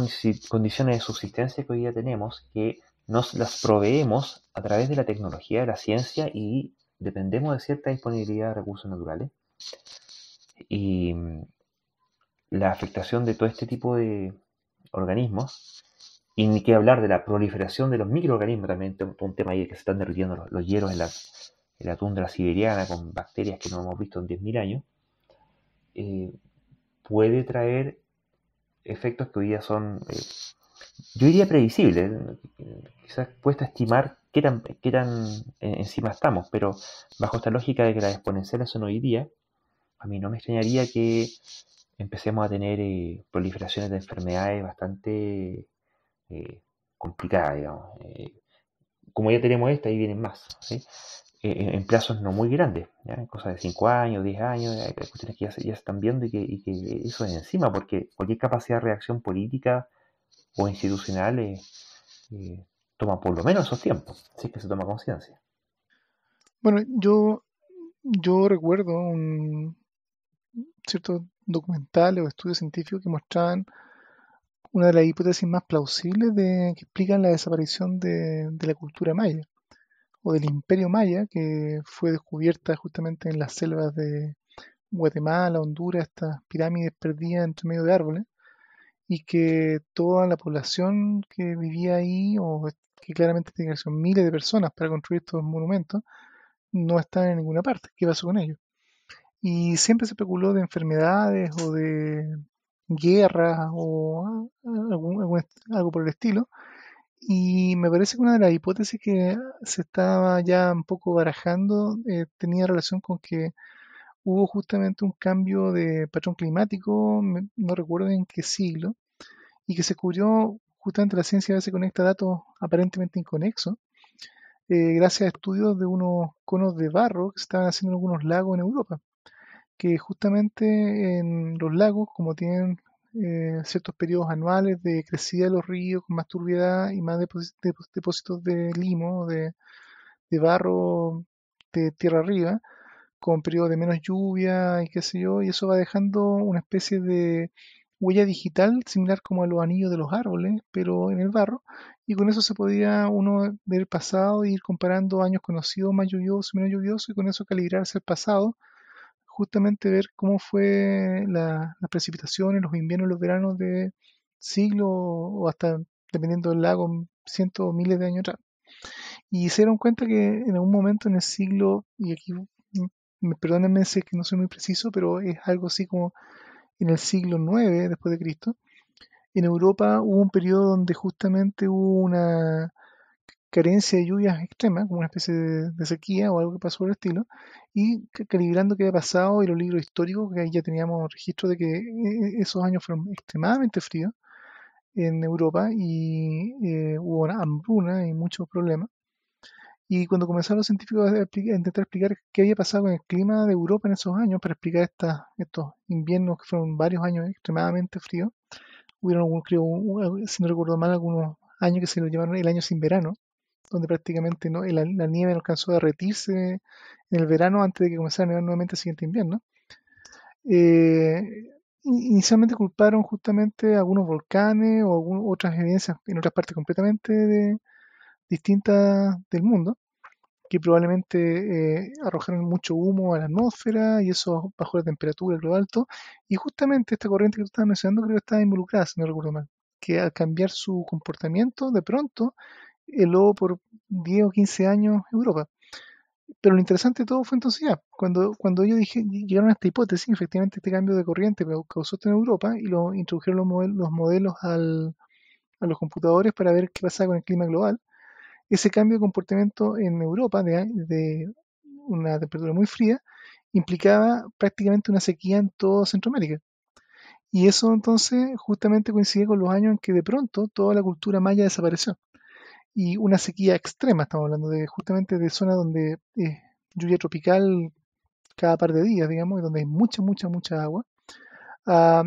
condiciones de subsistencia que hoy día tenemos que nos las proveemos a través de la tecnología, de la ciencia y dependemos de cierta disponibilidad de recursos naturales. Y la afectación de todo este tipo de organismos, y ni qué hablar de la proliferación de los microorganismos, también un tema ahí que se están derritiendo los hielos en la tundra siberiana con bacterias que no hemos visto en 10.000 años, puede traer efectos que hoy día son, yo diría previsibles. Quizás cuesta estimar qué tan encima estamos, pero bajo esta lógica de que las exponenciales son hoy día, a mí no me extrañaría que empecemos a tener proliferaciones de enfermedades bastante complicadas, digamos. Como ya tenemos esta, ahí vienen más, ¿sí? En plazos no muy grandes, ¿ya? Cosas de 5 años, 10 años, hay cuestiones que ya se están viendo y que eso es encima, porque cualquier capacidad de reacción política o institucional eh, toma por lo menos esos tiempos, así que se toma conciencia. Bueno, yo recuerdo ciertos documentales o estudios científicos que mostraban una de las hipótesis más plausibles que explican la desaparición de la cultura maya o del imperio maya, que fue descubierta justamente en las selvas de Guatemala, Honduras, estas pirámides perdidas entre medio de árboles, y que toda la población que vivía ahí, o que claramente tiene que ser miles de personas para construir estos monumentos, no están en ninguna parte. ¿Qué pasó con ellos? Y siempre se especuló de enfermedades o de guerras o algo por el estilo. Y me parece que una de las hipótesis que se estaba ya un poco barajando tenía relación con que hubo justamente un cambio de patrón climático, no recuerdo en qué siglo, y que se descubrió justamente la ciencia a veces conecta datos aparentemente inconexos, gracias a estudios de unos conos de barro que se estaban haciendo en algunos lagos en Europa, que justamente en los lagos, como tienen ciertos periodos anuales de crecida de los ríos con más turbiedad y más depósitos de limo, de barro de tierra arriba, con periodos de menos lluvia y qué sé yo, y eso va dejando una especie de huella digital similar como a los anillos de los árboles, pero en el barro, y con eso se podía uno ver el pasado e ir comparando años conocidos, más lluviosos, menos lluviosos, y con eso calibrarse el pasado, justamente ver cómo fue las precipitaciones, los inviernos, los veranos de siglos o hasta, dependiendo del lago, cientos o miles de años atrás. Y se dieron cuenta que en algún momento en el siglo, y aquí perdónenme si es que no soy muy preciso, pero es algo así como en el siglo IX después de Cristo, en Europa hubo un periodo donde justamente hubo una carencia de lluvias extremas, como una especie de sequía o algo que pasó por el estilo, y calibrando qué había pasado y los libros históricos, que ahí ya teníamos registro de que esos años fueron extremadamente fríos en Europa y hubo una hambruna y muchos problemas. Y cuando comenzaron los científicos a intentar explicar qué había pasado con el clima de Europa en esos años, para explicar estos inviernos que fueron varios años extremadamente fríos, hubieron, creo, si no recuerdo mal, algunos años que se lo llamaron el año sin verano, donde prácticamente no, la nieve no alcanzó a derretirse en el verano antes de que comenzara a nevar nuevamente el siguiente invierno. Eh, Inicialmente culparon justamente algunos volcanes o otras evidencias en otras partes completamente distintas del mundo que probablemente arrojaron mucho humo a la atmósfera y eso bajó la temperatura global, todo. Y justamente esta corriente que tú estabas mencionando creo que estaba involucrada, si no recuerdo mal, que al cambiar su comportamiento, de pronto, heló por 10 o 15 años Europa. Pero lo interesante de todo fue entonces ya, cuando ellos llegaron a esta hipótesis, efectivamente este cambio de corriente causó esto en Europa y lo introdujeron los modelos a los computadores para ver qué pasaba con el clima global. Ese cambio de comportamiento en Europa de una temperatura muy fría implicaba prácticamente una sequía en toda Centroamérica. Y eso entonces justamente coincide con los años en que de pronto toda la cultura maya desapareció. Y una sequía extrema, estamos hablando de justamente de zonas donde es lluvia tropical cada par de días, digamos, y donde hay mucha agua, a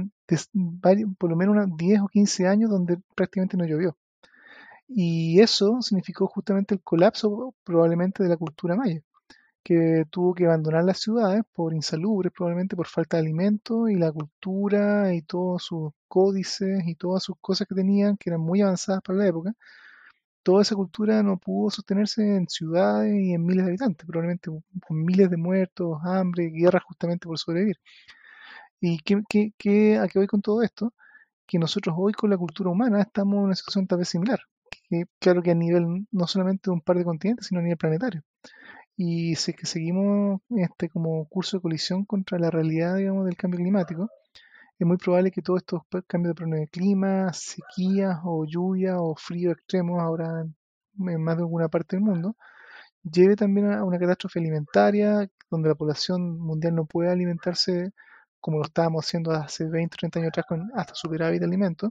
por lo menos unos 10 o 15 años donde prácticamente no llovió. Y eso significó justamente el colapso probablemente de la cultura maya, que tuvo que abandonar las ciudades por insalubres, probablemente por falta de alimento y la cultura y todos sus códices y todas sus cosas que tenían, que eran muy avanzadas para la época. Toda esa cultura no pudo sostenerse en ciudades y en miles de habitantes, probablemente con miles de muertos, hambre, guerras justamente por sobrevivir. ¿Y a qué voy con todo esto? Que nosotros hoy con la cultura humana estamos en una situación tal vez similar. Que, claro que a nivel no solamente de un par de continentes, sino a nivel planetario. Y si es que seguimos este como curso de colisión contra la realidad, digamos, del cambio climático, es muy probable que todos estos cambios de patrones de clima, sequías o lluvias o frío extremos ahora en más de alguna parte del mundo, lleve también a una catástrofe alimentaria, donde la población mundial no puede alimentarse como lo estábamos haciendo hace 20, 30 años atrás con hasta superávit de alimentos,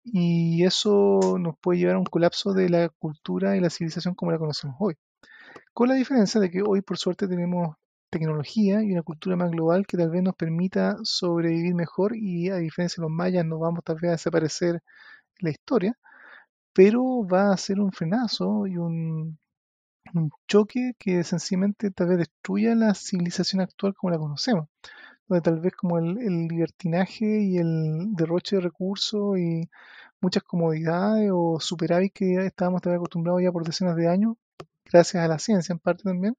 y eso nos puede llevar a un colapso de la cultura y la civilización como la conocemos hoy. Con la diferencia de que hoy por suerte tenemos tecnología y una cultura más global que tal vez nos permita sobrevivir mejor y a diferencia de los mayas no vamos tal vez a desaparecer en la historia, pero va a ser un frenazo y un choque que sencillamente tal vez destruya la civilización actual como la conocemos, donde tal vez como el libertinaje y el derroche de recursos y muchas comodidades o superávit que estábamos tal vez acostumbrados ya por decenas de años, gracias a la ciencia en parte también,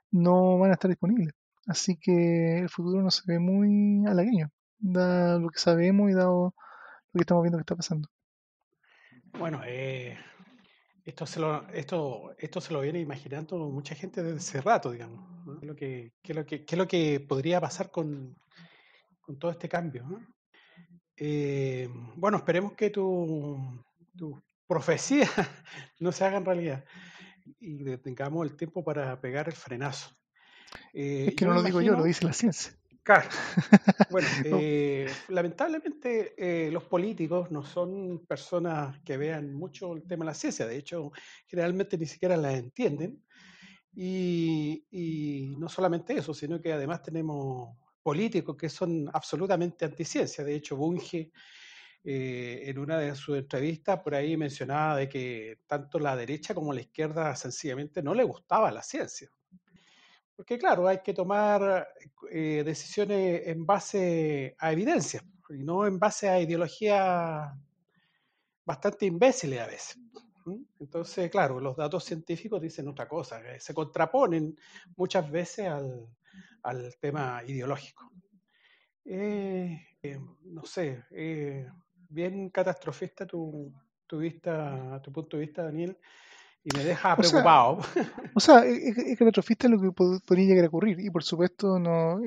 no van a estar disponibles. Así que el futuro no se ve muy halagueño, dado lo que sabemos y dado lo que estamos viendo que está pasando. Bueno, esto se lo viene imaginando mucha gente desde hace rato, digamos, ¿no? ¿Qué es lo que podría pasar con todo este cambio, ¿no? Bueno, esperemos que tu profecía no se haga en realidad y tengamos el tiempo para pegar el frenazo. Es que Yo no me lo digo yo, lo imagino, dice la ciencia. claro, bueno, No, lamentablemente los políticos no son personas que vean mucho el tema de la ciencia, de hecho, generalmente ni siquiera la entienden. Y no solamente eso, sino que además tenemos políticos que son absolutamente anticiencia. De hecho, Bunge, en una de sus entrevistas, por ahí mencionaba de que tanto la derecha como la izquierda sencillamente no le gustaba la ciencia. Porque claro, hay que tomar decisiones en base a evidencias y no en base a ideologías bastante imbéciles a veces. Entonces, claro, los datos científicos dicen otra cosa, se contraponen muchas veces al tema ideológico. No sé, bien catastrofista tu punto de vista, Daniel, y me deja o sea, preocupado. es catastrofista lo que podría llegar a ocurrir. Y por supuesto, no,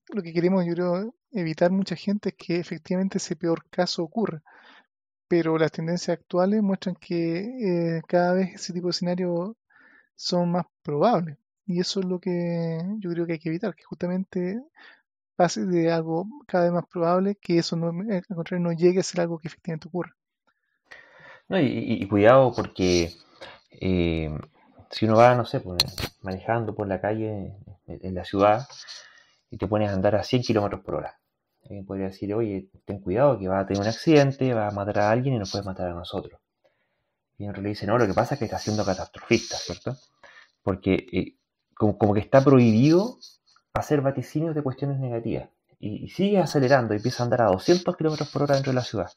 lo que queremos, yo creo, evitar mucha gente es que efectivamente ese peor caso ocurra. Pero las tendencias actuales muestran que cada vez ese tipo de escenarios son más probables. Y eso es lo que yo creo que hay que evitar, que justamente pase de algo cada vez más probable, que eso no, al contrario, no llegue a ser algo que efectivamente ocurra. No, y cuidado porque eh, si uno va, no sé, pues, manejando por la calle en la ciudad y te pones a andar a 100 kilómetros por hora, alguien podría decir, oye, ten cuidado que va a tener un accidente, va a matar a alguien y nos puedes matar a nosotros. Y otro le dice, no, lo que pasa es que está siendo catastrofista, ¿cierto? Porque como que está prohibido hacer vaticinios de cuestiones negativas. Y sigue acelerando y empieza a andar a 200 kilómetros por hora dentro de la ciudad.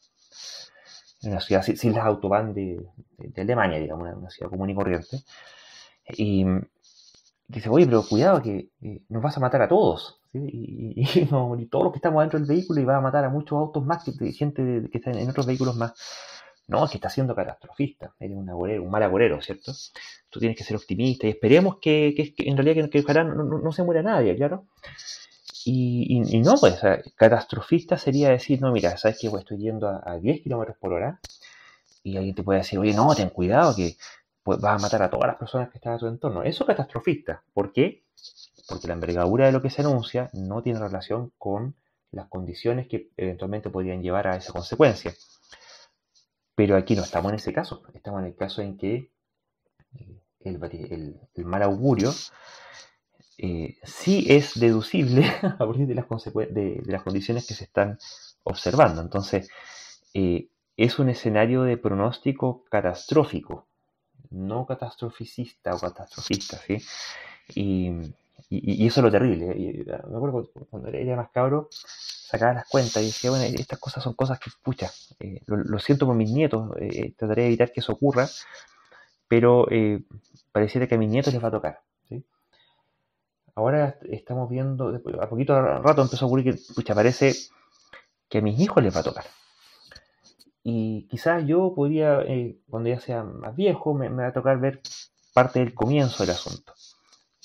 En una ciudad sin las autobahn de Alemania, digamos, una ciudad común y corriente. Y dice, oye, pero cuidado que nos vas a matar a todos. ¿Sí? Y vamos a morir todos los que estamos dentro del vehículo y va a matar a muchos autos más que gente que está en otros vehículos más. No, es que está siendo catastrofista, eres un agorero, un mal agorero, ¿cierto? Tú tienes que ser optimista y esperemos que en realidad que ojalá no se muera nadie, claro. Y no, pues, catastrofista sería decir, no, mira, sabes que pues, estoy yendo a 10 kilómetros por hora y alguien te puede decir, oye, no, ten cuidado que pues, vas a matar a todas las personas que están a tu entorno. Eso es catastrofista. ¿Por qué? Porque la envergadura de lo que se anuncia no tiene relación con las condiciones que eventualmente podrían llevar a esa consecuencia. Pero aquí no estamos en ese caso, estamos en el caso en que el mal augurio sí es deducible a partir de de las condiciones que se están observando. Entonces, es un escenario de pronóstico catastrófico, no catastroficista o catastrofista, ¿sí? Y, y eso es lo terrible. Me acuerdo cuando era más cabro, sacaba las cuentas y decía, bueno, estas cosas son cosas que, pucha, lo siento por mis nietos, trataré de evitar que eso ocurra, pero pareciera que a mis nietos les va a tocar. ¿Sí? Ahora estamos viendo, a poquito rato empezó a ocurrir que, pucha, parece que a mis hijos les va a tocar. Y quizás yo podría, cuando ya sea más viejo, me va a tocar ver parte del comienzo del asunto.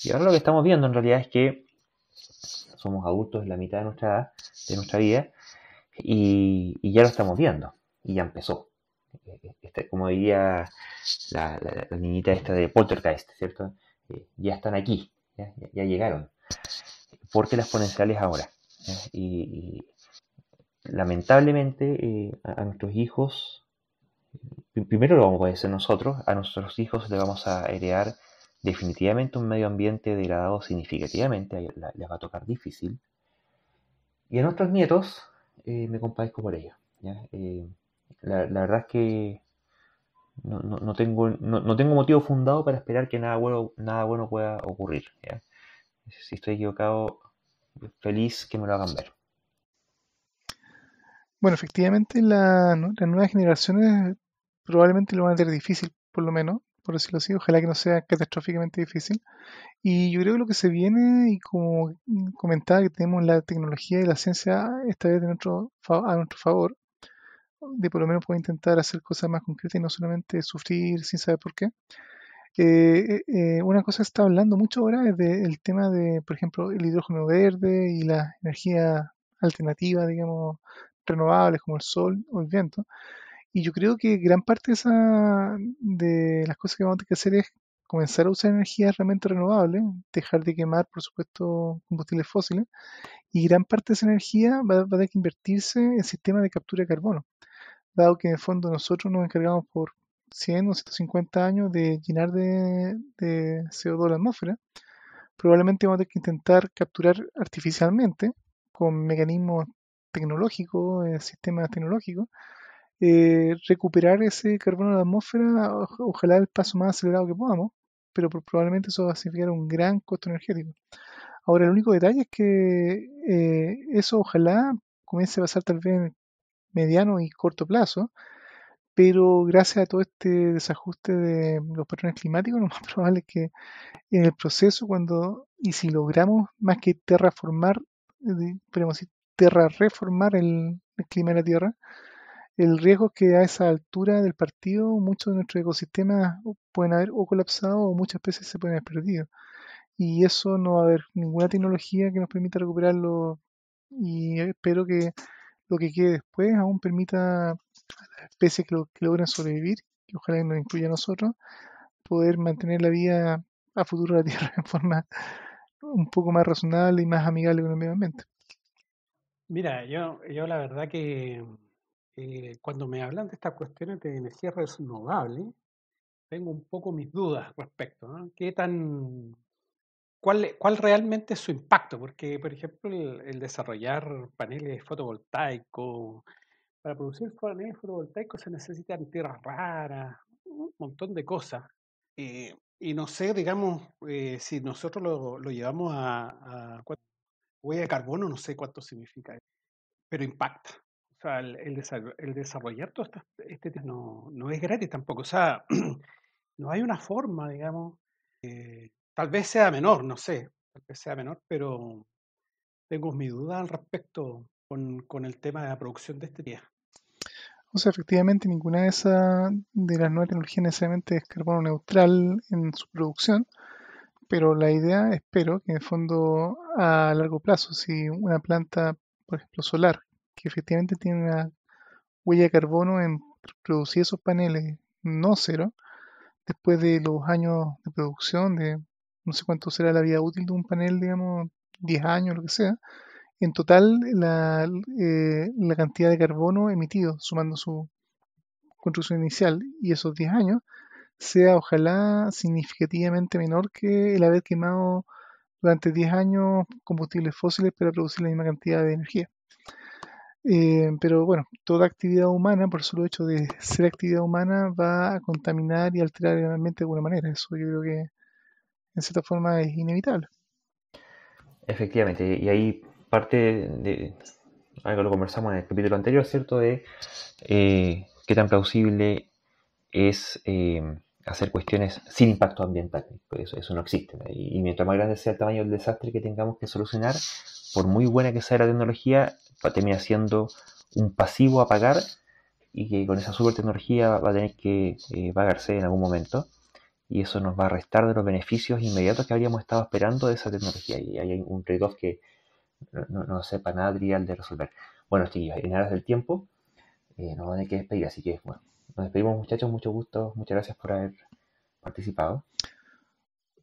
Y ahora lo que estamos viendo en realidad es que somos adultos en la mitad de nuestra vida, y ya lo estamos viendo, y ya empezó. Como diría la niñita esta de Poltergeist, ¿cierto? Ya están aquí, ya llegaron. Porque las exponenciales ahora. Y lamentablemente a nuestros hijos, primero lo vamos a padecer nosotros, a nuestros hijos les vamos a heredar definitivamente un medio ambiente degradado significativamente, les va a tocar difícil. Y a nuestros nietos me compadezco por ellos. ¿Ya? La verdad es que no tengo motivo fundado para esperar que nada bueno pueda ocurrir. ¿Ya? Si estoy equivocado, feliz que me lo hagan ver. Bueno, efectivamente las nuevas generaciones probablemente lo van a tener difícil, por lo menos, por decirlo así. Ojalá que no sea catastróficamente difícil. Y yo creo que lo que se viene, y como comentaba, que tenemos la tecnología y la ciencia esta vez a nuestro favor, de por lo menos poder intentar hacer cosas más concretas y no solamente sufrir sin saber por qué. Una cosa que se está hablando mucho ahora es del tema de, por ejemplo, el hidrógeno verde y la energía alternativa, digamos, renovables como el sol o el viento. Y yo creo que gran parte de las cosas que vamos a tener que hacer es comenzar a usar energías realmente renovables, dejar de quemar, por supuesto, combustibles fósiles, y gran parte de esa energía va a tener que invertirse en sistemas de captura de carbono, dado que en el fondo nosotros nos encargamos por 100 o 150 años de llenar de CO2 la atmósfera. Probablemente vamos a tener que intentar capturar artificialmente con mecanismos tecnológicos, sistemas tecnológicos, recuperar ese carbono de la atmósfera, ojalá el paso más acelerado que podamos, pero probablemente eso va a significar un gran costo energético. Ahora, el único detalle es que eso ojalá comience a pasar tal vez en mediano y corto plazo, pero gracias a todo este desajuste de los patrones climáticos, lo más probable es que en el proceso, y si logramos más que terraformar, podemos decir, terrarreformar el clima de la Tierra, el riesgo es que a esa altura del partido muchos de nuestros ecosistemas pueden haber o colapsado o muchas especies se pueden haber perdido. Y eso no va a haber ninguna tecnología que nos permita recuperarlo y espero que lo que quede después aún permita a las especies que logren sobrevivir, que ojalá nos incluya a nosotros, poder mantener la vida a futuro de la Tierra en forma un poco más razonable y más amigable con el medio ambiente. Mira, yo la verdad que cuando me hablan de estas cuestiones de energía renovable, tengo un poco mis dudas respecto, ¿no? ¿Cuál realmente es su impacto? Porque, por ejemplo, el desarrollar paneles fotovoltaicos, para producir paneles fotovoltaicos se necesitan tierras raras, un montón de cosas. Y no sé, digamos, si nosotros lo llevamos a huella de carbono, no sé cuánto significa, pero impacta. O sea, el desarrollar todo este tema no es gratis tampoco. O sea, no hay una forma, digamos, tal vez sea menor, no sé, tal vez sea menor, pero tengo mi duda al respecto con el tema de la producción de este día. O sea, efectivamente, ninguna de las nuevas tecnologías necesariamente es carbono neutral en su producción, pero la idea, espero, que en el fondo a largo plazo, si una planta, por ejemplo, solar, que efectivamente tiene una huella de carbono en producir esos paneles no cero, después de los años de producción, de no sé cuánto será la vida útil de un panel, digamos, 10 años, lo que sea, en total la cantidad de carbono emitido, sumando su construcción inicial y esos 10 años, sea ojalá significativamente menor que el haber quemado durante 10 años combustibles fósiles para producir la misma cantidad de energía. Pero bueno, toda actividad humana, por el solo hecho de ser actividad humana, va a contaminar y alterar el ambiente de alguna manera. Eso yo creo que en cierta forma es inevitable. Efectivamente, y ahí parte de algo que lo conversamos en el capítulo anterior, ¿cierto? De qué tan plausible es hacer cuestiones sin impacto ambiental. Pues eso no existe. Y mientras más grande sea el tamaño del desastre que tengamos que solucionar, por muy buena que sea la tecnología, va a terminar siendo un pasivo a pagar y que con esa super tecnología va a tener que pagarse en algún momento. Y eso nos va a restar de los beneficios inmediatos que habríamos estado esperando de esa tecnología. Y hay un trade-off que no sepa nada trivial de resolver. Bueno, chiquillos, en aras del tiempo, nos van a tener que despedir. Así que, bueno, nos despedimos, muchachos. Mucho gusto. Muchas gracias por haber participado.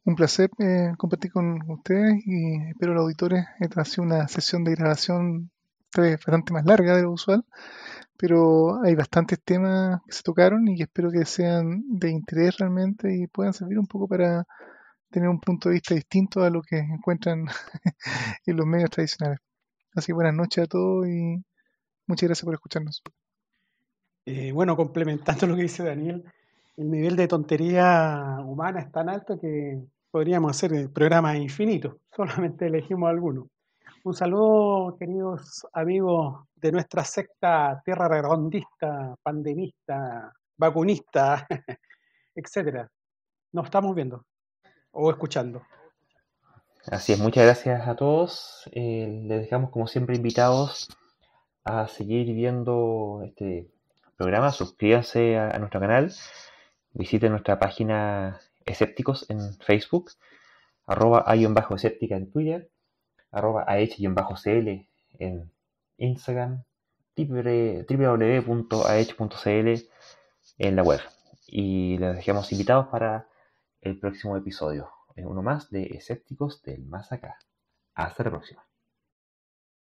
Un placer compartir con ustedes y espero los auditores. Esta ha sido una sesión de grabación bastante más larga de lo usual, pero hay bastantes temas que se tocaron y que espero que sean de interés realmente y puedan servir un poco para tener un punto de vista distinto a lo que encuentran en los medios tradicionales. Así que buenas noches a todos y muchas gracias por escucharnos. Bueno, complementando lo que dice Daniel, el nivel de tontería humana es tan alto que podríamos hacer programas infinitos, solamente elegimos algunos. Un saludo, queridos amigos de nuestra secta tierra redondista, pandemista, vacunista, etcétera. Nos estamos viendo o escuchando. Así es, muchas gracias a todos. Les dejamos como siempre invitados a seguir viendo este programa. Suscríbanse a nuestro canal. Visiten nuestra página Escépticos en Facebook, @a_escéptica en Twitter, @ah_cl en Instagram, www.aech.cl en la web. Y les dejamos invitados para el próximo episodio. Uno más de Escépticos del Más Acá. Hasta la próxima.